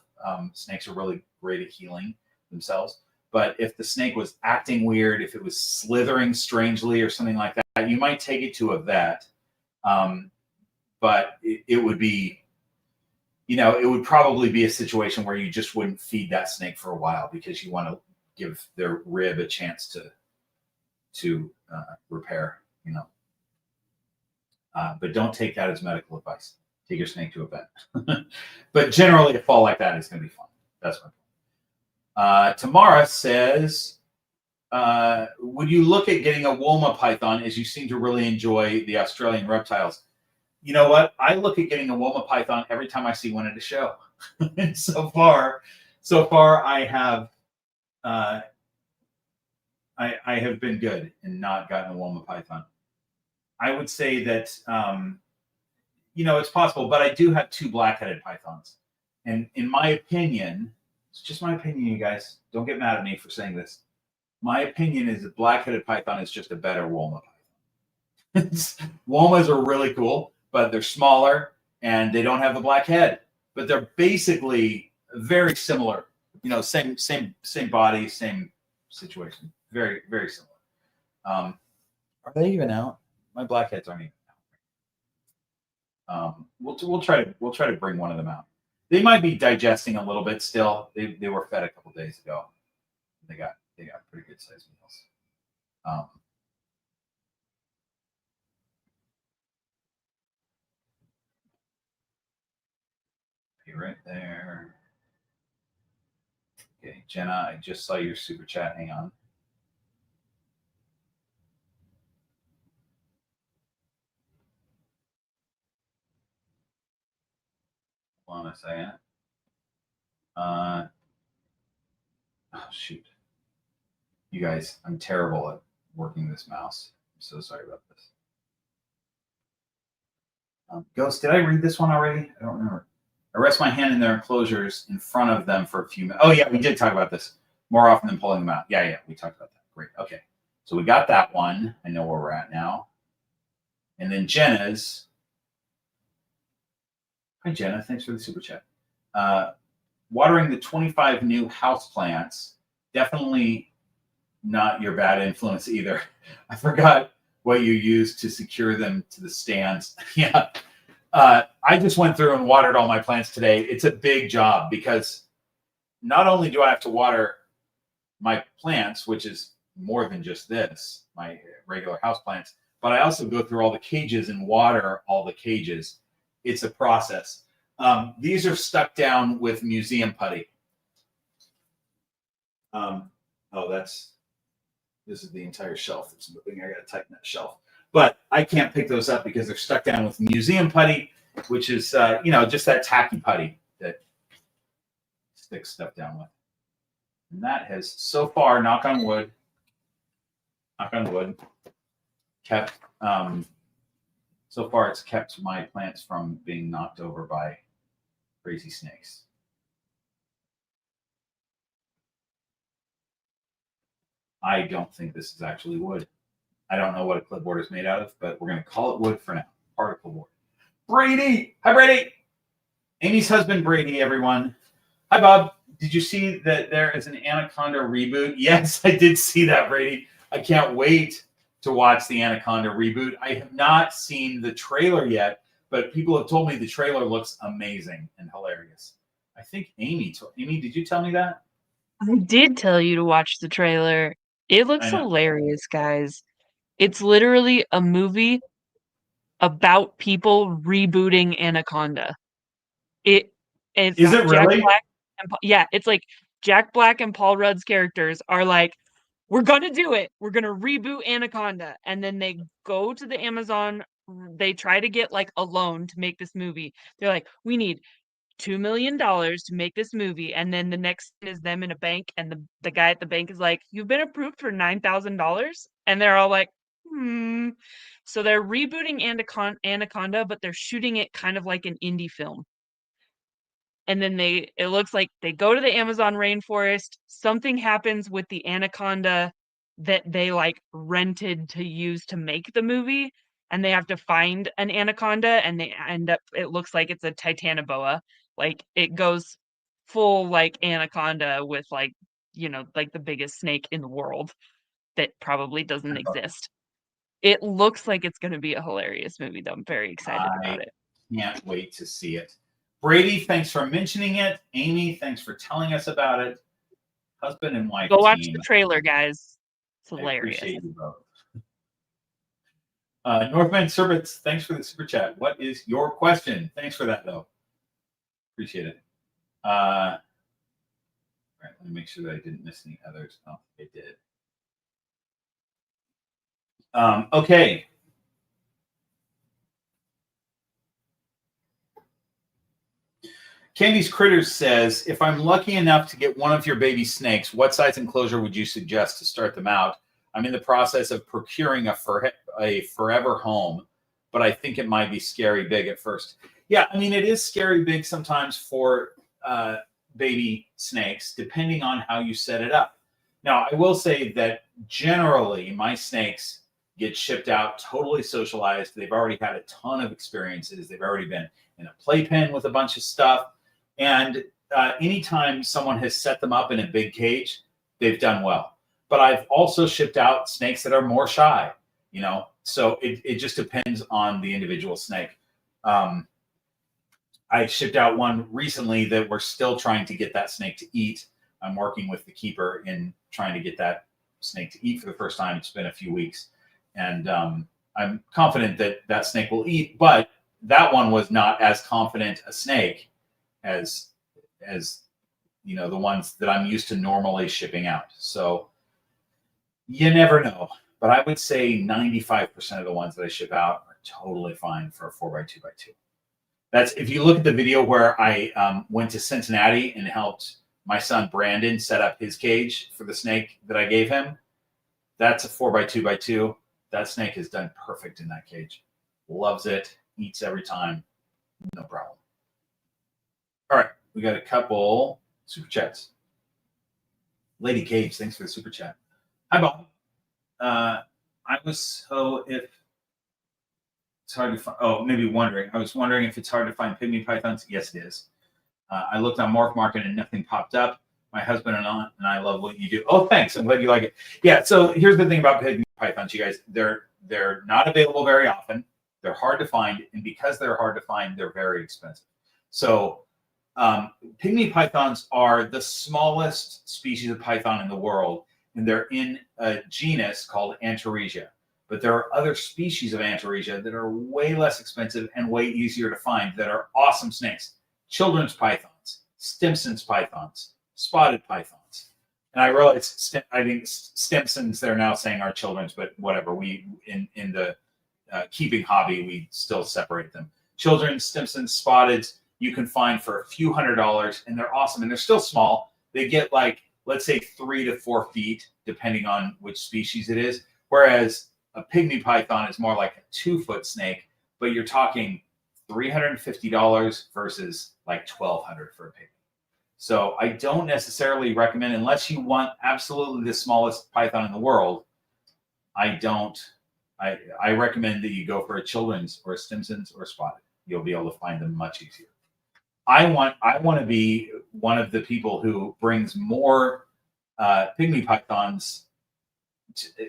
Snakes are really great at healing themselves. But if the snake was acting weird, if it was slithering strangely or something like that, you might take it to a vet. But it would be, it would probably be a situation where you just wouldn't feed that snake for a while, because you want to give their rib a chance to repair, but don't take that as medical advice. Take your snake to a vet. But generally, a fall like that is going to be fun. That's my point. Tamara says, would you look at getting a Woma python, as you seem to really enjoy the Australian reptiles? you know what? I look at getting a Woma python every time I see one at a show. And so far I have I have been good and not gotten a Woma python. I would say that it's possible, but I do have 2 black-headed pythons, and in my opinion, it's just my opinion. You guys don't get mad at me for saying this. My opinion is that black-headed python is just a better Woma python. Womas are really cool, but they're smaller and they don't have the black head. But they're basically very similar. Same body, same situation. Very, very similar. Are they even out? My blackheads aren't even out. We'll try to bring one of them out. They might be digesting a little bit still. They were fed a couple days ago. They got pretty good sized meals. Right there. Okay, Jenna, I just saw your super chat. Hang on. Hold on a second. Oh, shoot. You guys, I'm terrible at working this mouse. I'm so sorry about this. Ghost, did I read this one already? I don't remember. I rest my hand in their enclosures in front of them for a few minutes. Oh, yeah, we did talk about this more often than pulling them out. Yeah, we talked about that. Great. Okay. So we got that one. I know where we're at now. And then Jenna's. Hi, Jenna. Thanks for the super chat. Watering the 25 new houseplants. Definitely not your bad influence either. I forgot what you used to secure them to the stands. Yeah. I just went through and watered all my plants today. It's a big job because not only do I have to water my plants, which is more than just this, my regular house plants, but I also go through all the cages and water all the cages. It's a process. These are stuck down with museum putty. This is the entire shelf that's moving. I got to tighten that shelf. But I can't pick those up because they're stuck down with museum putty, which is, just that tacky putty that sticks stuff down with. And that has so far, knock on wood, kept, so far it's kept my plants from being knocked over by crazy snakes. I don't think this is actually wood. I don't know what a clipboard is made out of, but we're going to call it wood for now. Particle board. Brady! Hi, Brady! Amy's husband, Brady, everyone. Hi, Bob. Did you see that there is an Anaconda reboot? Yes, I did see that, Brady. I can't wait to watch the Anaconda reboot. I have not seen the trailer yet, but people have told me the trailer looks amazing and hilarious. I think Amy, did you tell me that? I did tell you to watch the trailer. It looks hilarious, guys. It's literally a movie about people rebooting Anaconda. It's Is it Jack really? Black and it's like Jack Black and Paul Rudd's characters are like, we're gonna do it. We're gonna reboot Anaconda, and then they go to the Amazon. They try to get like a loan to make this movie. They're like, we need $2 million to make this movie, and then the next is them in a bank, and the guy at the bank is like, you've been approved for $9,000, and they're all like, So they're rebooting Anaconda, but they're shooting it kind of like an indie film. And then it looks like they go to the Amazon rainforest. Something happens with the anaconda that they like rented to use to make the movie, and they have to find an anaconda, and they end up, it looks like it's a titanoboa. Like it goes full like anaconda with like the biggest snake in the world that probably doesn't exist. It looks like it's going to be a hilarious movie, though. I'm very excited about it. Can't wait to see it. Brady, thanks for mentioning it. Amy, thanks for telling us about it. Husband and wife Go watch team. the trailer, guys. It's hilarious. I appreciate you both. Northman Servits, thanks for the super chat. What is your question? Thanks for that, though. Appreciate it. All right, let me make sure that I didn't miss any others. Oh, I did. Okay. Candy's Critters says, if I'm lucky enough to get one of your baby snakes, what size enclosure would you suggest to start them out? I'm in the process of procuring a forever home, but I think it might be scary big at first. Yeah, I mean, it is scary big sometimes for baby snakes, depending on how you set it up. Now, I will say that generally my snakes get shipped out totally socialized. They've already had a ton of experiences. They've already been in a playpen with a bunch of stuff. And anytime someone has set them up in a big cage, they've done well. But I've also shipped out snakes that are more shy, you know, so it just depends on the individual snake. I shipped out one recently that we're still trying to get that snake to eat. I'm working with the keeper in trying to get that snake to eat for the first time. It's been a few weeks. And I'm confident that that snake will eat, but that one was not as confident a snake as you know, the ones that I'm used to normally shipping out. So you never know, but I would say 95% of the ones that I ship out are totally fine for a 4x2x2. That's, if you look at the video where I went to Cincinnati and helped my son Brandon set up his cage for the snake that I gave him, that's a 4x2x2. That snake has done perfect in that cage. Loves it, eats every time, no problem. All right, we got a couple super chats. Lady Cage, thanks for the super chat. Hi, Bob. I was if it's hard to find. Oh, maybe wondering. I was wondering if it's hard to find pygmy pythons. Yes, it is. I looked on Morph Market and nothing popped up. My husband and I love what you do. Oh, thanks. I'm glad you like it. Yeah. So here's the thing about pygmy pythons, you guys. They're not available very often. They're hard to find, and because they're hard to find, they're very expensive. So pygmy pythons are the smallest species of python in the world, and they're in a genus called Antaresia. But there are other species of Antaresia that are way less expensive and way easier to find that are awesome snakes. Children's pythons, Stimson's pythons, spotted pythons. And I realize, I think Stimson's they're now saying are children's, but whatever. We in the keeping hobby, we still separate them. Children's, Stimson's, spotteds, you can find for a few $100s, and they're awesome. And they're still small. They get like, let's say 3 to 4 feet, depending on which species it is. Whereas a pygmy python is more like a 2-foot snake, but you're talking $350 versus like $1,200 for a pygmy. So I don't necessarily recommend, unless you want absolutely the smallest python in the world, I recommend that you go for a children's or a Stimson's or a spotted. You'll be able to find them much easier. I want to be one of the people who brings more pygmy pythons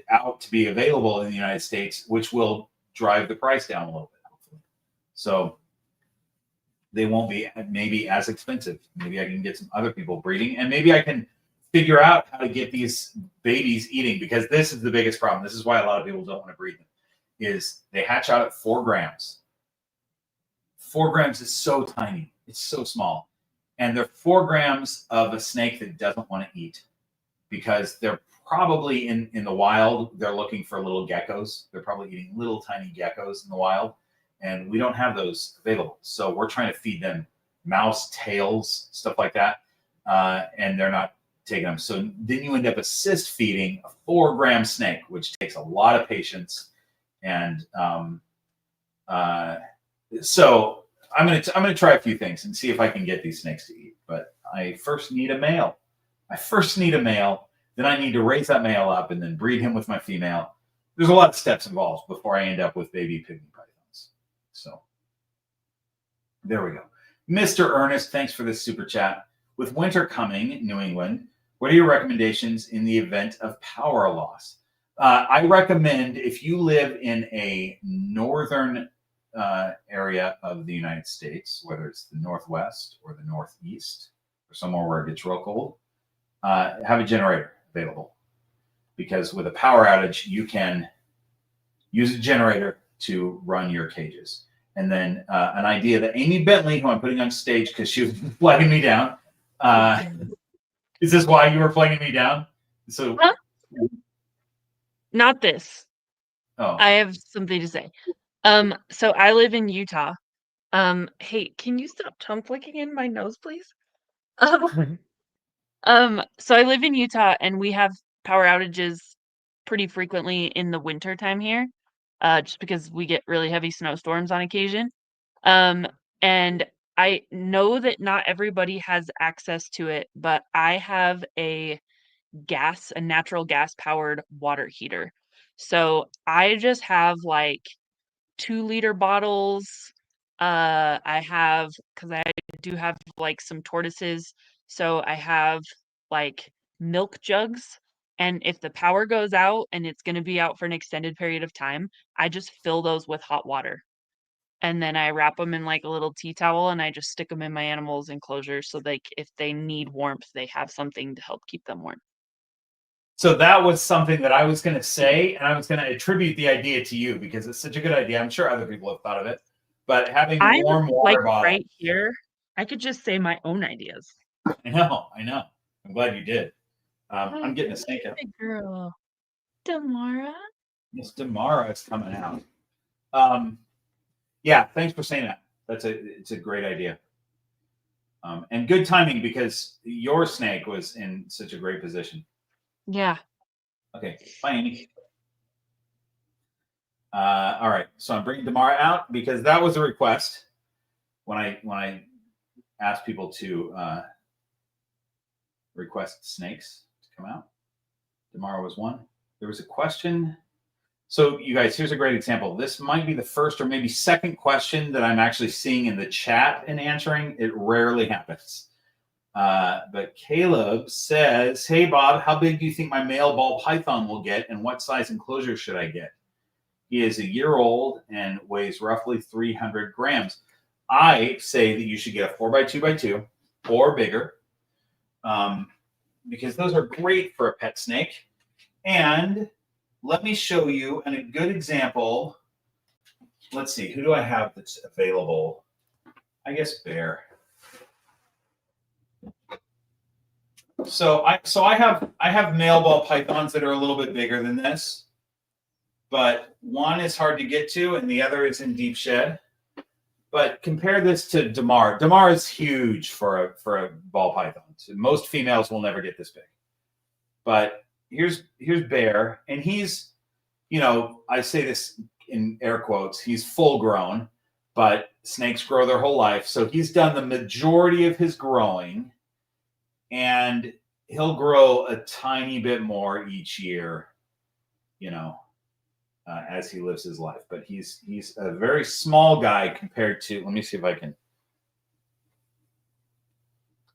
out to be available in the United States, which will drive the price down a little bit, hopefully. So they won't be maybe as expensive. Maybe I can get some other people breeding, and maybe I can figure out how to get these babies eating, because this is the biggest problem. This is why a lot of people don't want to breed them, is they hatch out at 4 grams. 4 grams is so tiny. It's so small. And they're 4 grams of a snake that doesn't want to eat, because they're probably in the wild, they're looking for little geckos. They're probably eating little tiny geckos in the wild, and we don't have those available. So we're trying to feed them mouse tails, stuff like that, and they're not taking them. So then you end up assist feeding a 4-gram snake, which takes a lot of patience. And so I'm gonna try a few things and see if I can get these snakes to eat. But I first need a male. Then I need to raise that male up and then breed him with my female. There's a lot of steps involved before I end up with baby pygmy pythons. So there we go. Mr. Ernest, thanks for this super chat. With winter coming in New England, what are your recommendations in the event of power loss? I recommend, if you live in a northern area of the United States, whether it's the Northwest or the Northeast or somewhere where it gets real cold, have a generator available, because with a power outage, you can use a generator to run your cages. And then an idea that Amy Bentley, who I'm putting on stage because she was flagging me down. Is this why you were flagging me down? So, Not this. Oh, I have something to say. So I live in Utah, Hey, can you stop tongue flicking in my nose, please? So I live in Utah and we have power outages pretty frequently in the winter time here, just because we get really heavy snowstorms on occasion. Um, and I know that not everybody has access to it, but I have a natural gas powered water heater. So I just have like 2-liter bottles. I have, because I do have like some tortoises, so I have like milk jugs. And if the power goes out and it's going to be out for an extended period of time, I just fill those with hot water. And then I wrap them in like a little tea towel and I just stick them in my animals' enclosure so like if they need warmth, they have something to help keep them warm. So that was something that I was going to say, and I was going to attribute the idea to you because it's such a good idea. I'm sure other people have thought of it, but having I'm warm like water bottles. right here. I could just say my own ideas. I know. I'm glad you did. I'm getting a snake out. Good girl. Tamara? Miss Damara is coming out. Yeah, thanks for saying that. It's a great idea. And good timing because your snake was in such a great position. Yeah. Okay, bye, Amy. All right, so I'm bringing Damara out because that was a request when I asked people to request snakes to come out. Damara was one. There was a question. So you guys, here's a great example. This might be the first or maybe second question that I'm actually seeing in the chat and answering. It rarely happens. But Caleb says, hey, Bob, how big do you think my male ball python will get and what size enclosure should I get? He is a year old and weighs roughly 300 grams. I say that you should get a 4x2x2 or bigger because those are great for a pet snake. And let me show you a good example. Let's see, who do I have that's available? I guess Bear. So I have male ball pythons that are a little bit bigger than this, but one is hard to get to and the other is in deep shed. But compare this to Damar. Damar is huge for a ball python. So most females will never get this big. But here's Bear, and he's, I say this in air quotes, he's full grown, but snakes grow their whole life. So he's done the majority of his growing, and he'll grow a tiny bit more each year, as he lives his life. But he's a very small guy compared to, let me see if I can,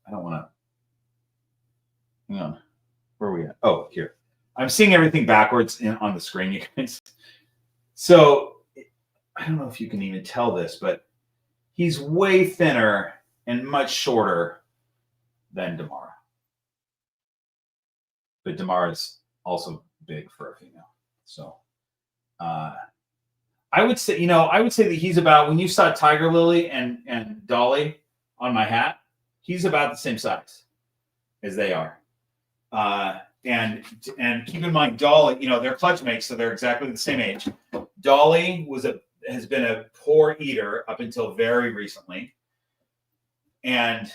I don't want to, hang on, where are we at? Oh, here. I'm seeing everything backwards on the screen, you guys. So I don't know if you can even tell this, but he's way thinner and much shorter than Damara. But Damara is also big for a female. So I would say that he's about, when you saw Tiger Lily and Dolly on my hat, he's about the same size as they are. And keep in mind, Dolly, they're clutch mates, so they're exactly the same age. Dolly has been a poor eater up until very recently, and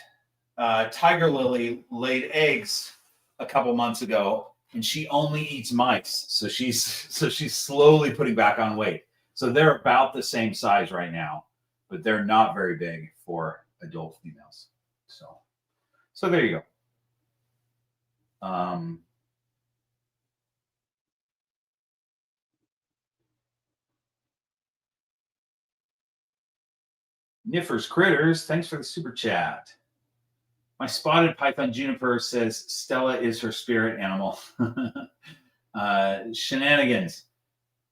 Tiger Lily laid eggs a couple months ago, and she only eats mice, so she's slowly putting back on weight. So they're about the same size right now, but they're not very big for adult females. So there you go. Niffers Critters, thanks for the super chat. My spotted python Juniper says Stella is her spirit animal. Shenanigans.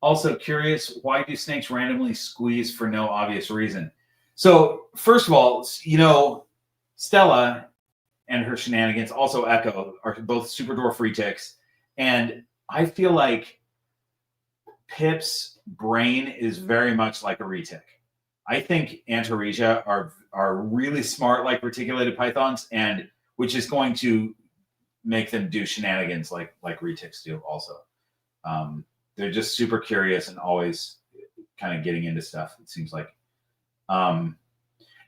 Also curious, why do snakes randomly squeeze for no obvious reason? So first of all, Stella and her shenanigans, also Echo, are both super dwarf retics. And I feel like Pip's brain is very much like a retic. I think Antaresia are really smart like reticulated pythons, and which is going to make them do shenanigans like retics do also. They're just super curious and always kind of getting into stuff, it seems like.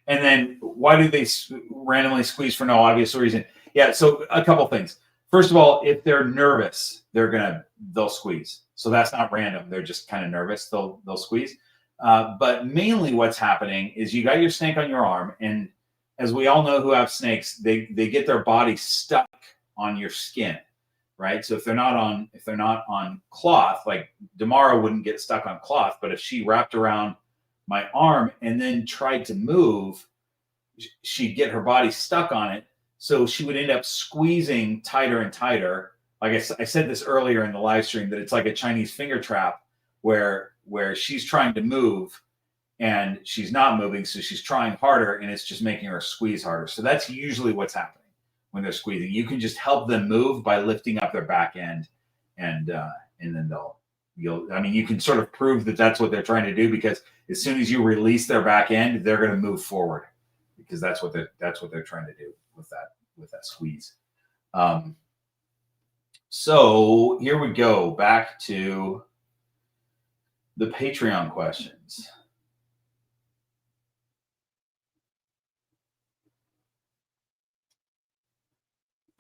And then why do they randomly squeeze for no obvious reason? Yeah, so a couple things. First of all, if they're nervous, they'll squeeze. So that's not random. They're just kind of nervous. They'll squeeze. But mainly what's happening is you got your snake on your arm, and as we all know who have snakes, they get their body stuck on your skin, right? So if they're not on cloth, like Damara wouldn't get stuck on cloth, but if she wrapped around my arm and then tried to move, she'd get her body stuck on it. So she would end up squeezing tighter and tighter. Like I said this earlier in the live stream, that it's like a Chinese finger trap where she's trying to move and she's not moving. So she's trying harder and it's just making her squeeze harder. So that's usually what's happening when they're squeezing. You can just help them move by lifting up their back end, and then you can sort of prove that that's what they're trying to do, because as soon as you release their back end, they're going to move forward, because that's what they're trying to do with that squeeze. So here we go, back to the Patreon questions.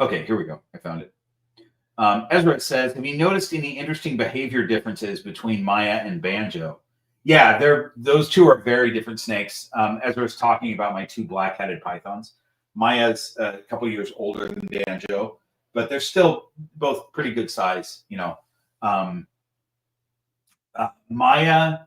Okay, here we go. I found it. Ezra says, have you noticed any interesting behavior differences between Maya and Banjo? Yeah, those two are very different snakes. Ezra's talking about my two black-headed pythons. Maya's a couple years older than Banjo, but they're still both pretty good size. Maya,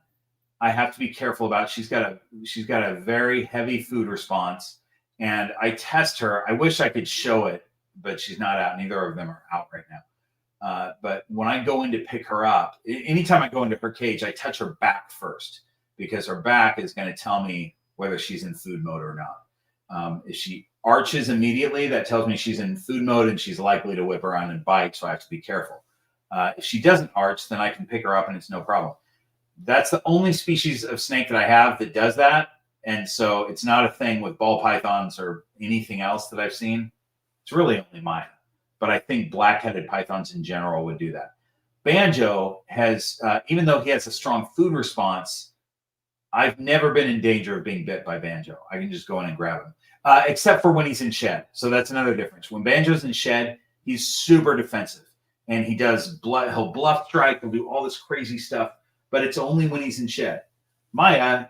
I have to be careful about. She's got a very heavy food response, and I test her. I wish I could show it, but she's not out. Neither of them are out right now. But when I go in to pick her up, anytime I go into her cage, I touch her back first, because her back is going to tell me whether she's in food mode or not. If she arches immediately, that tells me she's in food mode and she's likely to whip around and bite, so I have to be careful. If she doesn't arch, then I can pick her up and it's no problem. That's the only species of snake that I have that does that. And so it's not a thing with ball pythons or anything else that I've seen. It's really only Maya. But I think black-headed pythons in general would do that. Banjo has, even though he has a strong food response, I've never been in danger of being bit by Banjo. I can just go in and grab him, except for when he's in shed. So that's another difference. When Banjo's in shed, he's super defensive. And he does he'll bluff strike, he'll do all this crazy stuff, but it's only when he's in shed. Maya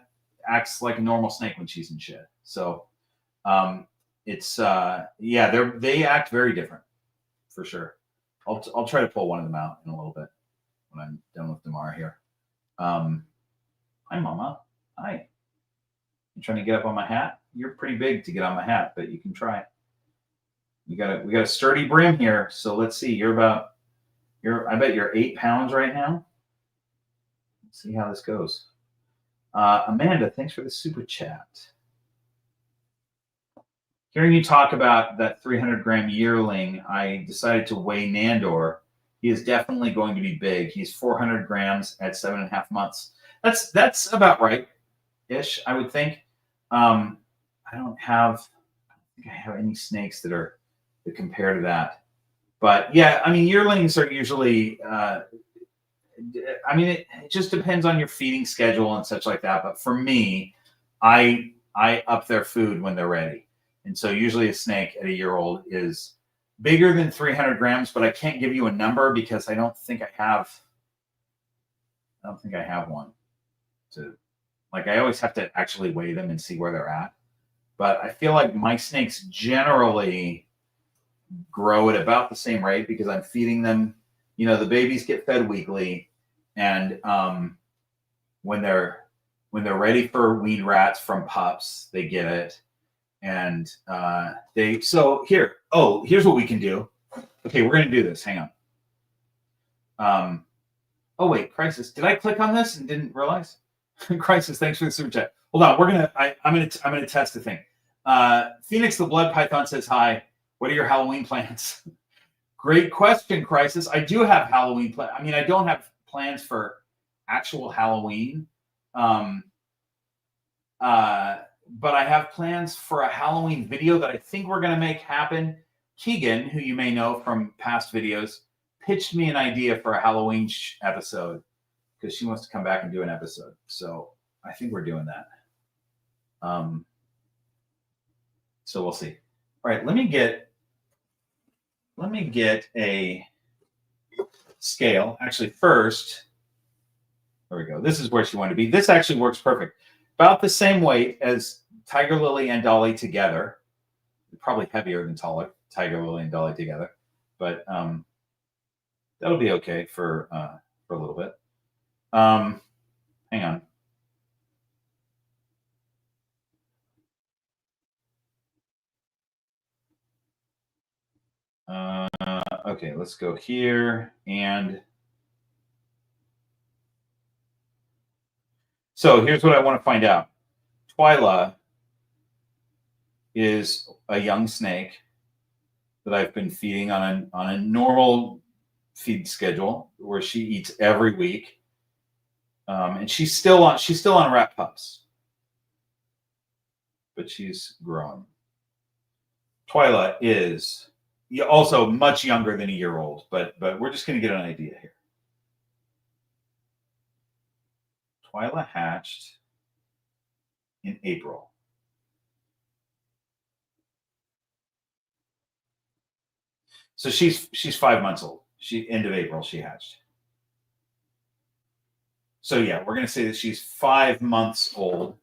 acts like a normal snake when she's in shed. So they act very different, for sure. I'll try to pull one of them out in a little bit when I'm done with Damara here. Hi, Mama. Hi. You trying to get up on my hat? You're pretty big to get on my hat, but you can try it. We got a sturdy brim here, so let's see. I bet you're 8 pounds right now. Let's see how this goes. Amanda, thanks for the super chat. Hearing you talk about that 300-gram yearling, I decided to weigh Nandor. He is definitely going to be big. He's 400 grams at 7.5 months. That's about right-ish, I would think. I don't think I have any snakes that compare to that. But yeah, I mean, yearlings are usually, it just depends on your feeding schedule and such like that. But for me, I up their food when they're ready. And so usually a snake at a year old is bigger than 300 grams, but I can't give you a number because I don't think I have one I always have to actually weigh them and see where they're at. But I feel like my snakes generally grow at about the same rate because I'm feeding them. The babies get fed weekly, and when they're ready for weed rats from pups, they get it. And here's what we can do. Okay, we're gonna do this. Hang on. Oh wait, Crisis. Did I click on this and didn't realize? Crisis, thanks for the super chat. Hold on, I'm gonna test the thing. Phoenix the Blood Python says hi. What are your Halloween plans? Great question, Crisis. I do have Halloween plans. I mean, I don't have plans for actual Halloween. But I have plans for a Halloween video that I think we're going to make happen. Keegan, who you may know from past videos, pitched me an idea for a Halloween episode because she wants to come back and do an episode. So I think we're doing that. So we'll see. All right, let me get a scale. Actually, first, there we go. This is where she wanted to be. This actually works perfect. About the same weight as Tiger Lily and Dolly together. Probably heavier than Tiger Lily and Dolly together, but that'll be okay for a little bit. Hang on. Okay, let's go here. And so here's what I want to find out. Twyla is a young snake that I've been feeding on a normal feed schedule where she eats every week. And she's still on rat pups, but she's growing. Twyla is also much younger than a year old, but we're just going to get an idea here. Twyla hatched in April. So she's 5 months old. End of April she hatched. So yeah, we're going to say that she's 5 months old.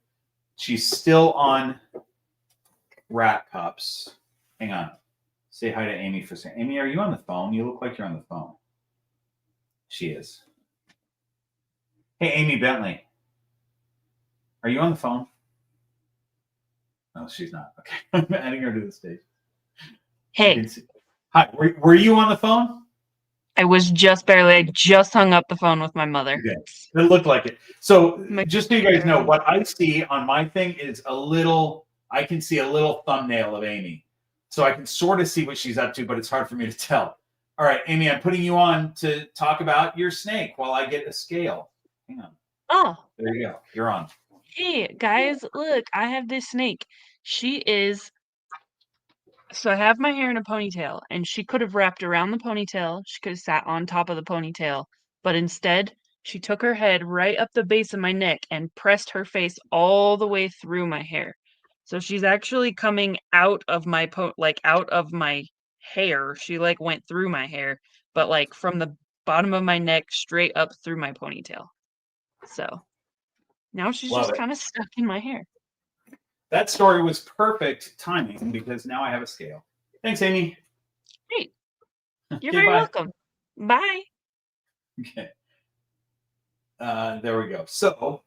She's still on rat pups. Hang on. Say hi to Amy for a second. Amy, are you on the phone? You look like you're on the phone. She is. Hey, Amy Bentley. Are you on the phone? No, she's not. Okay. I'm adding her to the stage. Hey. Hi. Were you on the phone? I was just barely. I just hung up the phone with my mother. Okay. It looked like it. So just so you guys know, what I see on my thing is I can see a little thumbnail of Amy. So I can sort of see what she's up to, but it's hard for me to tell. All right, Amy, I'm putting you on to talk about your snake while I get a scale. Hang on. Oh. There you go. You're on. Hey, guys, look, I have this snake. So I have my hair in a ponytail, and she could have wrapped around the ponytail. She could have sat on top of the ponytail, but instead, she took her head right up the base of my neck and pressed her face all the way through my hair. So she's actually coming out of my out of my hair. She went through my hair, but from the bottom of my neck straight up through my ponytail. So now she's just kind of stuck in my hair. That story was perfect timing because now I have a scale. Thanks, Amy. Great. You're very welcome. Bye. Okay. There we go. So,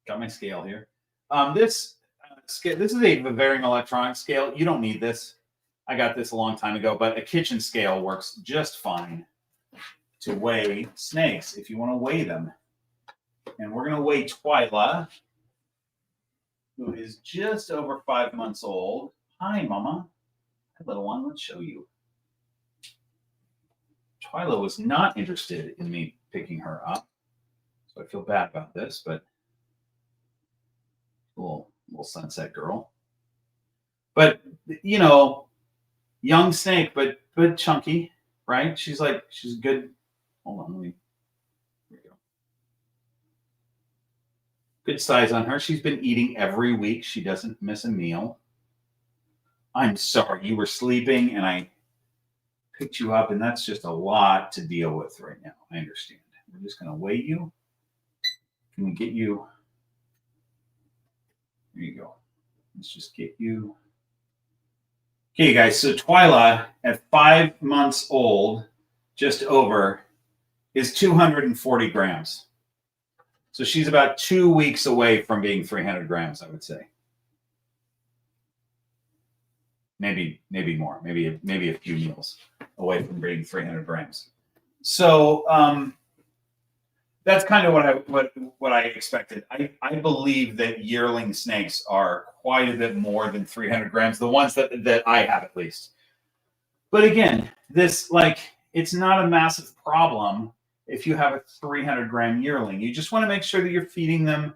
got my scale here. This is a Bavarian electronic scale. You don't need this. I got this a long time ago, but a kitchen scale works just fine to weigh snakes if you want to weigh them. And we're going to weigh Twyla, who is just over 5 months old. Hi, Mama. Hi, little one. Let's show you. Twyla was not interested in me picking her up, so I feel bad about this, but little sunset girl. But, you know, young snake, but chunky, right? She's good. Hold on, here we go. Good size on her. She's been eating every week. She doesn't miss a meal. I'm sorry, you were sleeping and I picked you up, and that's just a lot to deal with right now. I understand. We're just going to weigh you. Can we get you? There you go. Let's just get you. Okay, guys. So Twyla, at 5 months old, just over, is 240 grams. So she's about 2 weeks away from being 300 grams, I would say. Maybe more. Maybe a few meals away from being 300 grams. So that's kind of what I expected. I believe that yearling snakes are quite a bit more than 300 grams, the ones that I have at least. But again, this it's not a massive problem if you have a 300-gram yearling. You just want to make sure that you're feeding them.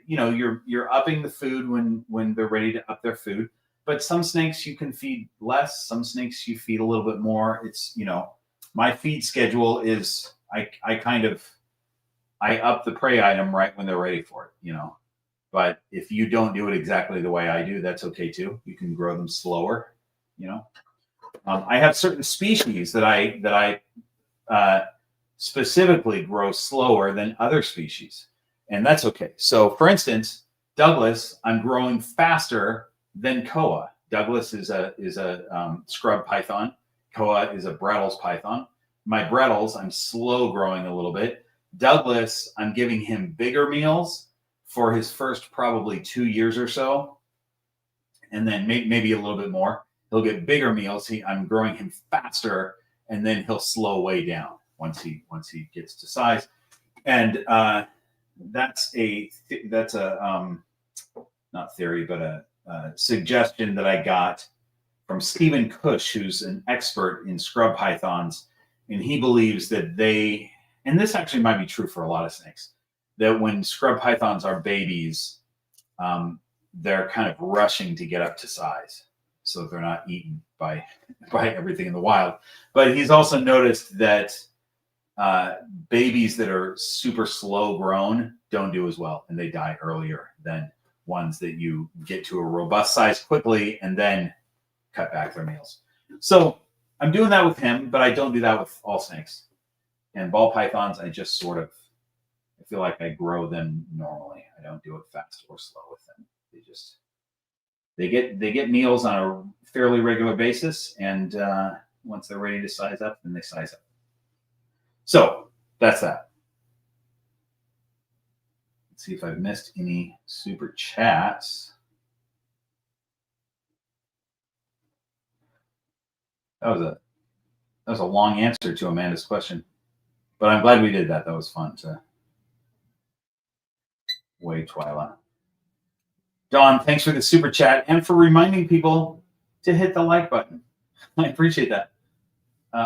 You know, you're upping the food when they're ready to up their food. But some snakes you can feed less. Some snakes you feed a little bit more. It's, you know, my feed schedule is I up the prey item right when they're ready for it, you know. But if you don't do it exactly the way I do, that's okay too. You can grow them slower, you know. I have certain species that I specifically grow slower than other species, and that's okay. So, for instance, Douglas, I'm growing faster than Koa. Douglas is a scrub python. Koa is a Brettles python. My Brettles, I'm slow growing a little bit. Douglas, I'm giving him bigger meals for his first probably 2 years or so, and then maybe a little bit more. He'll get bigger meals. I'm growing him faster, and then he'll slow way down once he gets to size. And that's a not theory, but a suggestion that I got from Stephen Cush, who's an expert in scrub pythons, and he believes that and this actually might be true for a lot of snakes, that when scrub pythons are babies, they're kind of rushing to get up to size, so they're not eaten by everything in the wild. But he's also noticed that babies that are super slow grown don't do as well, and they die earlier than ones that you get to a robust size quickly and then cut back their meals. So I'm doing that with him, but I don't do that with all snakes. And ball pythons, I just sort of, I feel like I grow them normally. I don't do it fast or slow with them. They get meals on a fairly regular basis, and once they're ready to size up, then they size up. So that's that. Let's see if I've missed any super chats. That was a long answer to Amanda's question, but I'm glad we did that. That was fun to wait, Twyla. Dawn, thanks for the super chat and for reminding people to hit the like button. I appreciate that.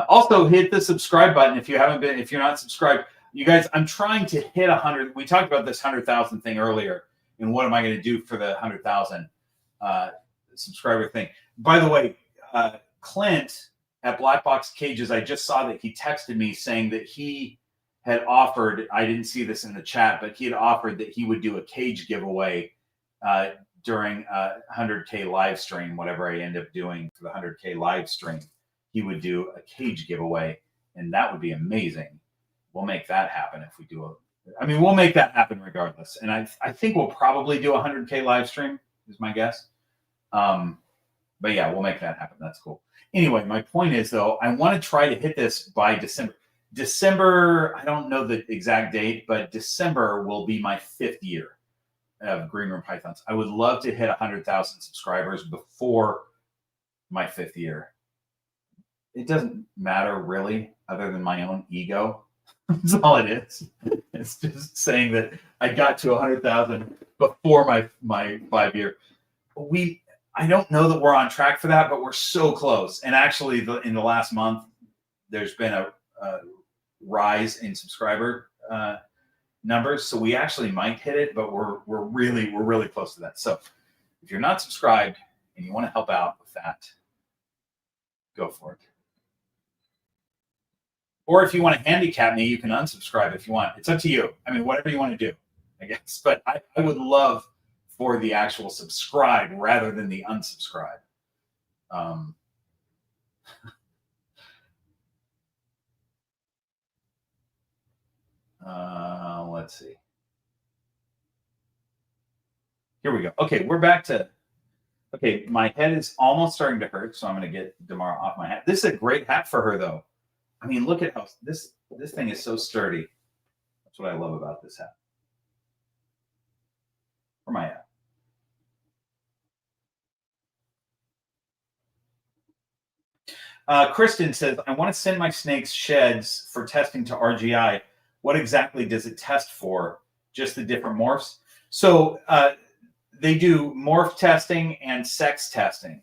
Also, hit the subscribe button if you're not subscribed. You guys, I'm trying to hit 100. We talked about this 100,000 thing earlier, and what am I going to do for the 100,000 subscriber thing? By the way, Clint at Black Box Cages, I just saw that he texted me saying that he had offered, I didn't see this in the chat, but he had offered that he would do a cage giveaway during a 100K live stream, whatever I end up doing for the 100K live stream. He would do a cage giveaway, and that would be amazing. We'll make that happen if we do we'll make that happen regardless. And I think we'll probably do a 100K live stream is my guess. But yeah, we'll make that happen. That's cool. Anyway, my point is, though, I want to try to hit this by December. December, I don't know the exact date, but December will be my 5th year of Green Room Pythons. I would love to hit 100,000 subscribers before my 5th year. It doesn't matter really, other than my own ego. That's all it is. It's just saying that I got to 100,000 before my 5 year. I don't know that we're on track for that, but we're so close. And actually, in the last month, there's been a rise in subscriber numbers, so we actually might hit it, but we're really close to that. So if you're not subscribed and you want to help out with that, go for it. Or if you want to handicap me, you can unsubscribe if you want. It's up to you. I mean, whatever you want to do, I guess. But I would love for the actual subscribe rather than the unsubscribe. Let's see. Here we go. Okay, we're back to. Okay, my head is almost starting to hurt, so I'm going to get Damara off my hat. This is a great hat for her, though. I mean, look at how this thing is so sturdy. That's what I love about this hat. Where am I at? Kristen says, I want to send my snakes sheds for testing to RGI. What exactly does it test for? Just the different morphs? So they do morph testing and sex testing.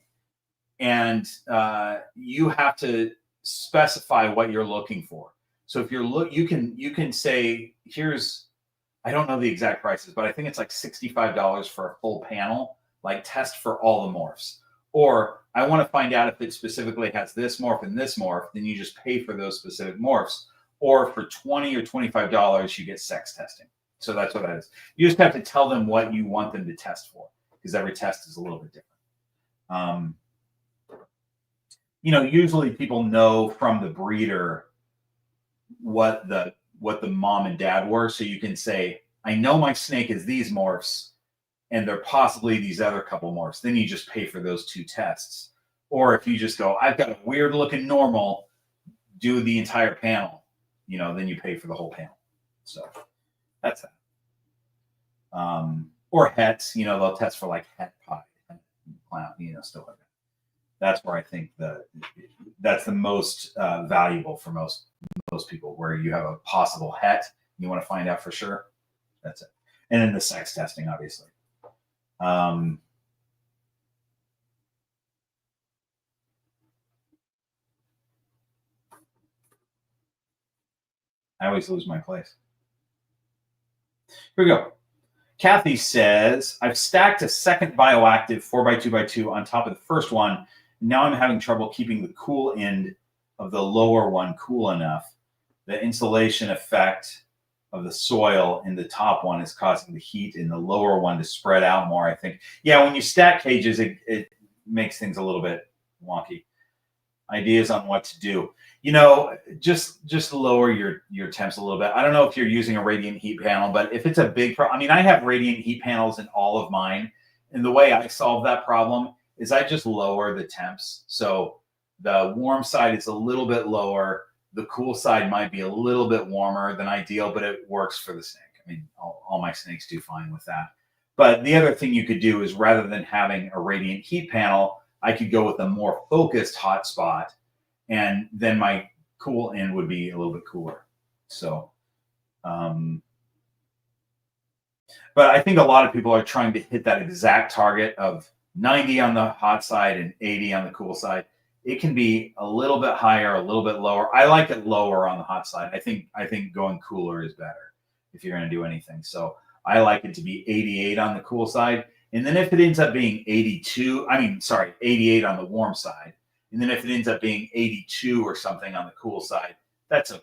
And you have to specify what you're looking for. So if you can say, here's, I don't know the exact prices, but I think it's like $65 for a full panel, like test for all the morphs. Or I want to find out if it specifically has this morph and this morph, then you just pay for those specific morphs. Or for $20 or $25, you get sex testing. So that's what that is. You just have to tell them what you want them to test for, because every test is a little bit different. Usually people know from the breeder what the mom and dad were. So you can say, I know my snake is these morphs, and they're possibly these other couple morphs. Then you just pay for those 2 tests. Or if you just go, I've got a weird looking normal, do the entire panel, then you pay for the whole panel. So that's that. Or hets, they'll test for like het pie, clown, stuff like that. That's where I think that's the most valuable for most people, where you have a possible het, you want to find out for sure. That's it. And then the sex testing, obviously. I always lose my place. Here we go. Kathy says, I've stacked a second bioactive 4x2x2 on top of the first one. Now I'm having trouble keeping the cool end of the lower one cool enough. The insulation effect of the soil in the top one is causing the heat in the lower one to spread out more, I think. Yeah, when you stack cages, it makes things a little bit wonky. Ideas on what to do. Just lower your temps a little bit. I don't know if you're using a radiant heat panel, but if it's a big problem, I have radiant heat panels in all of mine. And the way I solve that problem is I just lower the temps. So the warm side is a little bit lower. The cool side might be a little bit warmer than ideal, but it works for the snake. All my snakes do fine with that. But the other thing you could do is, rather than having a radiant heat panel, I could go with a more focused hot spot, and then my cool end would be a little bit cooler. So, but I think a lot of people are trying to hit that exact target of 90 on the hot side and 80 on the cool side. It can be a little bit higher, a little bit lower. I like it lower on the hot side. I think going cooler is better if you're going to do anything. So I like it to be 88 on the cool side. And then if it ends up being 88 on the warm side, and then if it ends up being 82 or something on the cool side, that's okay,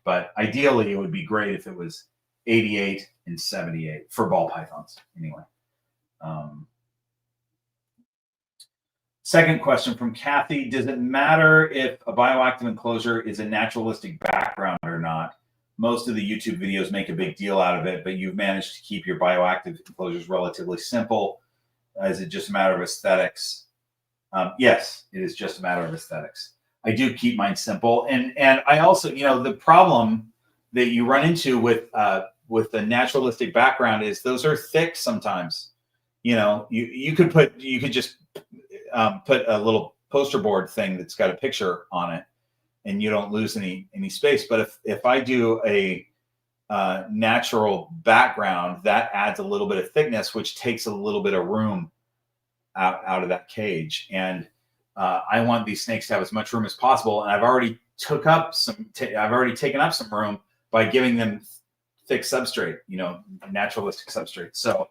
But ideally, it would be great if it was 88 and 78 for ball pythons, anyway. Second question from Kathy. Does it matter if a bioactive enclosure is a naturalistic background or not? Most of the YouTube videos make a big deal out of it, but you've managed to keep your bioactive enclosures relatively simple. Is it just a matter of aesthetics? Yes, it is just a matter of aesthetics. I do keep mine simple. And I also, the problem that you run into with the naturalistic background is those are thick sometimes. You could just put a little poster board thing that's got a picture on it, and you don't lose any space. But if I do a natural background, that adds a little bit of thickness, which takes a little bit of room out of that cage. And I want these snakes to have as much room as possible. And I've already taken up some room by giving them thick substrate, naturalistic substrate. So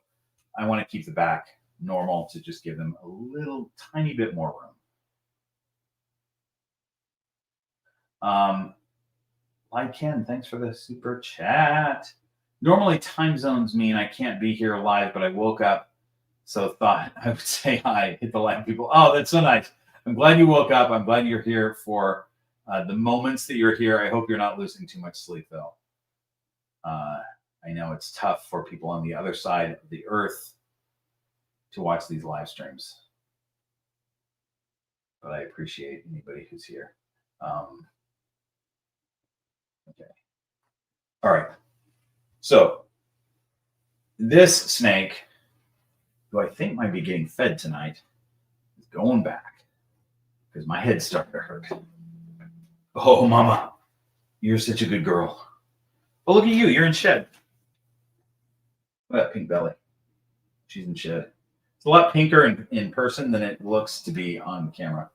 I want to keep the back normal to just give them a little tiny bit more room. Like Ken, thanks for the super chat. Normally time zones mean I can't be here live, but I woke up, so thought I would say hi, hit the like people. Oh, that's so nice. I'm glad you woke up. I'm glad you're here for the moments that you're here. I hope you're not losing too much sleep, though. I know it's tough for people on the other side of the earth to watch these live streams, but I appreciate anybody who's here. Okay. All right. So this snake, who I think might be getting fed tonight, is going back because my head's starting to hurt. Oh, mama, you're such a good girl. Oh, look at you. You're in shed. Look at that pink belly. She's in shed. It's a lot pinker in person than it looks to be on camera.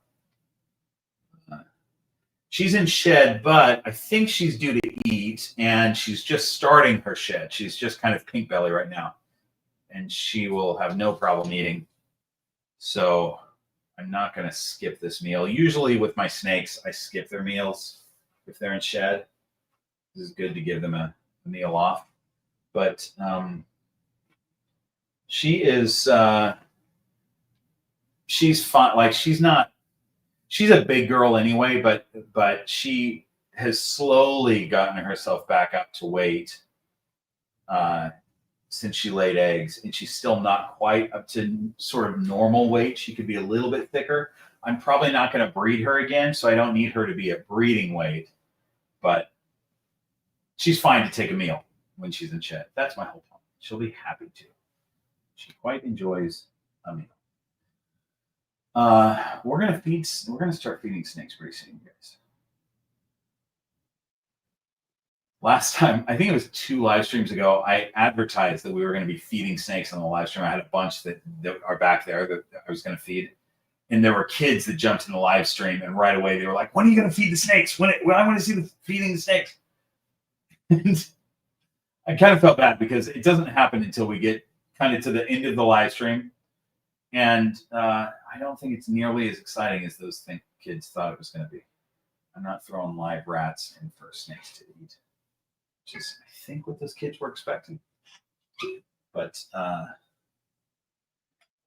She's in shed, but I think she's due to eat, and she's just starting her shed. She's just kind of pink belly right now, and she will have no problem eating. So I'm not going to skip this meal. Usually with my snakes, I skip their meals if they're in shed. This is good to give them a meal off. but she is she's fine. Like she's a big girl anyway, but she has slowly gotten herself back up to weight since she laid eggs, and she's still not quite up to sort of normal weight. She could be a little bit thicker. I'm probably not going to breed her again, so I don't need her to be at breeding weight, but she's fine to take a meal when she's in shed. That's my whole point. She'll be happy to. She quite enjoys a meal. We're gonna start feeding snakes pretty soon, guys. Last time, I think it was 2 live streams ago, I advertised that we were going to be feeding snakes on the live stream. I had a bunch that are back there that I was going to feed. And there were kids that jumped in the live stream, and right away they were like, when are you going to feed the snakes? When I want to see the feeding the snakes. And I kind of felt bad because it doesn't happen until we get kind of to the end of the live stream. And I don't think it's nearly as exciting as those kids thought it was going to be. I'm not throwing live rats in for snakes to eat, which is, I think, what those kids were expecting. But that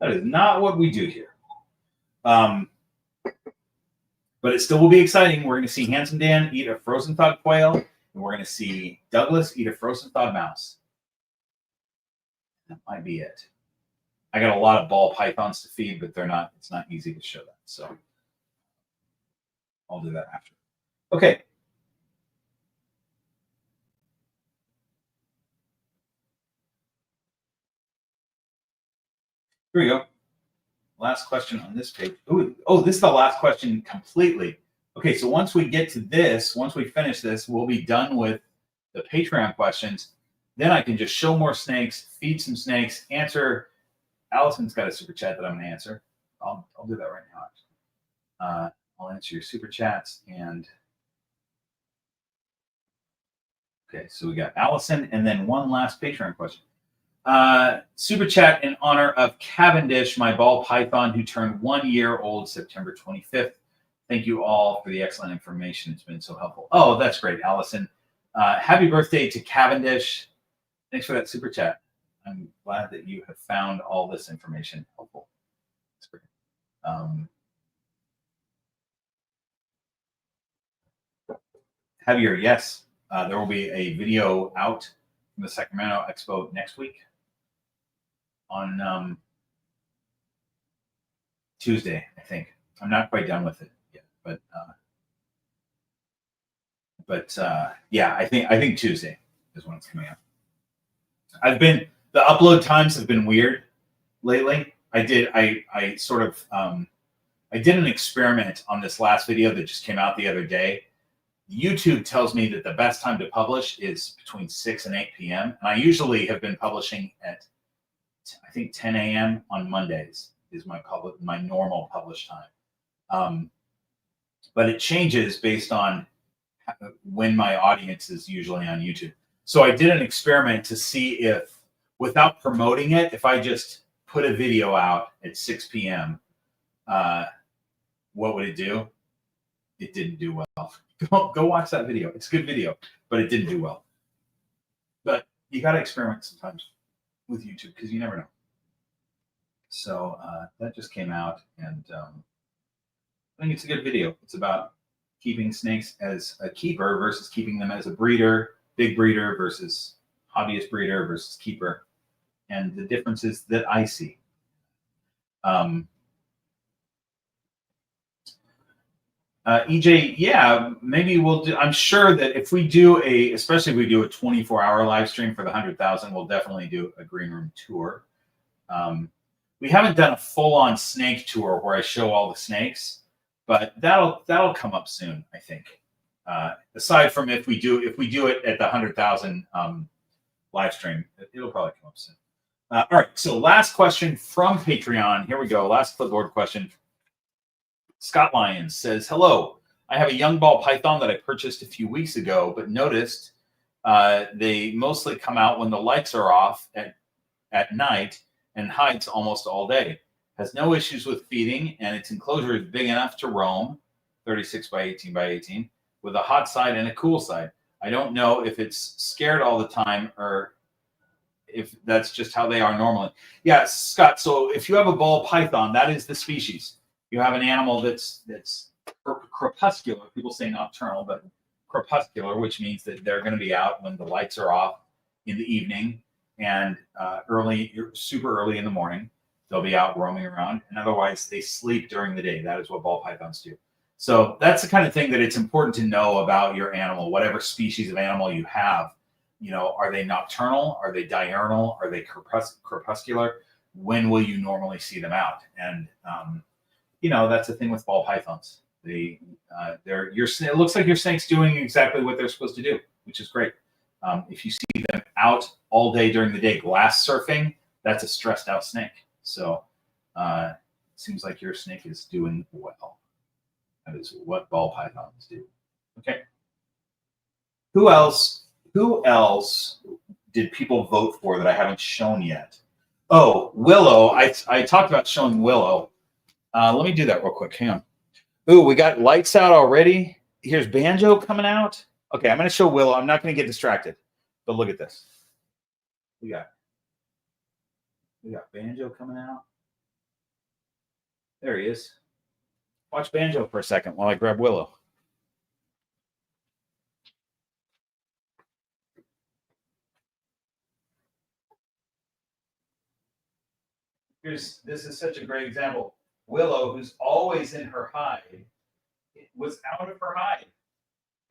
is not what we do here. But it still will be exciting. We're going to see Handsome Dan eat a frozen thawed quail, and we're going to see Douglas eat a frozen thawed mouse. That might be it. I got a lot of ball pythons to feed, but it's not easy to show that. So I'll do that after. Okay. Here we go. Last question on this page. Oh, this is the last question completely. Okay, so once we get to this, once we finish this, we'll be done with the Patreon questions. Then I can just show more snakes, feed some snakes, answer. Allison's got a super chat that I'm going to answer. I'll do that right now. I'll answer your super chats. And okay, so we got Allison, and then one last Patreon question. Super chat in honor of Cavendish, my ball python, who turned 1 year old September 25th. Thank you all for the excellent information. It's been so helpful. Oh, that's great, Allison. Happy birthday to Cavendish. Thanks for that super chat. I'm glad that you have found all this information helpful. That's great. Javier, yes, there will be a video out from the Sacramento Expo next week on Tuesday, I think. I'm not quite done with it yet, but yeah, I think Tuesday is when it's coming out. The upload times have been weird lately. I did an experiment on this last video that just came out the other day. YouTube tells me that the best time to publish is between 6 and 8 p.m. And I usually have been publishing at, I think, 10 a.m. on Mondays is my normal publish time. But it changes based on when my audience is usually on YouTube. So I did an experiment to see if, without promoting it, if I just put a video out at 6 p.m., what would it do? It didn't do well. Go watch that video. It's a good video, but it didn't do well. But you got to experiment sometimes with YouTube because you never know. So that just came out, and I think it's a good video. It's about keeping snakes as a keeper versus keeping them as a breeder, big breeder versus hobbyist breeder versus keeper, and the differences that I see. EJ, yeah, maybe we'll do. I'm sure that if we do especially if we do a 24-hour live stream for the 100,000, we'll definitely do a green room tour. We haven't done a full-on snake tour where I show all the snakes, but that'll come up soon, I think. Aside from if we do it at the 100,000 live stream, it'll probably come up soon. All right, so last question from Patreon. Here we go. Last clipboard question. Scott Lyons says, hello, I have a young ball python that I purchased a few weeks ago, but noticed they mostly come out when the lights are off at night and hides almost all day. Has no issues with feeding, and its enclosure is big enough to roam, 36 by 18 by 18, with a hot side and a cool side. I don't know if it's scared all the time or if that's just how they are normally. Yeah, Scott. So if you have a ball python, that is the species. You have an animal that's crepuscular. People say nocturnal, but crepuscular, which means that they're going to be out when the lights are off in the evening and super early in the morning. They'll be out roaming around, and otherwise they sleep during the day. That is what ball pythons do. So that's the kind of thing that it's important to know about your animal, whatever species of animal you have. Are they nocturnal? Are they diurnal? Are they crepuscular? When will you normally see them out? And that's the thing with ball pythons. It looks like your snake's doing exactly what they're supposed to do, which is great. If you see them out all day during the day glass surfing, that's a stressed out snake. So it seems like your snake is doing well. That is what ball pythons do. Okay. Who else did people vote for that I haven't shown yet? Oh, Willow. I talked about showing Willow. Let me do that real quick. Hang on. Ooh, we got lights out already. Here's Banjo coming out. Okay, I'm going to show Willow. I'm not going to get distracted. But look at this. We got Banjo coming out. There he is. Watch Banjo for a second while I grab Willow. This is such a great example. Willow, who's always in her hide, was out of her hide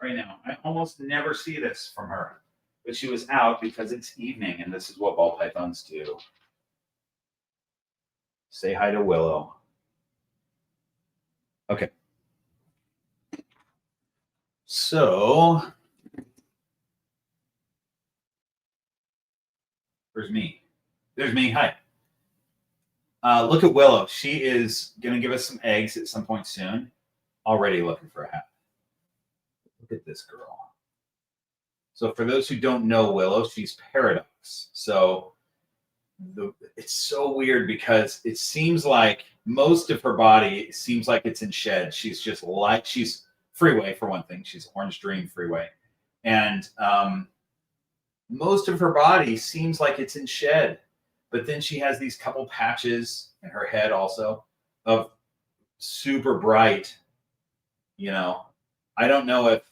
right now. I almost never see this from her. But she was out because it's evening, and this is what ball pythons do. Say hi to Willow. Okay. So, where's me? There's me. Hi. Look at Willow. She is going to give us some eggs at some point soon. Already looking for a hat. Look at this girl. So for those who don't know Willow, she's Paradox. So it's so weird because it seems like most of her body seems like it's in shed. She's Freeway for one thing. She's Orange Dream Freeway. And most of her body seems like it's in shed. But then she has these couple patches in her head also of super bright, I don't know if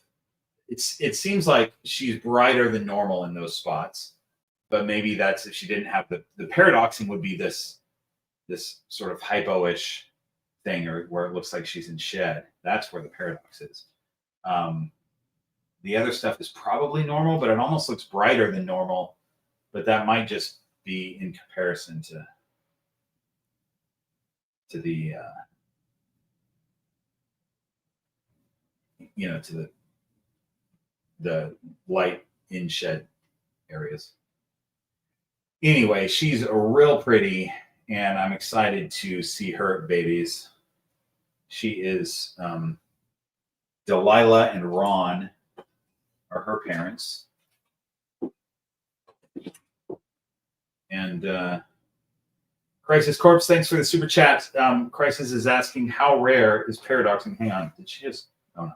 it seems like she's brighter than normal in those spots, but maybe that's if she didn't have the paradoxing would be this sort of hypo-ish thing, or where it looks like she's in shed. That's where the paradox is. The other stuff is probably normal, but it almost looks brighter than normal. But that might just be in comparison to the to the light in shed areas. Anyway, she's real pretty, and I'm excited to see her babies. She is Delilah and Ron are her parents. And Crisis Corpse, thanks for the super chat. Crisis is asking, how rare is paradoxing? Hang on, did she just? Oh no, I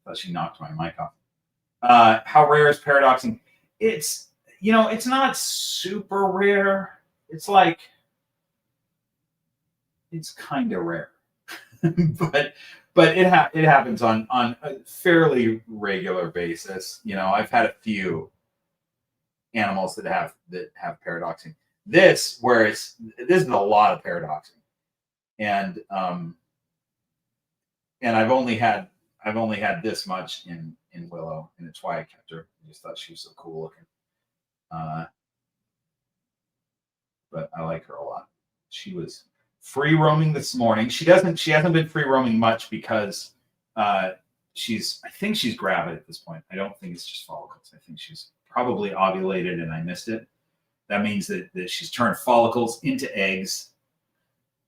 thought she knocked my mic off. How rare is paradoxing? It's not super rare. It's kind of rare, but it happens on a fairly regular basis. I've had a few animals that have paradoxing. This is a lot of paradoxing, and I've only had this much in Willow, and it's why I kept her. I just thought she was so cool looking. But I like her a lot. She was free roaming this morning. She hasn't been free roaming much because I think she's gravid at this point. I don't think it's just follicles. I think she's probably ovulated and I missed it. That means that she's turned follicles into eggs.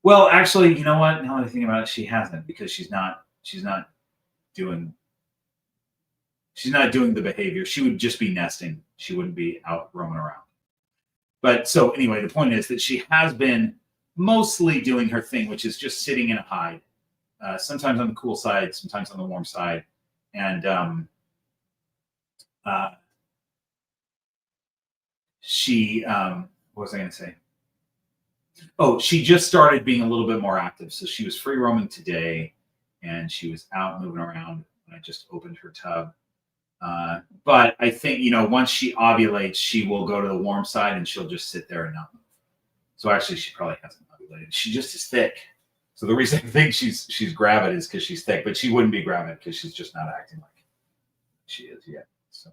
Well, actually, you know what? Now that I think about it, she hasn't, because she's not doing the behavior. She would just be nesting. She wouldn't be out roaming around. But so anyway, the point is that she has been mostly doing her thing, which is just sitting in a hide, sometimes on the cool side, sometimes on the warm side. And she, what was I going to say? Oh, she just started being a little bit more active. So she was free roaming today, and she was out moving around when I just opened her tub. But I think, once she ovulates, she will go to the warm side and she'll just sit there and not move. So actually, she probably hasn't ovulated. She just is thick. So the reason I think she's gravid is because she's thick, but she wouldn't be gravid because she's just not acting like she is yet. So.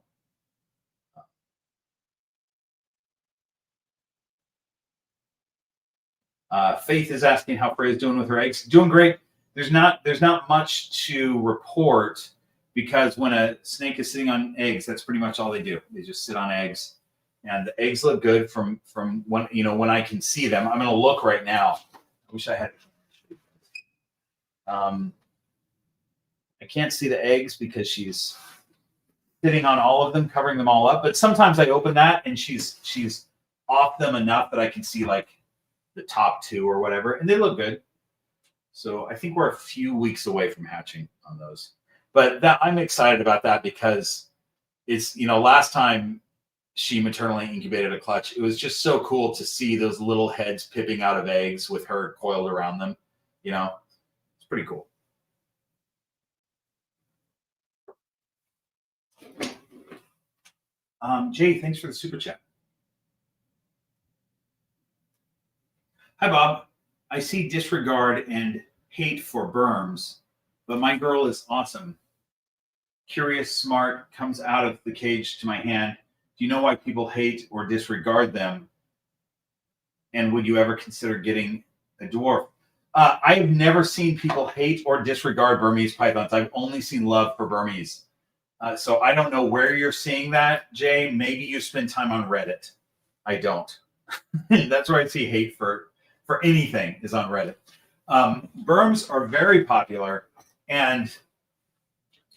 Faith is asking how Freya's doing with her eggs. Doing great. There's not much to report because when a snake is sitting on eggs, that's pretty much all they do. They just sit on eggs, and the eggs look good from when I can see them. I'm going to look right now. I wish I had. I can't see the eggs because she's sitting on all of them, covering them all up. But sometimes I open that and she's off them enough that I can see like the top two or whatever, and they look good. So I think we're a few weeks away from hatching on those. But I'm excited about that because it's, last time she maternally incubated a clutch, it was just so cool to see those little heads pipping out of eggs with her coiled around them. It's pretty cool. Jay, thanks for the super chat. Hi, Bob. I see disregard and hate for berms, but my girl is awesome. Curious, smart, comes out of the cage to my hand. Do you know why people hate or disregard them? And would you ever consider getting a dwarf? I have never seen people hate or disregard Burmese pythons. I've only seen love for Burmese. So I don't know where you're seeing that, Jay. Maybe you spend time on Reddit. I don't. That's where I see hate for anything is on Reddit. Berms are very popular, and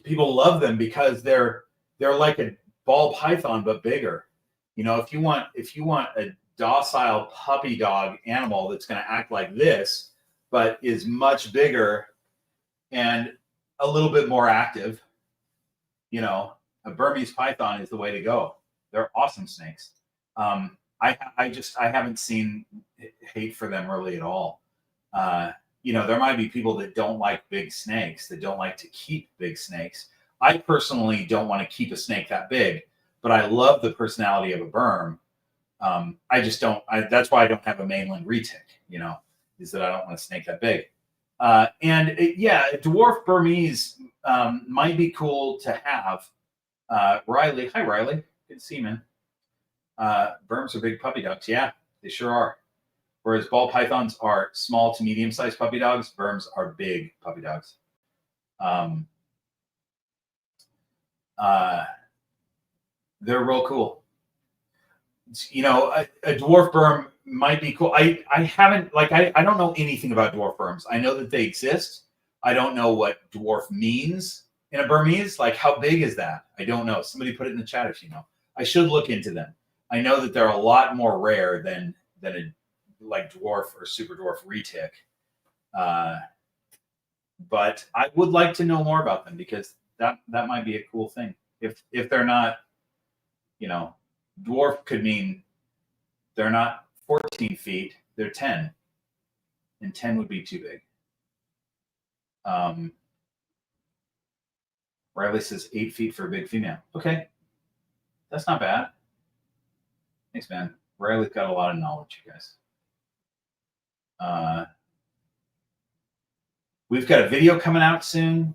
people love them because they're like a ball python but bigger. If you want a docile puppy dog animal that's going to act like this but is much bigger and a little bit more active, a Burmese python is the way to go. They're awesome snakes. I haven't seen hate for them really at all. There might be people that don't like big snakes, that don't like to keep big snakes. I personally don't want to keep a snake that big, but I love the personality of a berm. I just don't. That's why I don't have a mainland retic. Is that I don't want a snake that big. A dwarf Burmese might be cool to have. Riley, hi Riley, good to see you, man. Berms are big puppy dogs. Yeah, they sure are. Whereas ball pythons are small to medium-sized puppy dogs, berms are big puppy dogs. They're real cool. A dwarf berm might be cool. I haven't, I don't know anything about dwarf berms. I know that they exist. I don't know what dwarf means in a Burmese. Like, how big is that? I don't know. Somebody put it in the chat if you know. I should look into them. I know that they're a lot more rare than a dwarf or super dwarf retic. But I would like to know more about them because that might be a cool thing. If they're not, dwarf could mean they're not 14 feet, they're 10. And 10 would be too big. Riley says 8 feet for a big female. Okay. That's not bad. Thanks, man. Riley's got a lot of knowledge, you guys. We've got a video coming out soon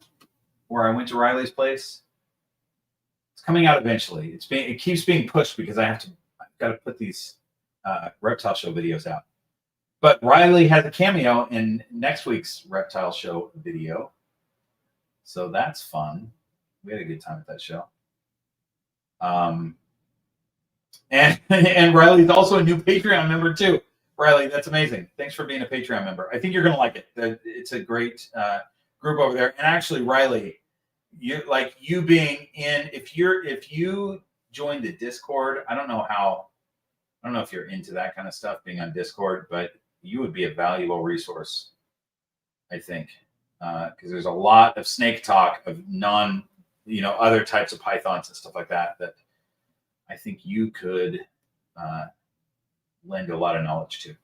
where I went to Riley's place. It's coming out eventually. It keeps being pushed because I've got to put these Reptile Show videos out. But Riley has a cameo in next week's Reptile Show video. So that's fun. We had a good time at that show. And Riley's also a new Patreon member too. Riley, that's amazing. Thanks for being a Patreon member. I think you're gonna like it. It's a great group over there. And actually, Riley, you being in, if you join the Discord, I don't know if you're into that kind of stuff, being on Discord, but you would be a valuable resource, I think, because there's a lot of snake talk of other types of pythons and stuff like that I think you could lend a lot of knowledge to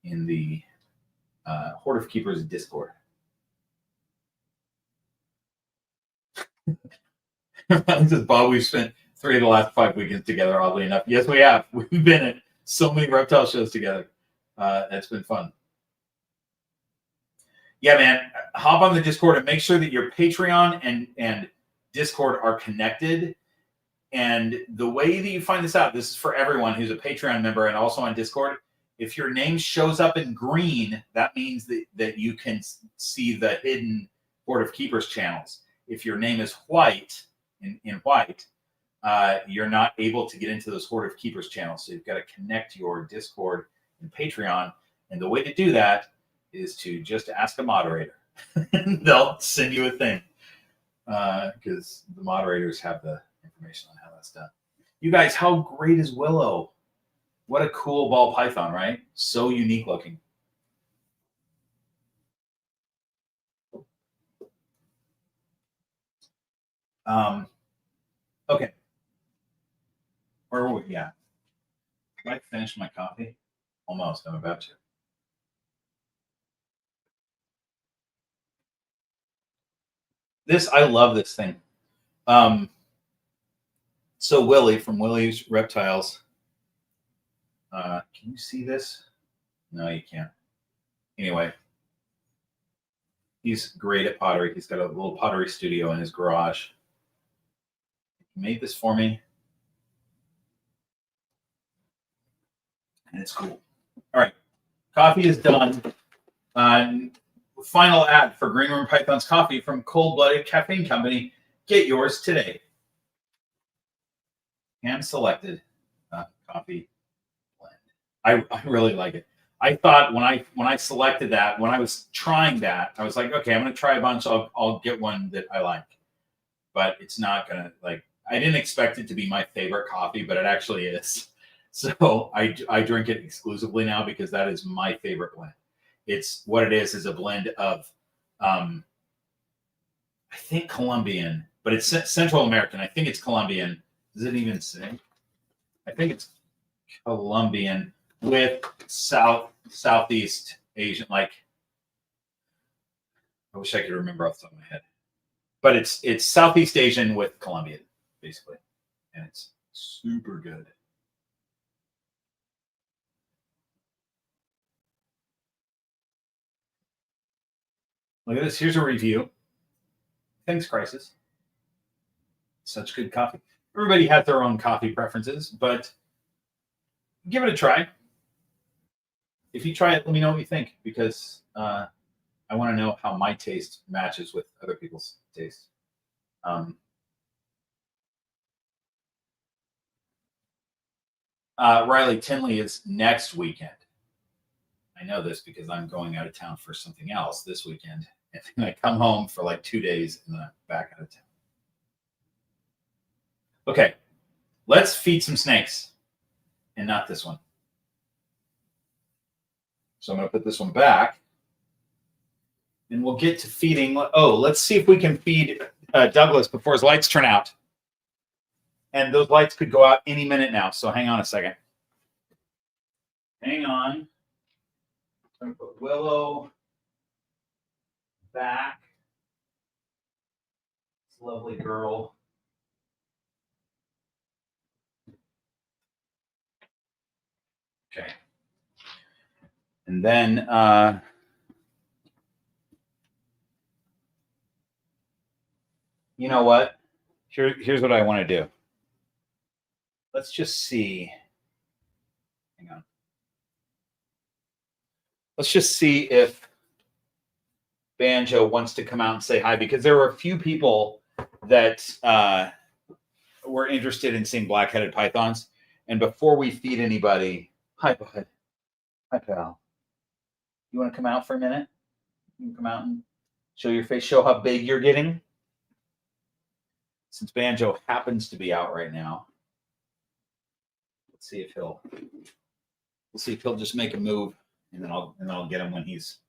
in the Horde of Keepers Discord. Says Bob, we've spent 3 of the last 5 weekends together, oddly enough. Yes, we have. We've been at so many reptile shows together. It's been fun. Yeah, man, hop on the Discord and make sure that your Patreon and Discord are connected. And the way that you find this out, this is for everyone who's a Patreon member and also on Discord. If your name shows up in green, that means that you can see the hidden Horde of Keepers channels. If your name is white, in white, you're not able to get into those Horde of Keepers channels. So you've got to connect your Discord and Patreon. And the way to do that is to just ask a moderator. They'll send you a thing because the moderators have the information on how that's done. You guys, how great is Willow? What a cool ball python, right? So unique looking. Okay. Where were we at? Did I finish my coffee? Almost. I'm about to. I love this thing. So Willie from Willie's Reptiles. Can you see this? No, you can't. Anyway, he's great at pottery. He's got a little pottery studio in his garage. He made this for me. And it's cool. All right. Coffee is done. Final ad for Green Room Python's coffee from Cold Blooded Caffeine Company. Get yours today. Hand-selected coffee blend. I really like it. I thought when I selected that, when I was trying that, I was like, okay, I'm going to try a bunch. I'll get one that I like. But it's not going to, like, I didn't expect it to be my favorite coffee, but it actually is. So I drink it exclusively now because that is my favorite blend. It's what it is a blend of, I think Colombian, but it's Central American. I think it's Colombian. Does it even say? I think it's Colombian with Southeast Asian. Like, I wish I could remember off the top of my head, but it's Southeast Asian with Colombian, basically, and it's super good. Look at this. Here's a review. Thanks, Crisis. Such good coffee. Everybody has their own coffee preferences, but give it a try. If you try it, let me know what you think, because I want to know how my taste matches with other people's taste. Riley, Tinley is next weekend. I know this because I'm going out of town for something else this weekend. And I come home for like 2 days and then I'm back out of town. Okay, let's feed some snakes and not this one. So I'm going to put this one back and we'll get to feeding. Oh, let's see if we can feed Douglas before his lights turn out. And those lights could go out any minute now. So hang on a second. Hang on. I'm going to put Willow back. This lovely girl. Okay. And then you know what? Here's what I want to do. Let's just see. Hang on. Let's just see if Banjo wants to come out and say hi, because there were a few people that were interested in seeing black-headed pythons. And before we feed anybody, hi, bud. Hi, pal. You want to come out for a minute? You can come out and show your face, show how big you're getting. Since Banjo happens to be out right now, let's see if he'll just make a move, and then I'll get him when he's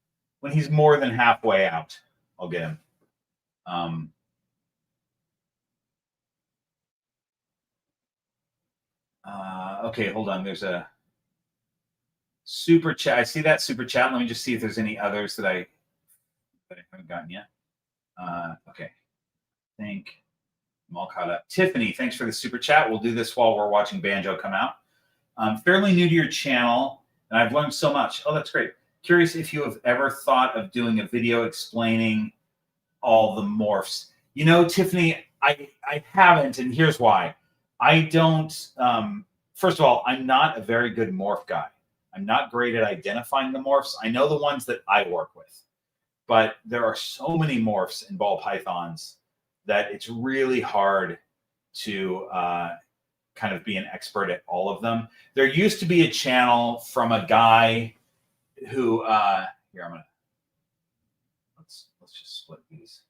more than halfway out. I'll get him. Okay, hold on. There's a super chat. I see that super chat. Let me just see if there's any others that I haven't gotten yet. Okay. I think I'm all caught up. Tiffany, thanks for the super chat. We'll do this while we're watching Banjo come out. I'm fairly new to your channel, and I've learned so much. Oh, that's great. Curious if you have ever thought of doing a video explaining all the morphs. You know, Tiffany, I haven't, and here's why. I don't, first of all, I'm not a very good morph guy. I'm not great at identifying the morphs. I know the ones that I work with, but there are so many morphs in ball pythons that it's really hard to kind of be an expert at all of them. There used to be a channel from a guy who, here, let's just split these.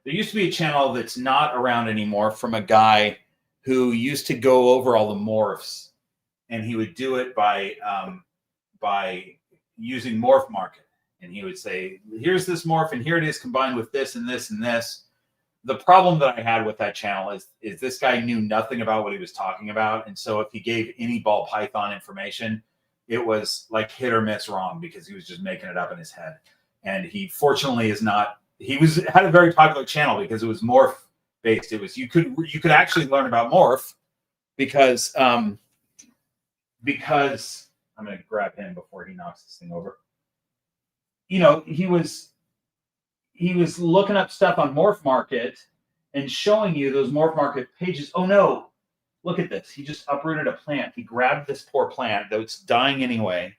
There used to be a channel that's not around anymore from a guy who used to go over all the morphs, and he would do it by using Morph Market. And he would say, here's this morph, and here it is combined with this and this and this. The problem that I had with that channel is this guy knew nothing about what he was talking about. And so if he gave any ball python information, it was like hit or miss wrong because he was just making it up in his head. And he fortunately is not, had a very popular channel because it was morph based. It was, you could actually learn about morph because I'm going to grab him before he knocks this thing over. You know, he was looking up stuff on Morph Market and showing you those Morph Market pages. Oh no, look at this. He just uprooted a plant. He grabbed this poor plant, though it's dying anyway.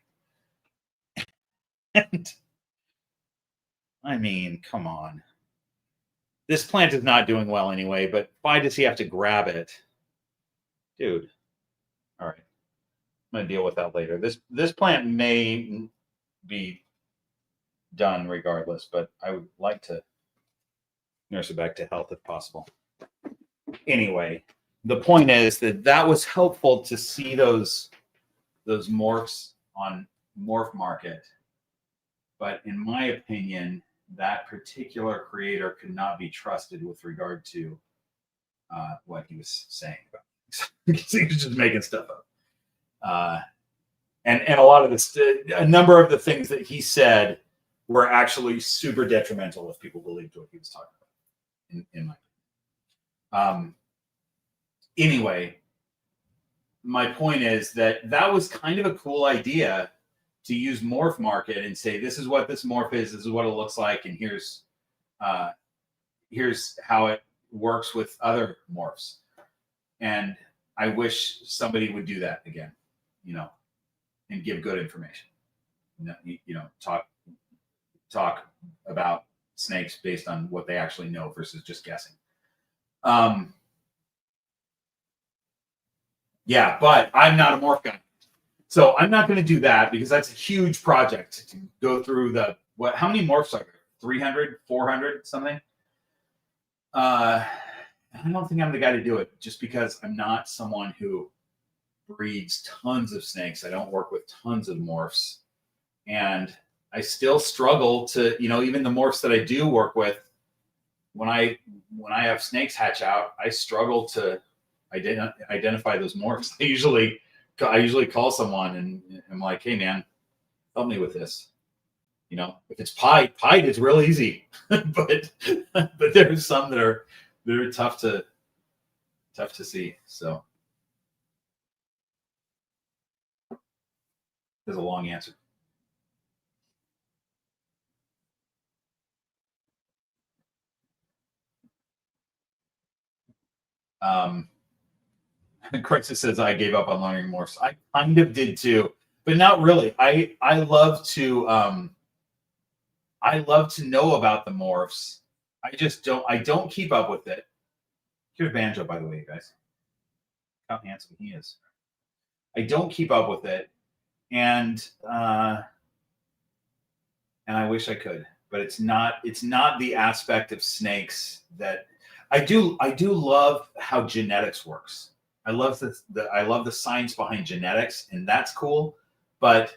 And I mean, come on. This plant is not doing well anyway, but why does he have to grab it? Dude. All right. I'm going to deal with that later. This plant may be done regardless, but I would like to nurse it back to health if possible. Anyway, the point is that was helpful to see those morphs on Morph Market. But in my opinion, that particular creator could not be trusted with regard to what he was saying about things. Because he was just making stuff up. And a lot of this, a number of the things that he said were actually super detrimental if people believed what he was talking about, in my opinion. Anyway, my point is that was kind of a cool idea to use Morph Market and say, this is what this morph is, this is what it looks like, and here's how it works with other morphs. And I wish somebody would do that again, you know, and give good information. You know, talk about snakes based on what they actually know versus just guessing. Yeah, but I'm not a morph guy. So I'm not going to do that because that's a huge project to go through how many morphs are there? 300, 400, something? I don't think I'm the guy to do it just because I'm not someone who breeds tons of snakes. I don't work with tons of morphs. And I still struggle to, you know, even the morphs that I do work with, when I have snakes hatch out, I struggle to identify those morphs. I usually call someone and I'm like, hey man, help me with this. You know, if it's pied, it's real easy. but there's some that are tough to see. So there's a long answer. Crisis says I gave up on learning morphs. I kind of did too, but not really. I love to know about the morphs. I don't keep up with it. Here's Banjo, by the way, you guys. How handsome he is. I don't keep up with it, and I wish I could, but it's not the aspect of snakes that I do love how genetics works. I love the science behind genetics, and that's cool. But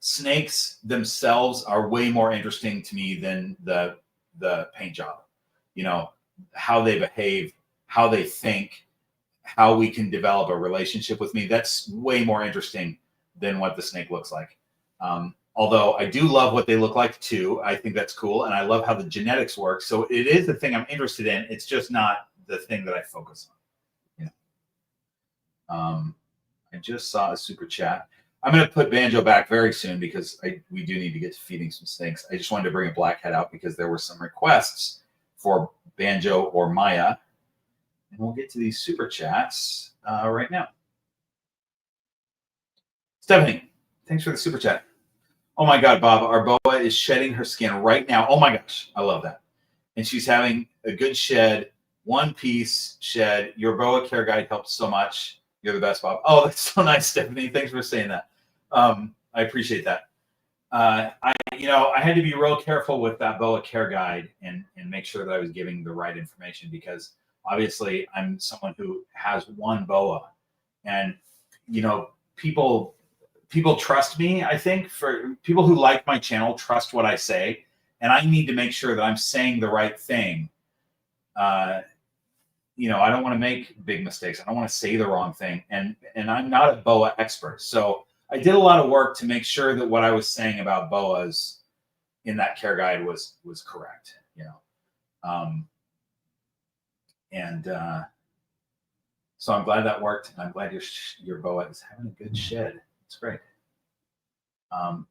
snakes themselves are way more interesting to me than the paint job. You know, how they behave, how they think, how we can develop a relationship with me. That's way more interesting than what the snake looks like. Although I do love what they look like too. I think that's cool. And I love how the genetics work. So it is the thing I'm interested in. It's just not the thing that I focus on. I just saw a super chat. I'm going to put Banjo back very soon because we do need to get to feeding some snakes. I just wanted to bring a blackhead out because there were some requests for Banjo or Maya. And we'll get to these super chats right now. Stephanie, thanks for the super chat. Oh my God, Bob, our boa is shedding her skin right now. Oh my gosh, I love that. And she's having a good shed, one piece shed. Your boa care guide helps so much. You're the best, Bob. Oh, that's so nice, Stephanie. Thanks for saying that. I appreciate that. I had to be real careful with that boa care guide and make sure that I was giving the right information because obviously I'm someone who has one boa, and people trust me. I think for people who like my channel, trust what I say, and I need to make sure that I'm saying the right thing. I don't want to make big mistakes. I don't want to say the wrong thing, and I'm not a boa expert, so I did a lot of work to make sure that what I was saying about boas in that care guide was correct. So I'm glad that worked, and I'm glad your boa is having a good shed. It's great.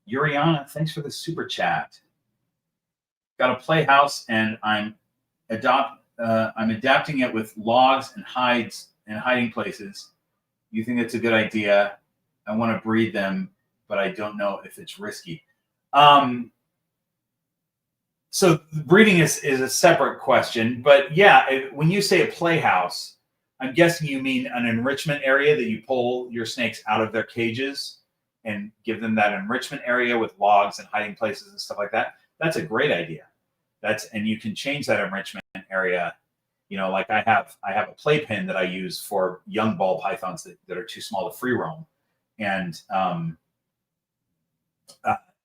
Yuriana, thanks for the super chat. Got a playhouse, and I'm adapting it with logs and hides and hiding places. You think it's a good idea? I want to breed them, but I don't know if it's risky. So breeding is a separate question, but yeah, when you say a playhouse, I'm guessing you mean an enrichment area that you pull your snakes out of their cages and give them that enrichment area with logs and hiding places and stuff like that. That's a great idea. And you can change that enrichment area. Like I have a playpen that I use for young ball pythons that are too small to free roam. And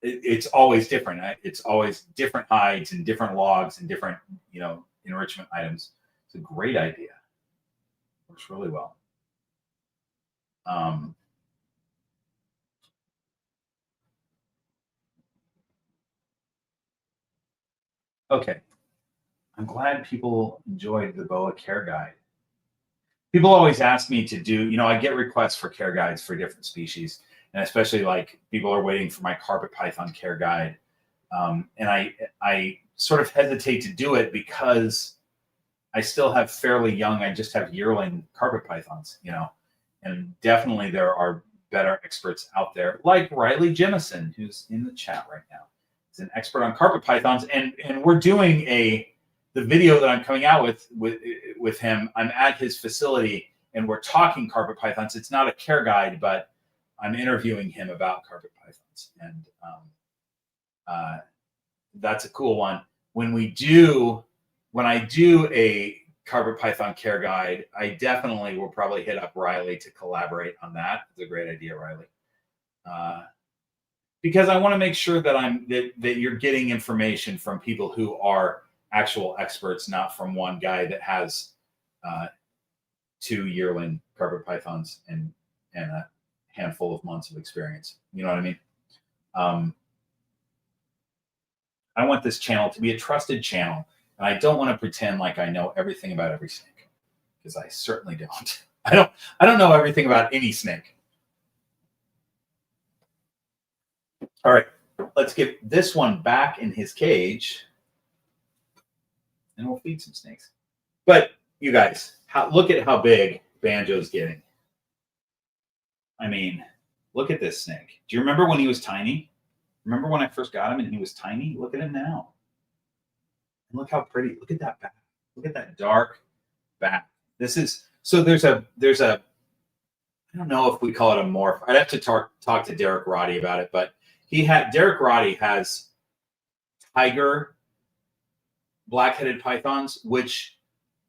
it's always different. It's always different hides and different logs and different, enrichment items. It's a great idea. Works really well. Okay. I'm glad people enjoyed the boa care guide. People always ask me to do, I get requests for care guides for different species. And especially like people are waiting for my carpet python care guide. And I sort of hesitate to do it because I still have fairly young, I just have yearling carpet pythons, and definitely there are better experts out there like Riley Jemison, who's in the chat right now. He's an expert on carpet pythons. And we're doing the video that I'm coming out with him. I'm at his facility and we're talking carpet pythons. It's not a care guide, but I'm interviewing him about carpet pythons, and that's a cool one. When I do a carpet python care guide, I definitely will probably hit up Riley to collaborate on that. It's a great idea, Riley, because I want to make sure that that you're getting information from people who are actual experts, not from one guy that has 2 yearling carpet pythons and a handful of months of experience. You know what I mean? I want this channel to be a trusted channel, and I don't want to pretend like I know everything about every snake, because I certainly don't. I don't know everything about any snake. All right, let's get this one back in his cage, and we'll feed some snakes. But you guys, look at how big Banjo's getting. I mean, look at this snake. Do you remember when he was tiny? Remember when I first got him and he was tiny? Look at him now. And look how pretty. Look at that back. Look at that dark back. There's a I don't know if we call it a morph. I'd have to talk to Derek Roddy about it, but Derek Roddy has tiger black-headed pythons, which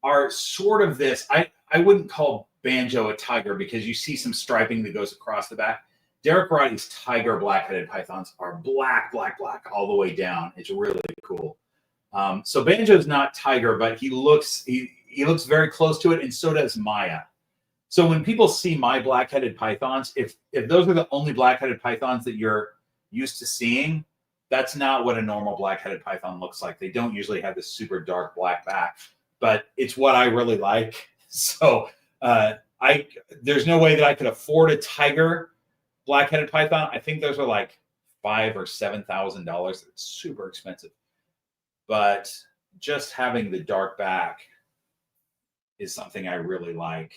are sort of this. I wouldn't call Banjo a tiger because you see some striping that goes across the back. Derek Roddy's tiger black-headed pythons are black all the way down. It's really cool. So Banjo's not tiger, but he looks very close to it, and so does Maya. So when people see my black-headed pythons, if those are the only black-headed pythons that you're used to seeing, that's not what a normal black-headed python looks like. They don't usually have this super dark black back, but it's what I really like. So there's no way that I could afford a tiger black-headed python. I think those are like $5,000 or $7,000. It's super expensive. But just having the dark back is something I really like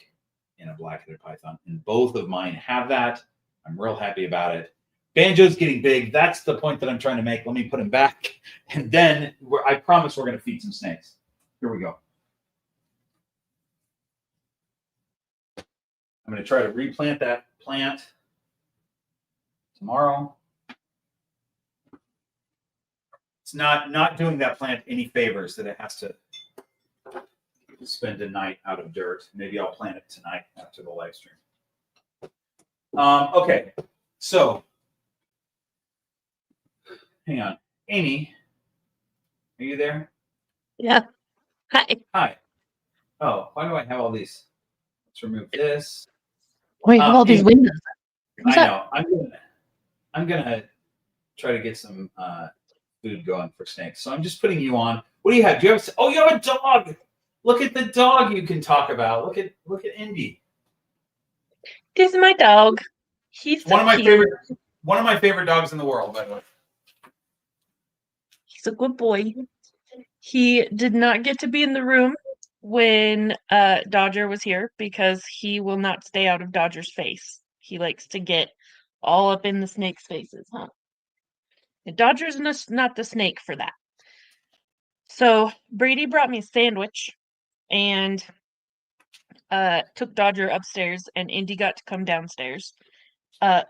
in a black-headed python. And both of mine have that. I'm real happy about it. Banjo's getting big. That's the point that I'm trying to make. Let me put him back. And then I promise we're going to feed some snakes. Here we go. I'm going to try to replant that plant tomorrow. It's not doing that plant any favors that it has to spend a night out of dirt. Maybe I'll plant it tonight after the live stream. Okay, so hang on. Amy, are you there? Yeah. Hi. Hi. Oh, why do I have all these? Let's remove this. Wait, have all these windows. I know. I'm gonna try to get some food going for snakes. So I'm just putting you on. What do you have? You have a dog. Look at the dog you can talk about. Look at Indy. This is my dog. He's so one of my cute. favorite dogs in the world, by the way. He's a good boy. He did not get to be in the room when Dodger was here because he will not stay out of Dodger's face. He likes to get all up in the snake's faces, huh? And Dodger's not the snake for that. So Brady brought me a sandwich and took Dodger upstairs, and Indy got to come downstairs.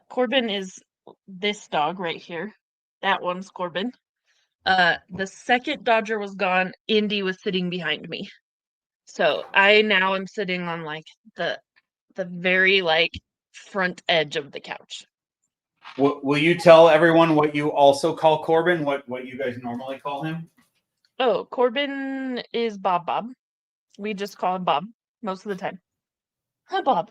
Corbin is this dog right here. That one's Corbin. The second Dodger was gone, Indy was sitting behind me. So I now am sitting on like the very like front edge of the couch. Will you tell everyone what you also call Corbin? What you guys normally call him? Oh, Corbin is Bob. We just call him Bob most of the time. Hi, Bob.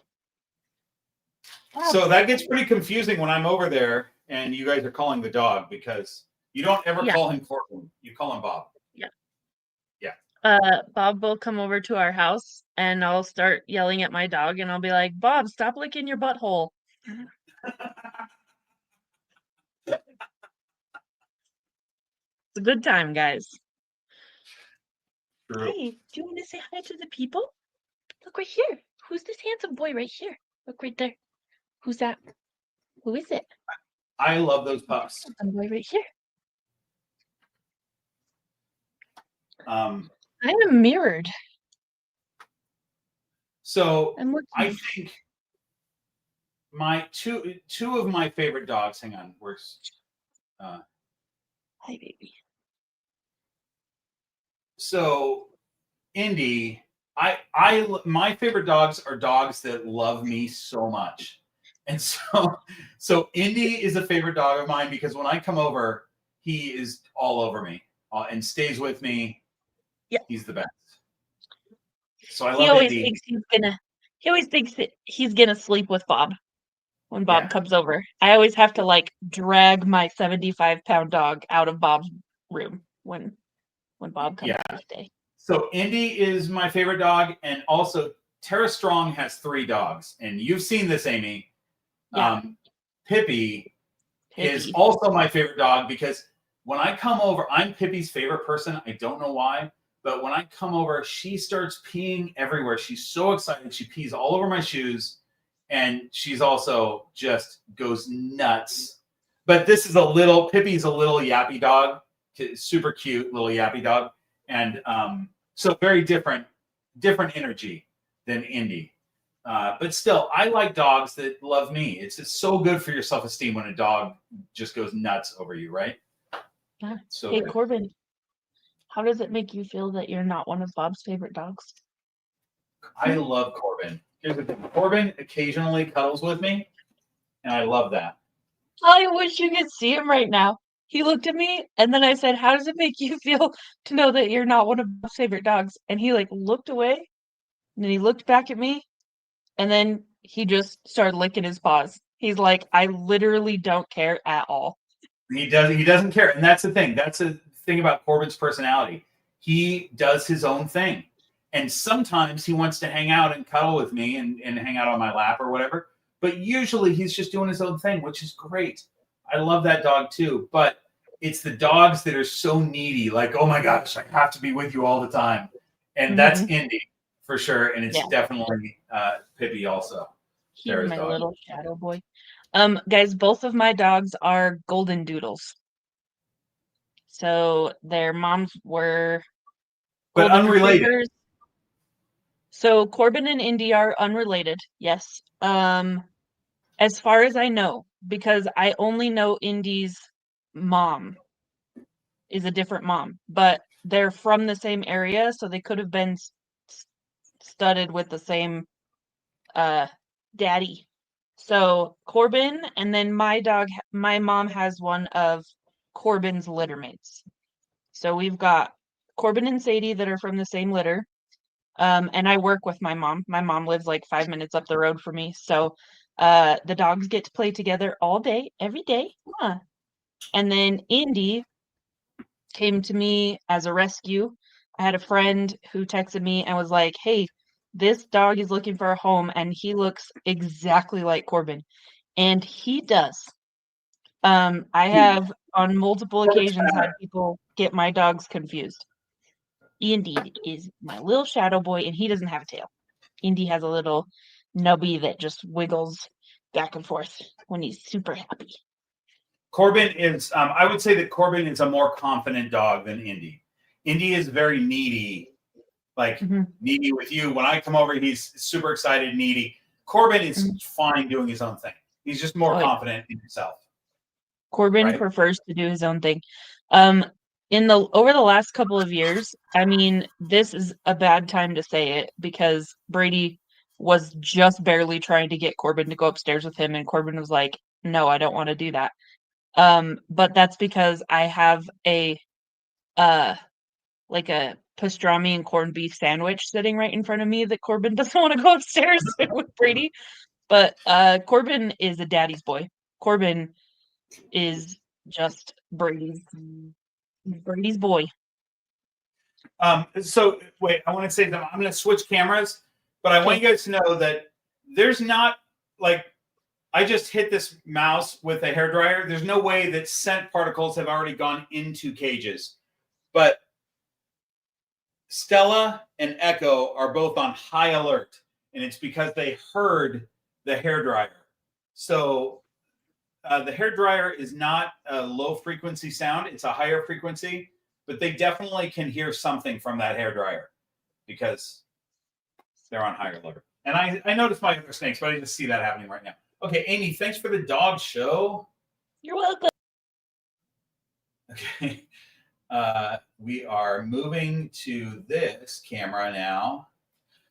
So that gets pretty confusing when I'm over there and you guys are calling the dog because you don't ever call him Corbin. You call him Bob. Yeah. Bob will come over to our house and I'll start yelling at my dog and I'll be like, Bob, stop licking your butthole. It's a good time, guys. True. Hey, do you want to say hi to the people? Look right here. Who's this handsome boy right here? Look right there. Who's that? Who is it? I love those pups. Handsome boy right here. I am mirrored. So I think my two of my favorite dogs. Hang on, where's hi, baby. So Indy, my favorite dogs are dogs that love me so much. And so Indy is a favorite dog of mine because when I come over, he is all over me and stays with me. Yeah, he's the best. So I love He always Indy. thinks that he's gonna sleep with Bob when Bob comes over. I always have to like drag my 75-pound dog out of Bob's room when Bob comes to stay. So Indy is my favorite dog, and also Tara Strong has 3 dogs, and you've seen this, Amy. Yeah. Pippi is also my favorite dog because when I come over, I'm Pippi's favorite person. I don't know why, but when I come over, she starts peeing everywhere. She's so excited. She pees all over my shoes, and she's also just goes nuts. But Pippi's a little yappy dog, super cute little yappy dog, and so very different energy than Indy. But still, I like dogs that love me. It's just so good for your self-esteem when a dog just goes nuts over you, right? Yeah. So hey, good. Corbin, how does it make you feel that you're not one of Bob's favorite dogs? I love Corbin. Here's the thing. Corbin occasionally cuddles with me, and I love that. I wish you could see him right now. He looked at me, and then I said, how does it make you feel to know that you're not one of Bob's favorite dogs? And he, like, looked away, and then he looked back at me, And then he just started licking his paws. He's like, I literally don't care at all. He doesn't care. And that's the thing. That's the thing about Corbin's personality. He does his own thing. And sometimes he wants to hang out and cuddle with me and hang out on my lap or whatever. But usually he's just doing his own thing, which is great. I love that dog too. But it's the dogs that are so needy, like, oh my gosh, I have to be with you all the time. And that's Indy for sure. And it's definitely Pippi also. He's my little shadow boy. Guys, both of my dogs are golden doodles. So their moms were but unrelated. retrievers. So Corbin and Indy are unrelated, yes. As far as I know, because I only know Indy's mom is a different mom, but they're from the same area, so they could have been studded with the same daddy. So Corbin, and then my mom has one of Corbin's litter mates. So we've got Corbin and Sadie that are from the same litter. And I work with my mom. My mom lives like 5 minutes up the road from me. So the dogs get to play together all day, every day. Huh. And then Indy came to me as a rescue. I had a friend who texted me and was like, hey, this dog is looking for a home, and he looks exactly like Corbin. And he does. I have on multiple occasions had people get my dogs confused. Indy is my little shadow boy, and he doesn't have a tail. Indy has a little nubby that just wiggles back and forth when he's super happy. Corbin is, I would say that Corbin is a more confident dog than Indy. Indy is very needy, like needy with you. When I come over, he's super excited, needy. Corbin is fine doing his own thing. He's just more confident in himself. Corbin prefers to do his own thing. Over the last couple of years, I mean, this is a bad time to say it because Brady was just barely trying to get Corbin to go upstairs with him, and Corbin was like, no, I don't want to do that. But that's because I have a like a pastrami and corned beef sandwich sitting right in front of me that Corbin doesn't want to go upstairs with Brady. But Corbin is a daddy's boy. Corbin is just Brady's boy. So wait, I want to say that I'm going to switch cameras, but I want you guys to know that there's not like I just hit this mouse with a hairdryer. There's no way that scent particles have already gone into cages, but Stella and Echo are both on high alert, and it's because they heard the hairdryer. So the hairdryer is not a low frequency sound. It's a higher frequency, but they definitely can hear something from that hairdryer because they're on higher alert. And I noticed my other snakes, but I just see that happening right now. Okay, Amy, thanks for the dog show. You're welcome. Okay. We are moving to this camera now.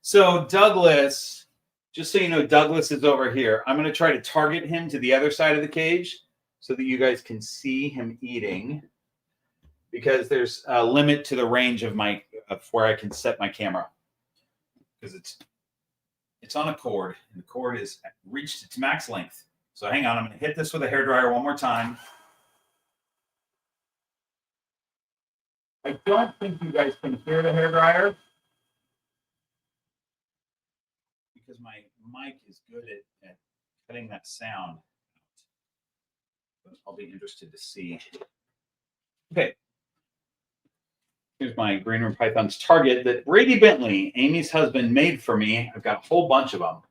So Douglas, just so you know, Douglas is over here. I'm going to try to target him to the other side of the cage so that you guys can see him eating, because there's a limit to the range of where I can set my camera, because it's on a cord, and the cord is reached its max length. So hang on, I'm going to hit this with a hairdryer one more time. I don't think you guys can hear the hairdryer because my mic is good at cutting that sound out. But I'll be interested to see. Okay. Here's my green room python's target that Brady Bentley, Amy's husband, made for me. I've got a whole bunch of them.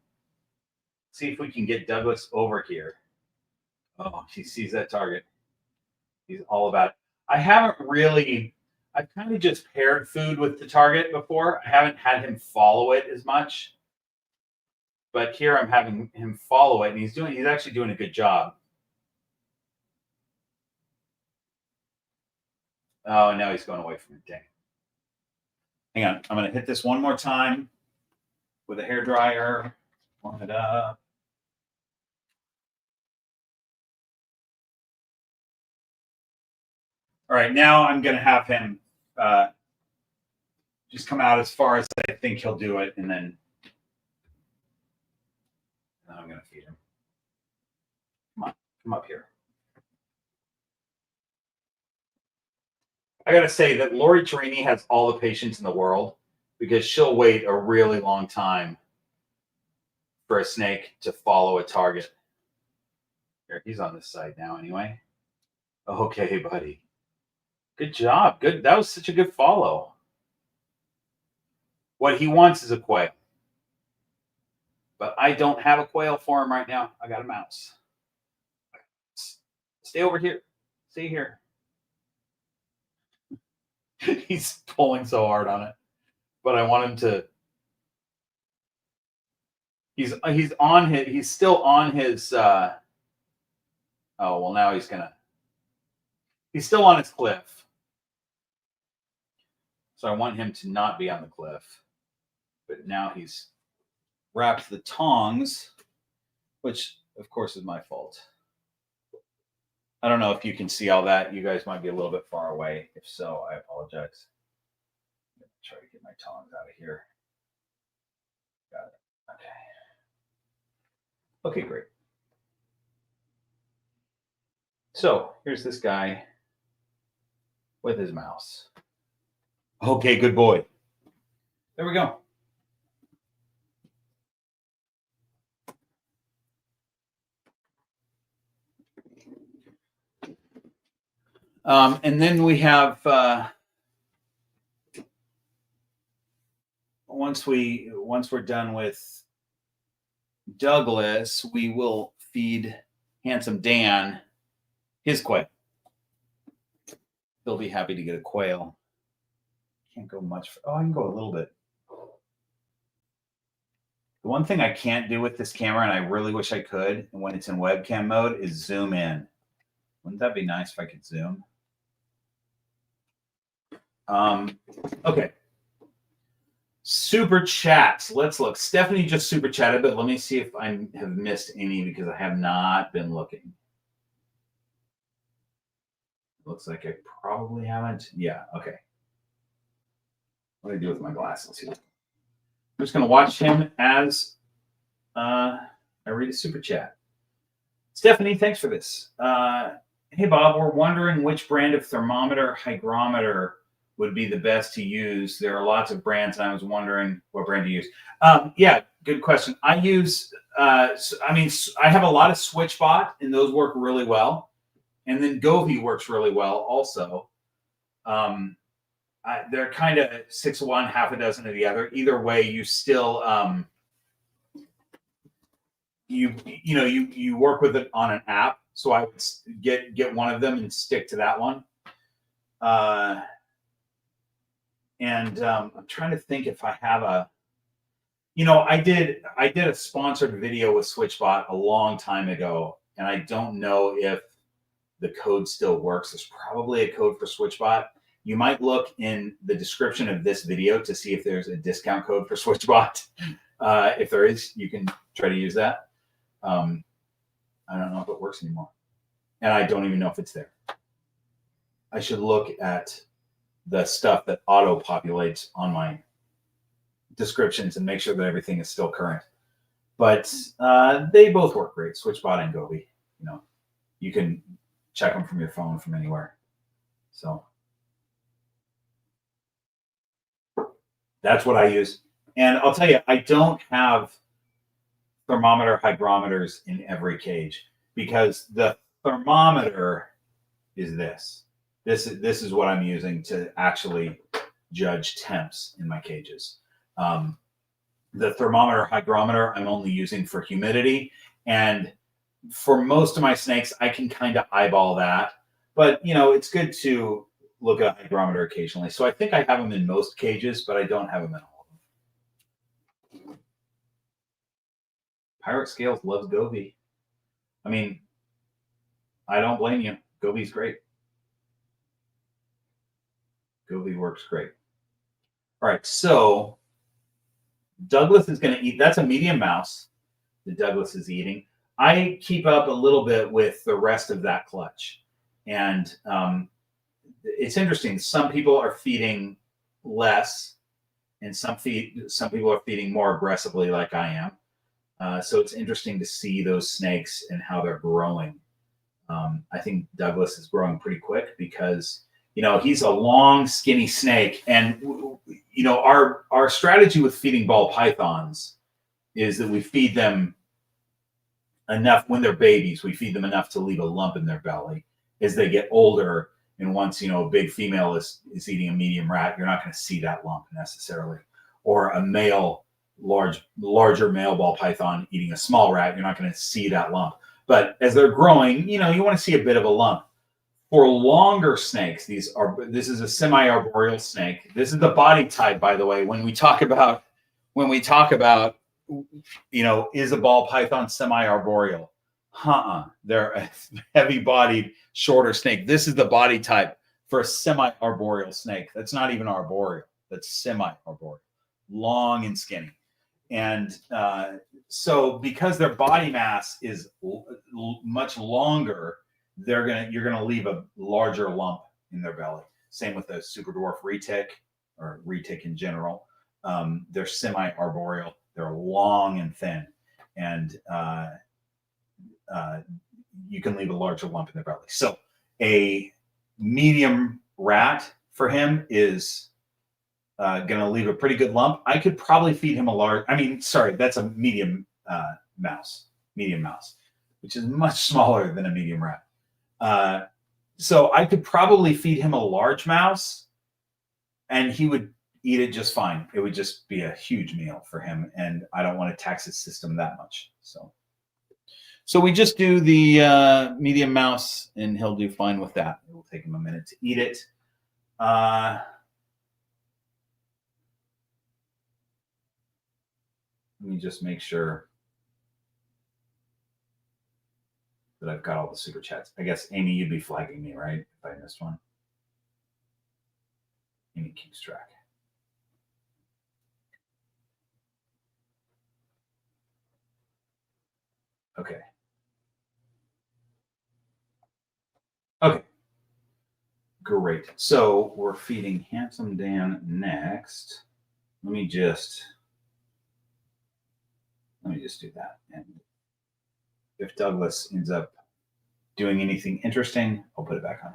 See if we can get Douglas over here. Oh, he sees that target. He's all about it. I've kind of just paired food with the target before. I haven't had him follow it as much. But here I'm having him follow it, and he's actually doing a good job. Oh, now he's going away from it. Dang. Hang on. I'm going to hit this one more time with a hairdryer. Warm it up. All right. Now I'm going to have him just come out as far as I think he'll do it, and then I'm going to feed him. Come on, come up here. I got to say that Lori Torini has all the patience in the world because she'll wait a really long time for a snake to follow a target. Here, he's on this side now anyway. Okay, buddy. Good job. Good. That was such a good follow. What he wants is a quail. But I don't have a quail for him right now. I got a mouse. Stay over here. Stay here. He's pulling so hard on it. But I want him to. He's still on his oh well, now he's still on his cliff. So I want him to not be on the cliff. But now he's wrapped the tongs, which of course is my fault. I don't know if you can see all that. You guys might be a little bit far away. If so, I apologize. I'm going to try to get my tongs out of here. Got it. Okay. Okay, great. So here's this guy with his mouse. Okay, good boy. There we go. And then we have once we're done with Douglas, we will feed Handsome Dan his quail. He'll be happy to get a quail. Can't go much. Oh, I can go a little bit. The one thing I can't do with this camera, and I really wish I could, when it's in webcam mode, is zoom in. Wouldn't that be nice if I could zoom? Okay. Super chats. Let's look. Stephanie just super chatted, but let me see if I have missed any because I have not been looking. Looks like I probably haven't. Yeah, okay. What do I do with my glasses here? I'm just going to watch him as I read a super chat. Stephanie, thanks for this. Hey, Bob, we're wondering which brand of thermometer hygrometer would be the best to use. There are lots of brands, and I was wondering what brand to use. Yeah, good question. I use, I have a lot of SwitchBot, and those work really well. And then Govee works really well also. They're kind of 6 of one, half a dozen of the other. Either way, you still you work with it on an app. So I would get one of them and stick to that one. And I'm trying to think if I have a, I did a sponsored video with SwitchBot a long time ago, and I don't know if the code still works. There's probably a code for SwitchBot. You might look in the description of this video to see if there's a discount code for SwitchBot. If there is, you can try to use that. I don't know if it works anymore. And I don't even know if it's there. I should look at the stuff that auto-populates on my descriptions and make sure that everything is still current. But they both work great, SwitchBot and Govee. You can check them from your phone from anywhere. So that's what I use. And I'll tell you, I don't have thermometer hygrometers in every cage because the thermometer is this. This is what I'm using to actually judge temps in my cages. The thermometer hygrometer I'm only using for humidity, and for most of my snakes, I can kind of eyeball that. But it's good to look at a hygrometer occasionally. So I think I have them in most cages, but I don't have them in all of them. Pirate Scales loves Govee. I mean, I don't blame you. Govee's great. Govee works great. All right, so Douglas is going to eat. That's a medium mouse that Douglas is eating. I keep up a little bit with the rest of that clutch. And it's interesting. Some people are feeding less, and some people are feeding more aggressively like I am. So it's interesting to see those snakes and how they're growing. I think Douglas is growing pretty quick because, you know, he's a long, skinny snake. And, you know, our strategy with feeding ball pythons is that we feed them enough when they're babies. We feed them enough to leave a lump in their belly. As they get older, and once, you know, a big female is eating a medium rat, you're not going to see that lump necessarily. Or a male, larger male ball python eating a small rat, you're not going to see that lump. But as they're growing, you know, you want to see a bit of a lump. For longer snakes, this is a semi-arboreal snake. This is the body type, by the way. When we talk about, you know, is a ball python semi-arboreal? They're a heavy-bodied, shorter snake. This is the body type for a semi-arboreal snake. That's not even arboreal. That's semi-arboreal, long and skinny. And so because their body mass is much longer, you're gonna leave a larger lump in their belly. Same with the super dwarf retic or retic in general. They're semi-arboreal. They're long and thin, and you can leave a larger lump in their belly. So a medium rat for him is going to leave a pretty good lump. I could probably feed him that's a medium mouse, which is much smaller than a medium rat. So I could probably feed him a large mouse and he would eat it just fine. It would just be a huge meal for him. And I don't want to tax his system that much. So we just do the medium mouse and he'll do fine with that. It will take him a minute to eat it. Let me just make sure that I've got all the super chats. I guess, Amy, you'd be flagging me, right? If I missed one. Amy keeps track. Okay. Okay. Great. So we're feeding Handsome Dan next. Let me just do that. And if Douglas ends up doing anything interesting, I'll put it back on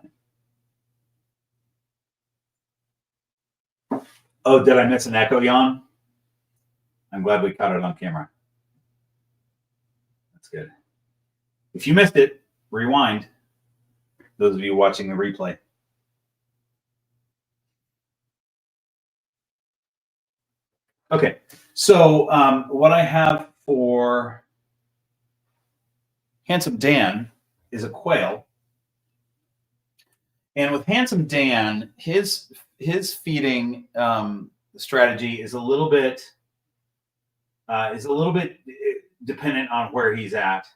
him. Oh, did I miss an echo yawn? I'm glad we caught it on camera. That's good. If you missed it, rewind. Those of you watching the replay. Okay, so what I have for Handsome Dan is a quail. And with Handsome Dan, his feeding strategy is a little bit dependent on where he's at.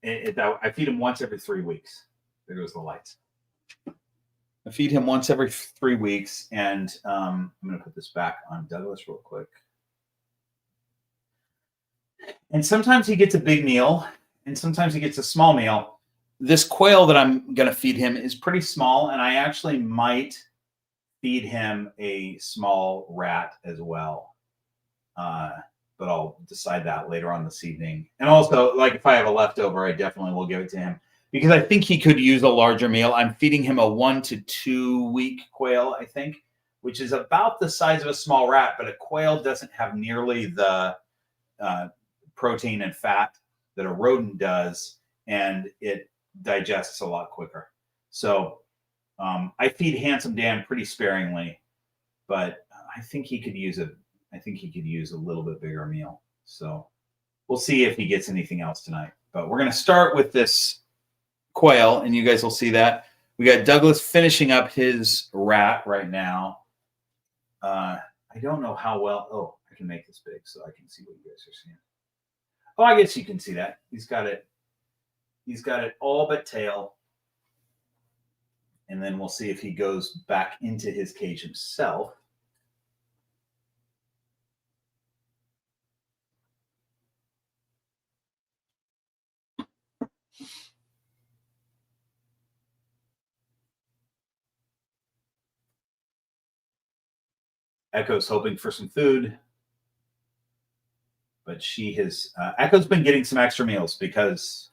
I feed him once every 3 weeks. There goes the lights. I feed him once every 3 weeks, and I'm going to put this back on Douglas real quick. And sometimes he gets a big meal, and sometimes he gets a small meal. This quail that I'm going to feed him is pretty small, and I actually might feed him a small rat as well. But I'll decide that later on this evening. And also, like, if I have a leftover, I definitely will give it to him because I think he could use a larger meal. I'm feeding him a 1 to 2 week quail, I think, which is about the size of a small rat, but a quail doesn't have nearly the protein and fat that a rodent does, and it digests a lot quicker. So I feed Handsome Dan pretty sparingly, but I think he could use a little bit bigger meal. So we'll see if he gets anything else tonight. But we're going to start with this quail, and you guys will see that. We got Douglas finishing up his rat right now. I don't know how well. Oh, I can make this big so I can see what you guys are seeing. Oh, I guess you can see that. He's got it all but tail. And then we'll see if he goes back into his cage himself. Echo's hoping for some food. but she has, Echo's been getting some extra meals because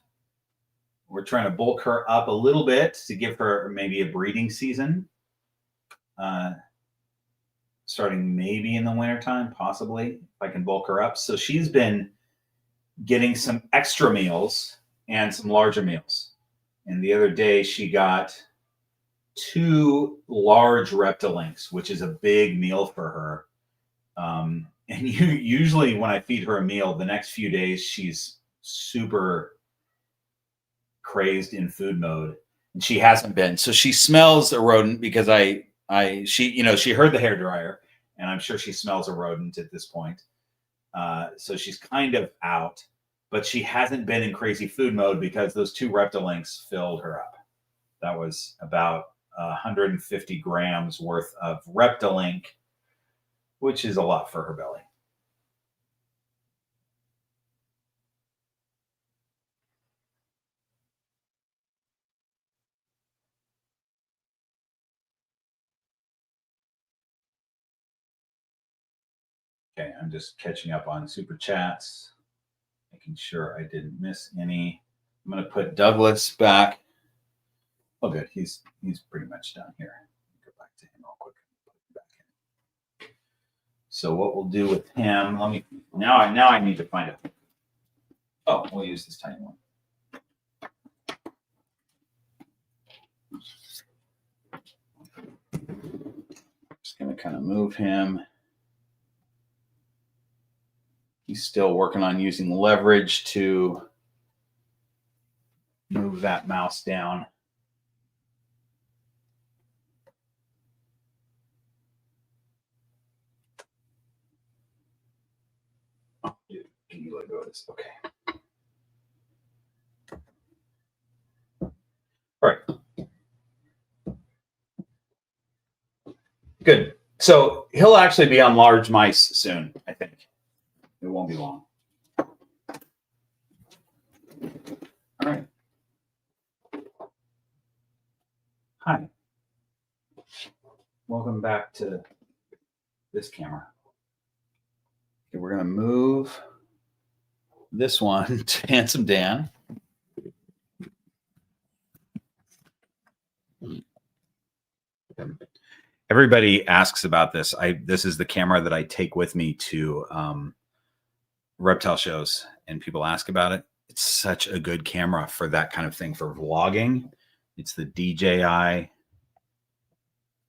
we're trying to bulk her up a little bit to give her maybe a breeding season. Starting maybe in the wintertime, possibly, if I can bulk her up. So she's been getting some extra meals and some larger meals. And the other day she got 2 large Reptilinks, which is a big meal for her. And usually when I feed her a meal, the next few days she's super crazed in food mode, and she hasn't been. So she smells a rodent because she heard the hairdryer, and I'm sure she smells a rodent at this point. So she's kind of out, but she hasn't been in crazy food mode because those 2 Reptilinks filled her up. That was about 150 grams worth of Reptilink, which is a lot for her belly. Okay, I'm just catching up on super chats, making sure I didn't miss any. I'm going to put Douglas back. Oh, good. He's pretty much down here. Go back to him real quick. Put him back in. So what we'll do with him? Now I need to find it. Oh, we'll use this tiny one. Just going to kind of move him. He's still working on using leverage to move that mouse down. Oh, dude, can you let go of this? Okay. All right. Good. So he'll actually be on large mice soon, I think. It won't be long. All right. Hi. Welcome back to this camera. Okay, we're going to move this one to Handsome Dan. Everybody asks about this. This is the camera that I take with me to reptile shows, and people ask about it. It's such a good camera for that kind of thing, for vlogging. It's the DJI,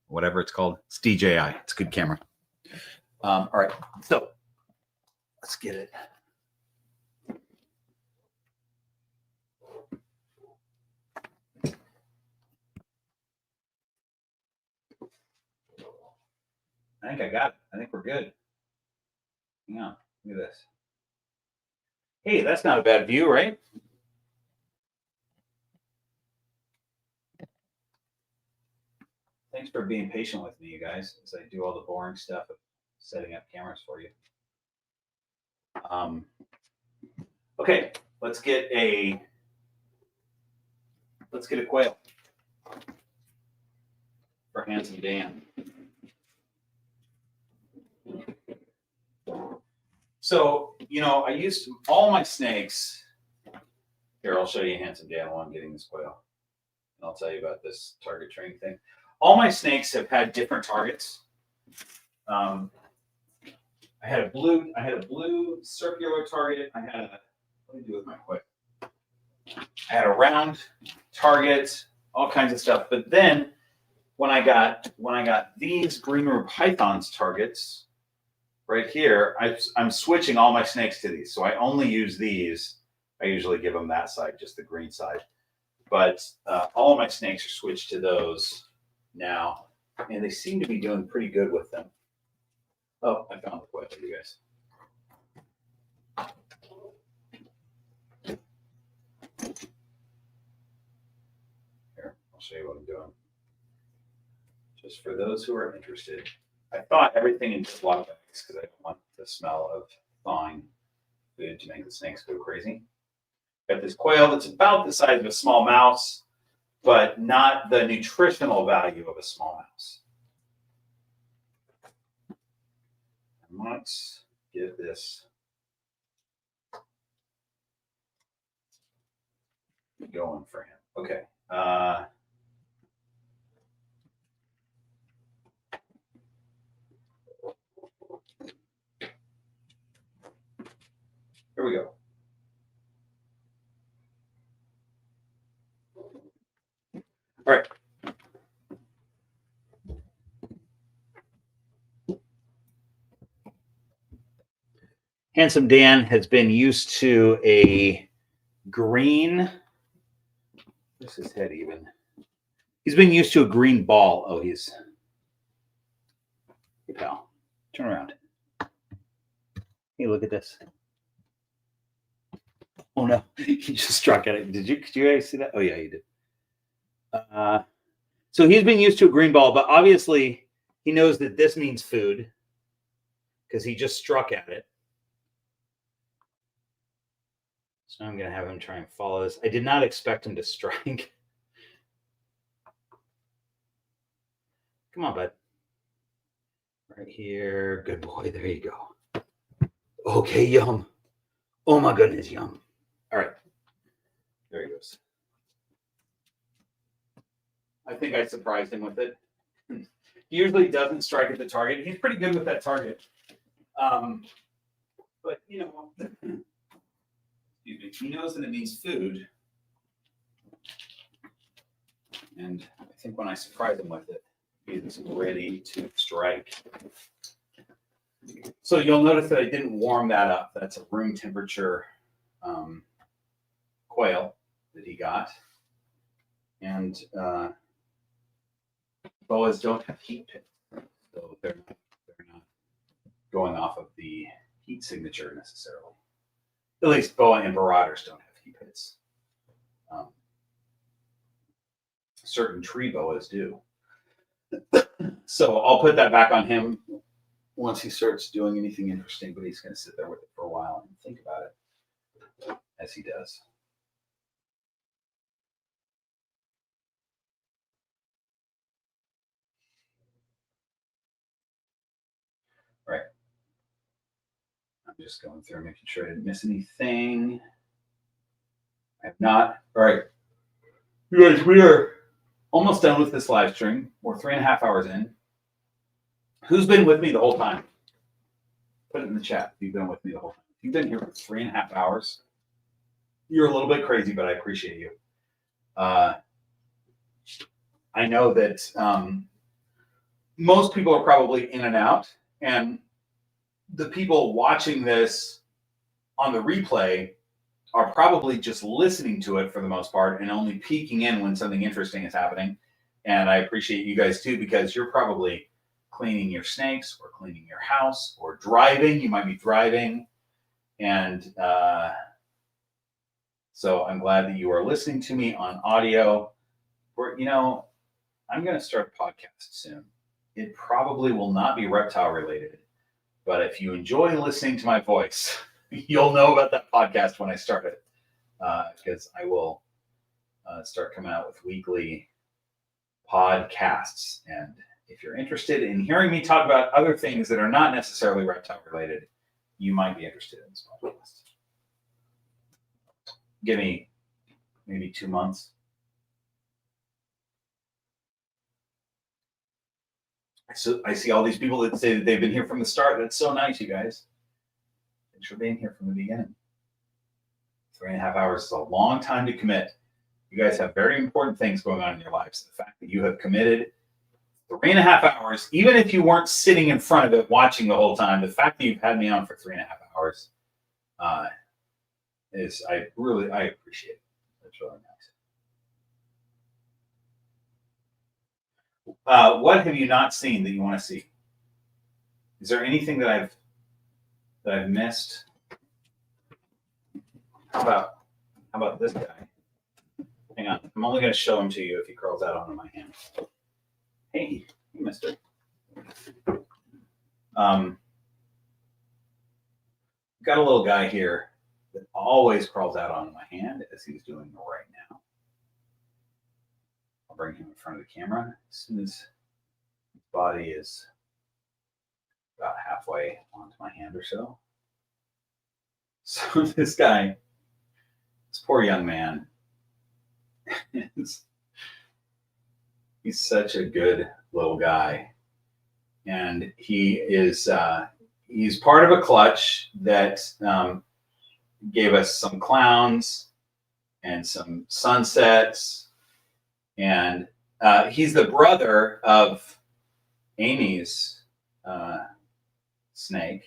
whatever it's called. It's DJI. It's a good camera. All right, so let's get it. I think I got it. I think we're good. Yeah, look at this. Hey, that's not a bad view, right? Thanks for being patient with me, you guys, as I do all the boring stuff of setting up cameras for you. Okay, let's get a quail for Handsome Dan. So, I used all my snakes. Here, I'll show you Handsome Dan while I'm getting this quail. And I'll tell you about this target training thing. All my snakes have had different targets. I had a blue circular target. What did I do with my quail? I had a round target, all kinds of stuff. But then when I got these green river pythons targets right here, I'm switching all my snakes to these. So I only use these. I usually give them that side, just the green side. But all of my snakes are switched to those now, and they seem to be doing pretty good with them. Oh, I found the quail for you guys. Here, I'll show you what I'm doing. Just for those who are interested. I thought everything in Ziploc bags because I don't want the smell of thawing food to make the snakes go crazy. Got this quail that's about the size of a small mouse, but not the nutritional value of a small mouse. And let's get this it going for him. Okay. Here we go. All right. Handsome Dan has been used to a green. Where's his head even? He's been used to a green ball. Oh, he's. Hey, pal. Turn around. Hey, look at this. Oh, no. He just struck at it. Could you guys see that? Oh, yeah, you did. So he's been used to a green ball, but obviously he knows that this means food because he just struck at it. So now I'm going to have him try and follow this. I did not expect him to strike. Come on, bud. Right here. Good boy. There you go. Okay, yum. Oh, my goodness, yum. All right. There he goes. I think I surprised him with it. He usually doesn't strike at the target. He's pretty good with that target. But, you know, he knows that it means food. And I think when I surprise him with it, he's ready to strike. So you'll notice that I didn't warm that up. That's a room temperature quail that he got. And boas don't have heat pits, so they're not going off of the heat signature necessarily. At least boa and marauders don't have heat pits. Certain tree boas do. So I'll put that back on him once he starts doing anything interesting, but he's going to sit there with it for a while and think about it as he does. Right. I'm just going through making sure I didn't miss anything. I have not. All right. You guys, we are almost done with this live stream. We're 3.5 hours in. Who's been with me the whole time? Put it in the chat if you've been with me the whole time. If you've been here for 3.5 hours, you're a little bit crazy, but I appreciate you. I know that most people are probably in and out, and the people watching this on the replay are probably just listening to it for the most part and only peeking in when something interesting is happening. And I appreciate you guys too, because you're probably cleaning your snakes or cleaning your house or driving. You might be driving. And so I'm glad that you are listening to me on audio. You know, I'm going to start a podcast soon. It probably will not be reptile related, but if you enjoy listening to my voice, you'll know about that podcast when I start it, because I will start coming out with weekly podcasts. And if you're interested in hearing me talk about other things that are not necessarily reptile related, you might be interested in this podcast. Give me maybe 2 months. So I see all these people that say that they've been here from the start. That's so nice, you guys. Thanks for being here from the beginning. 3.5 hours is a long time to commit. You guys have very important things going on in your lives. The fact that you have committed 3.5 hours, even if you weren't sitting in front of it watching the whole time, the fact that you've had me on for 3.5 hours I appreciate it. That's really nice. What have you not seen that you want to see? Is there anything that I've missed? How about this guy? Hang on. I'm only going to show him to you if he crawls out onto my hand. Hey, you missed it. Got a little guy here that always crawls out onto my hand, as he's doing right now. I'll bring him in front of the camera as soon as his body is about halfway onto my hand or so. So this guy, this poor young man, He's such a good little guy. And he is he's part of a clutch that gave us some clowns and some sunsets. And he's the brother of Amy's snake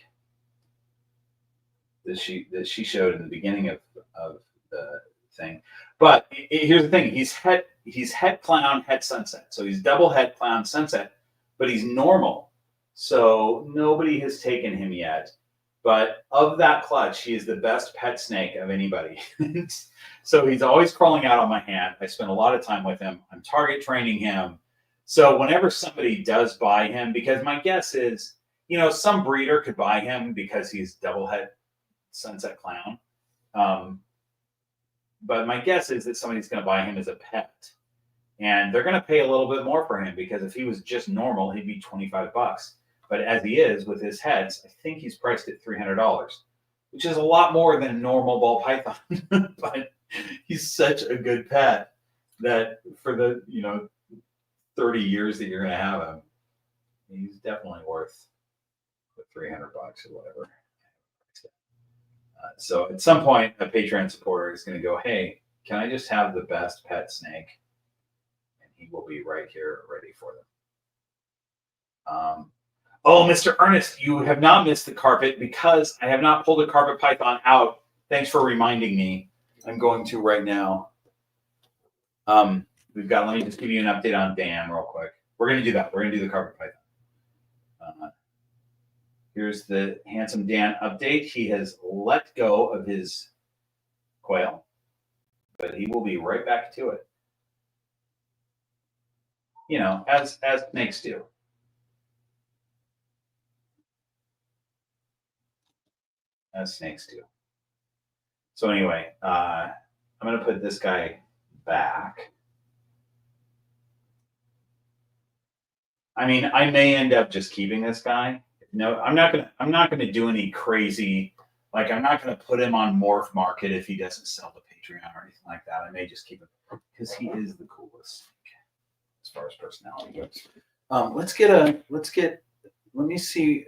that she showed in the beginning of the thing. But here's the thing: he's head clown, head sunset. So he's double head clown sunset, but he's normal. So nobody has taken him yet. But of that clutch, he is the best pet snake of anybody. So he's always crawling out on my hand. I spend a lot of time with him. I'm target training him. So whenever somebody does buy him, because my guess is, some breeder could buy him because he's double head sunset clown. But my guess is that somebody's going to buy him as a pet. And they're going to pay a little bit more for him because if he was just normal, he'd be $25. But as he is with his heads, I think he's priced at $300, which is a lot more than a normal ball python. But he's such a good pet that for the 30 years that you're going to have him, he's definitely worth the $300 or whatever. So at some point, a Patreon supporter is going to go, "Hey, can I just have the best pet snake?" And he will be right here ready for them. Oh, Mr. Ernest, you have not missed the carpet because I have not pulled a carpet python out. Thanks for reminding me. I'm going to right now. Let me just give you an update on Dan real quick. We're going to do that. We're going to do the carpet python. Here's the handsome Dan update. He has let go of his quail, but he will be right back to it. As snakes do. As snakes do. So anyway, I'm going to put this guy back. I mean, I may end up just keeping this guy. No, I'm not gonna do any crazy, like I'm not gonna put him on Morph Market if he doesn't sell to Patreon or anything like that. I may just keep him because he is the coolest as far as personality goes. Let me see.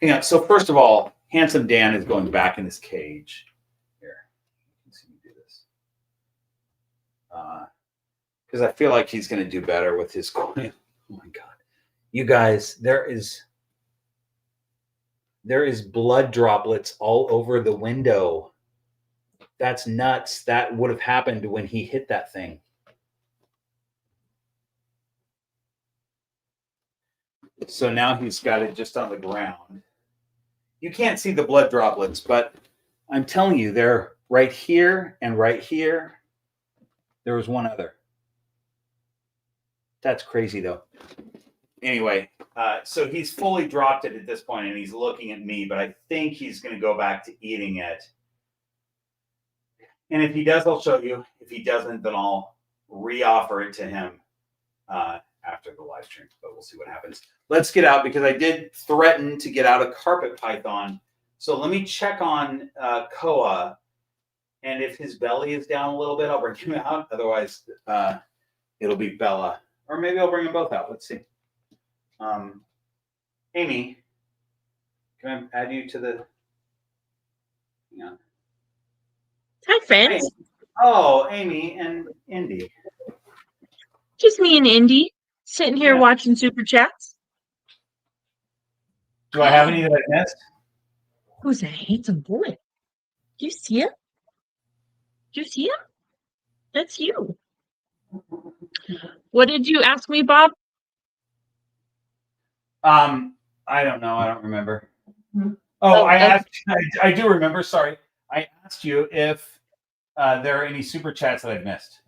Hang on. So first of all, handsome Dan is going back in his cage. Here, you can see me do this. Because I feel like he's gonna do better with his coil. Oh my God, you guys, there is blood droplets all over the window. That's nuts. That would have happened when he hit that thing. So now he's got it just on the ground. You can't see the blood droplets, but I'm telling you, they're right here and right here. There was one other. That's crazy, though. Anyway, so he's fully dropped it at this point, and he's looking at me, but I think he's going to go back to eating it. And if he does, I'll show you. If he doesn't, then I'll re-offer it to him after the live stream, but we'll see what happens. Let's get out because I did threaten to get out a carpet python. So let me check on Koa, and if his belly is down a little bit, I'll bring him out. Otherwise, it'll be Bella. Or maybe I'll bring them both out. Let's see. Amy, can I add you to the? Yeah. Hi, friends. Hey. Oh, Amy and Indy. Just me and Indy sitting here watching Super Chats. Do I have any that I missed? Who's that handsome boy? Do you see him? Do you see him? That's you. What did you ask me, Bob? I don't know. I don't remember. Oh, I do remember. Sorry. I asked you if there are any super chats that I've missed.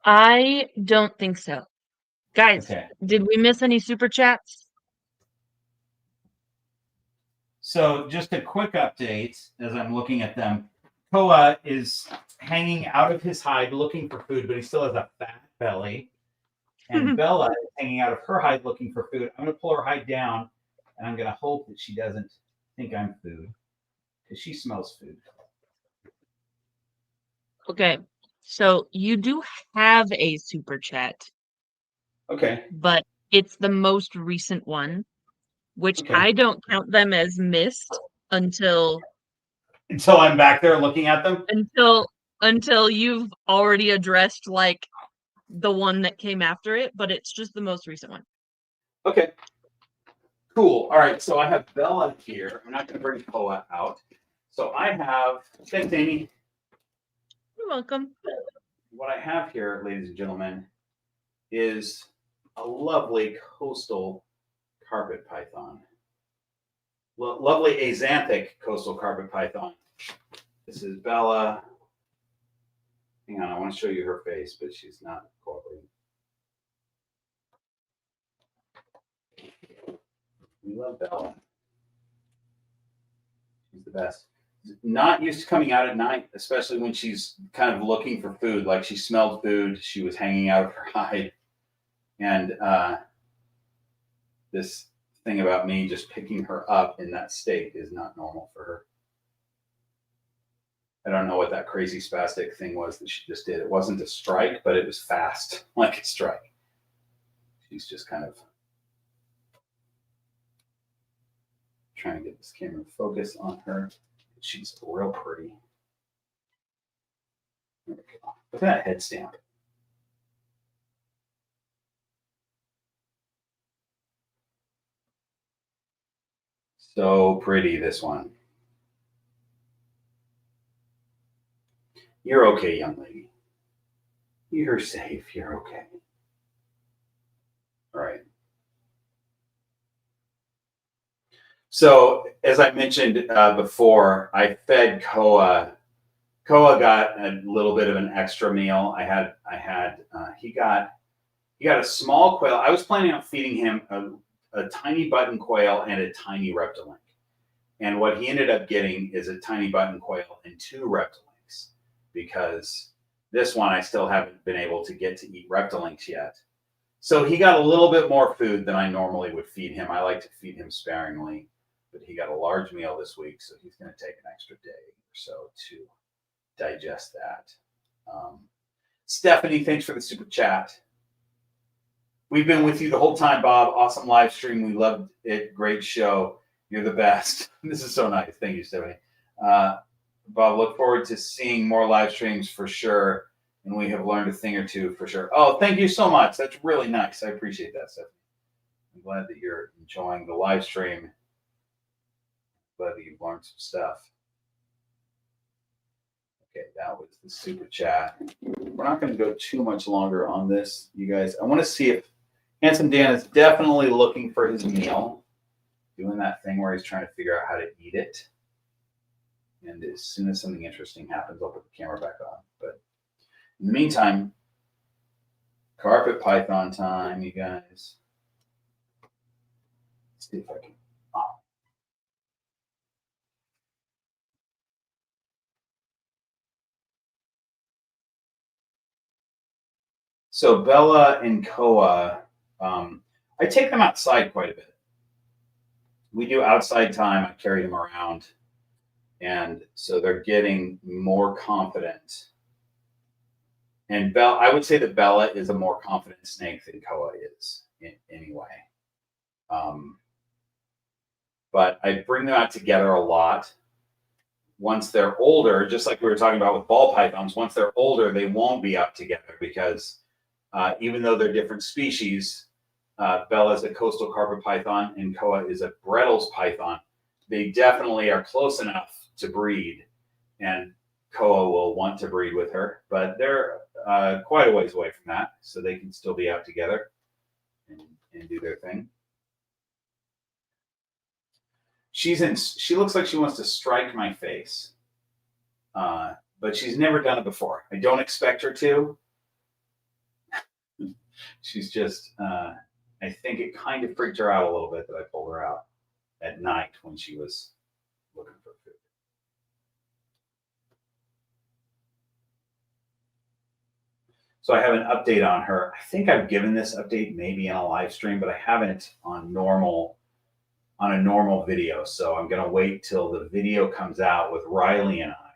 I don't think so. Guys, Did we miss any super chats? So just a quick update as I'm looking at them. Koa is hanging out of his hide looking for food, but he still has a fat belly. And Bella is hanging out of her hide looking for food. I'm going to pull her hide down, and I'm going to hope that she doesn't think I'm food because she smells food. Okay. So you do have a super chat, Okay. but it's the most recent one, which Okay. I don't count them as missed until I'm back there looking at them. until you've already addressed like the one that came after it, but it's just the most recent one. Okay. Cool. All right. So I have Bella here. I'm not going to bring Koa out. So I have, thanks, Amy. You're welcome. What I have here, ladies and gentlemen, is a lovely coastal carpet python. Lovely axanthic coastal carpet python. This is Bella. Hang on, I want to show you her face, but she's not cooperating. We love Bella. She's the best. Not used to coming out at night, especially when she's kind of looking for food. Like she smelled food, she was hanging out of her hide. And this thing about me just picking her up in that state is not normal for her. I don't know what that crazy spastic thing was that she just did. It wasn't a strike, but it was fast, like a strike. She's just kind of trying to get this camera to focus on her. She's real pretty. There we go. Look at that head stamp. So pretty, this one. You're okay, young lady. You're safe. You're okay. All right. So, as I mentioned before, I fed Koa. Koa got a little bit of an extra meal. He got a small quail. I was planning on feeding him a tiny button quail and a tiny reptile. And what he ended up getting is a tiny button quail and 2 reptiles, because this one I still haven't been able to get to eat reptiles yet. So he got a little bit more food than I normally would feed him. I like to feed him sparingly, but he got a large meal this week, so he's going to take an extra day or so to digest that. Stephanie, thanks for the super chat. We've been with you the whole time, Bob. Awesome live stream. We loved it. Great show. You're the best. This is so nice. Thank you, Stephanie. Bob, look forward to seeing more live streams for sure. And we have learned a thing or two for sure. Oh, thank you so much. That's really nice. I appreciate that, Stephanie. I'm glad that you're enjoying the live stream. Glad that you've learned some stuff. Okay, that was the super chat. We're not going to go too much longer on this, you guys. I want to see if Handsome Dan is definitely looking for his meal, doing that thing where he's trying to figure out how to eat it. And as soon as something interesting happens, I'll put the camera back on. But in the meantime, carpet python time, you guys. Let's see if I can. Oh. So Bella and Koa, I take them outside quite a bit. We do outside time. I carry them around. And so they're getting more confident. And I would say that Bella is a more confident snake than Koa is anyway. But I bring them out together a lot. Once they're older, just like we were talking about with ball pythons, once they're older, they won't be out together because even though they're different species, Bella is a coastal carpet python and Koa is a Brettles python. They definitely are close enough to breed, and Koa will want to breed with her, but they're quite a ways away from that, so they can still be out together and do their thing. She looks like she wants to strike my face, but she's never done it before. I don't expect her to. She's just, I think it kind of freaked her out a little bit that I pulled her out at night when she was looking for food. So I have an update on her. I think I've given this update maybe in a live stream, but I haven't on a normal video. So I'm going to wait till the video comes out with Riley and I,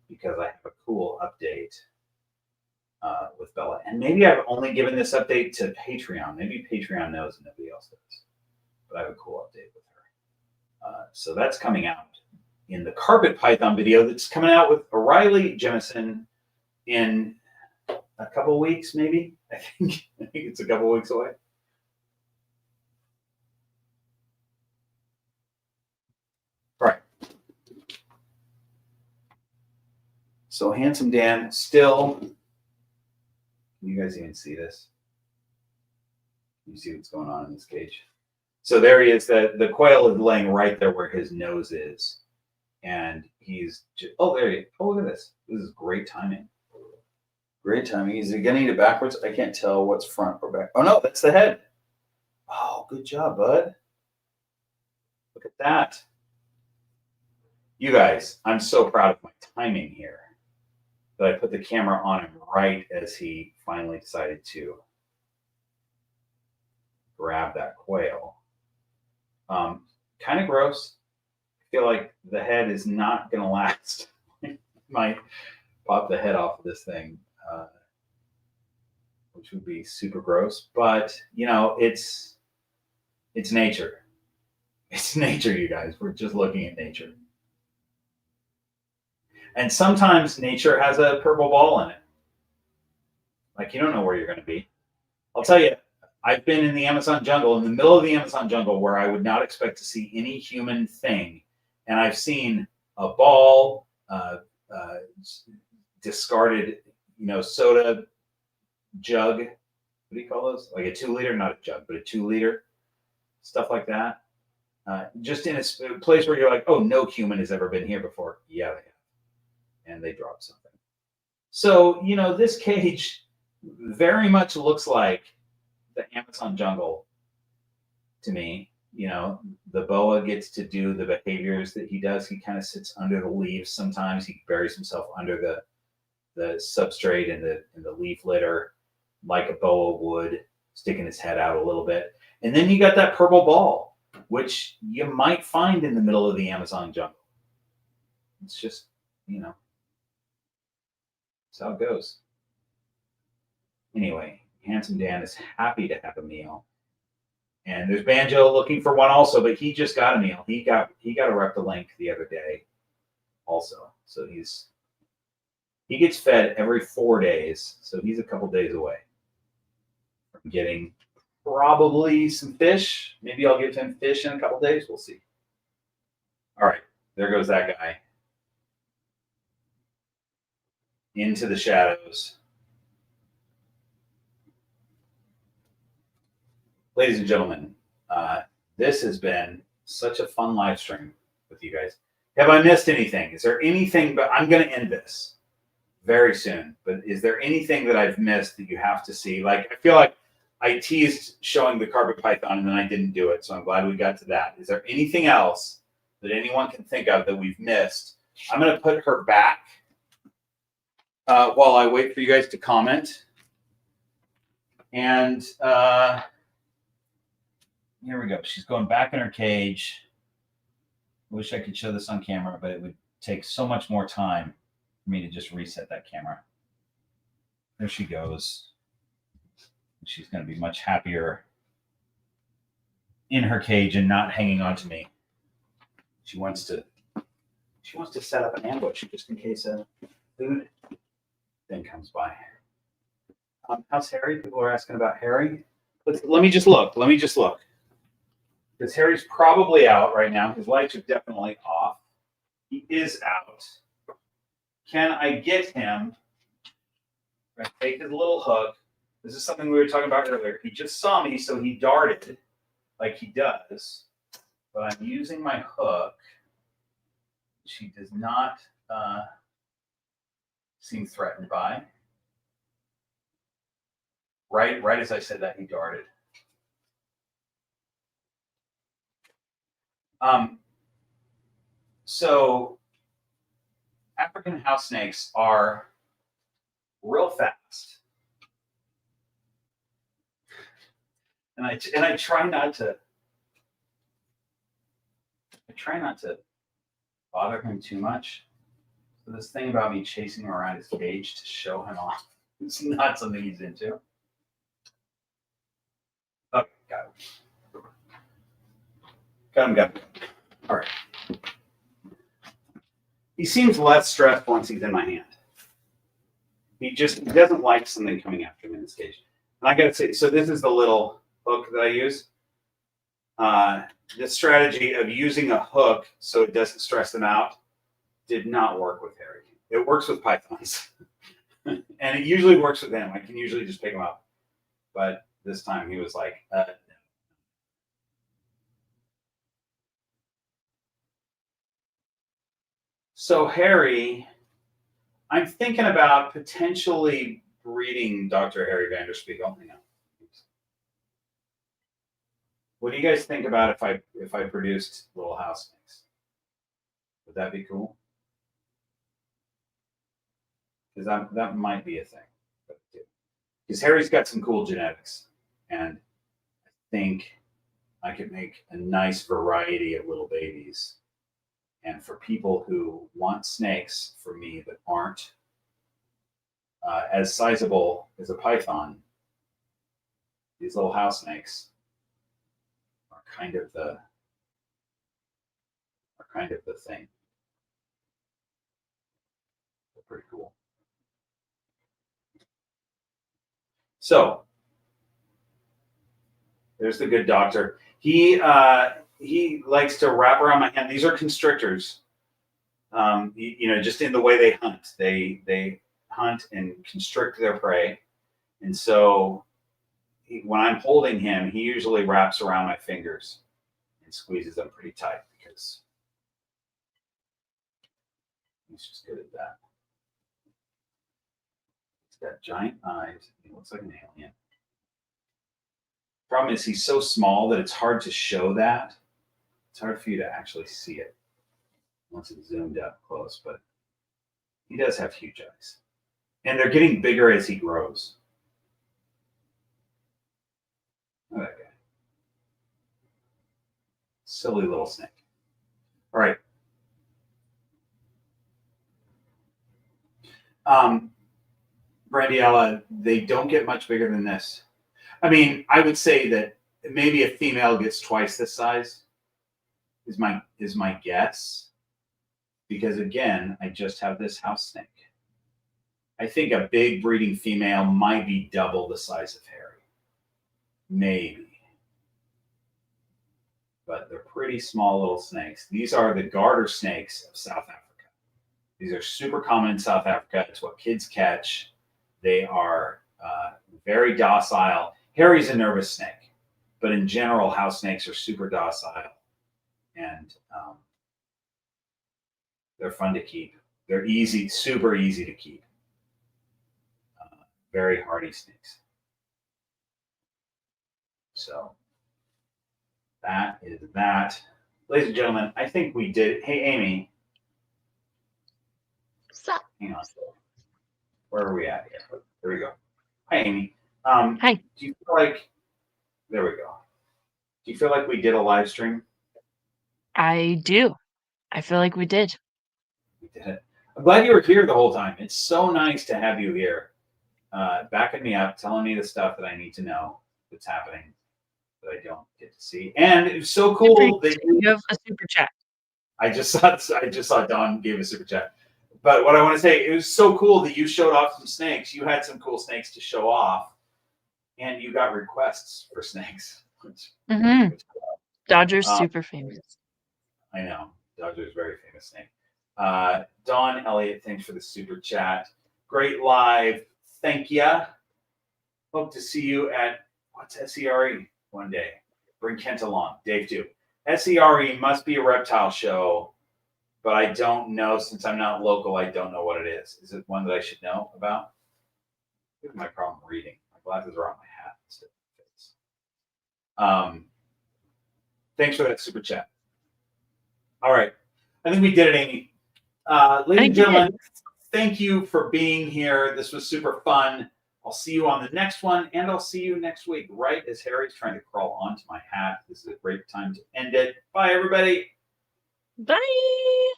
because I have a cool update with Bella. And maybe I've only given this update to Patreon. Maybe Patreon knows and nobody else does. But I have a cool update with her. So that's coming out in the carpet python video that's coming out with O'Reilly Jemison in a couple of weeks, maybe. I think it's a couple of weeks away. All right. So Handsome Dan still. Can you guys even see this? You see what's going on in this cage? So there he is. The quail is laying right there where his nose is. And he's just, oh, there he is. Oh, look at this. This is great timing. Great timing. Is he going to eat it backwards? I can't tell what's front or back. Oh, no, that's the head. Oh, good job, bud. Look at that. You guys, I'm so proud of my timing here that I put the camera on him right as he finally decided to grab that quail. Kind of gross. I feel like the head is not going to last. Might pop the head off of this thing, which would be super gross. But, you know, it's nature. It's nature, you guys. We're just looking at nature. And sometimes nature has a purple ball in it. Like, you don't know where you're going to be. I'll tell you, I've been in the Amazon jungle, in the middle of the Amazon jungle, where I would not expect to see any human thing. And I've seen a ball, discarded, soda jug. What do you call those? Like a 2-liter, not a jug, but a 2-liter. Stuff like that. Just in a place where you're like, oh, no human has ever been here before. Yeah, they have. And they dropped something. So, this cage very much looks like the Amazon jungle to me. The boa gets to do the behaviors that he does. He kind of sits under the leaves sometimes. He buries himself under the substrate and the leaf litter like a boa would, sticking his head out a little bit. And then you got that purple ball, which you might find in the middle of the Amazon jungle. It's just, that's how it goes. Anyway, Handsome Dan is happy to have a meal. And there's Banjo looking for one also, but he just got a meal. He got a Reptile the other day also. So he gets fed every 4 days. So he's a couple days away from getting probably some fish. Maybe I'll give him fish in a couple days. We'll see. All right, there goes that guy. Into the shadows. Ladies and gentlemen, this has been such a fun live stream with you guys. Have I missed anything? Is there anything, but I'm going to end this very soon, but is there anything that I've missed that you have to see? Like, I feel like I teased showing the carpet python and then I didn't do it, so I'm glad we got to that. Is there anything else that anyone can think of that we've missed? I'm going to put her back while I wait for you guys to comment. And here we go. She's going back in her cage. Wish I could show this on camera, but it would take so much more time for me to just reset that camera. There she goes. She's going to be much happier in her cage and not hanging on to me. She wants to set up an ambush just in case a food thing comes by. How's Harry? People are asking about Harry. Let me just look. Because Harry's probably out right now. His lights are definitely off. He is out. Can I get him? I'm going to take his little hook. This is something we were talking about earlier. He just saw me, so he darted like he does. But I'm using my hook. She does not seem threatened by. Right as I said that, he darted. So African house snakes are real fast. And I try not to bother him too much. So this thing about me chasing him around his cage to show him off It's not something he's into. Okay, got it. Got him. All right. He seems less stressed once he's in my hand. He doesn't like something coming after him in this cage. And I gotta say, so this is the little hook that I use. This strategy of using a hook so it doesn't stress them out did not work with Harry. It works with pythons. And it usually works with him. I can usually just pick him up. But this time he was like, no. So Harry, I'm thinking about potentially breeding Dr. Harry Vanderspiegel. Hang on. What do you guys think about if I produced little house snakes? Would that be cool? Because that might be a thing. Because Harry's got some cool genetics, and I think I could make a nice variety of little babies. And for people who want snakes for me that aren't as sizable as a python, these little house snakes are kind of the thing. They're pretty cool. So there's the good doctor. He likes to wrap around my hand. These are constrictors. Just in the way they hunt. They hunt and constrict their prey. And so when I'm holding him, he usually wraps around my fingers and squeezes them pretty tight because he's just good at that. He's got giant eyes. He looks like an alien. Problem is he's so small that it's hard to show that. It's hard for you to actually see it once it's zoomed up close, but he does have huge eyes. And they're getting bigger as he grows. Look at that guy. Silly little snake. All right. Brandiella, they don't get much bigger than this. I mean, I would say that maybe a female gets twice this size is my guess. Because again, I just have this house snake. I think a big breeding female might be double the size of Harry. Maybe. But they're pretty small little snakes. These are the garter snakes of South Africa. These are super common in South Africa. It's what kids catch. They are very docile. Harry's a nervous snake, but in general, house snakes are super docile, and they're fun to keep. They're easy, super easy to keep. Very hardy snakes. So that is that. Ladies and gentlemen, I think we did it. Hey, Amy. Sup? Hang on. Where are we at here? There we go. Hi, Amy. Hi. Do you feel like, there we go. Do you feel like we did a live stream? I do. I feel like we did. We did it. I'm glad you were here the whole time. It's so nice to have you here, backing me up, telling me the stuff that I need to know that's happening that I don't get to see. And it's so cool that you have a super chat. I just saw Don gave a super chat. But what I want to say, it was so cool that you showed off some snakes. You had some cool snakes to show off, and you got requests for snakes. Dodger's super famous. I know. Dodger's very famous snake. Don Elliott, thanks for the super chat. Great live. Thank ya. Hope to see you at, what's SERE one day. Bring Kent along. Dave too. SERE must be a reptile show, but I don't know. Since I'm not local, I don't know what it is. Is it one that I should know about? Here's my problem reading. My glasses are on my hat instead of face. Thanks for that super chat. All right. I think we did it, Amy. Ladies and gentlemen, thank you for being here. This was super fun. I'll see you on the next one, and I'll see you next week, right as Harry's trying to crawl onto my hat. This is a great time to end it. Bye, everybody. Bye.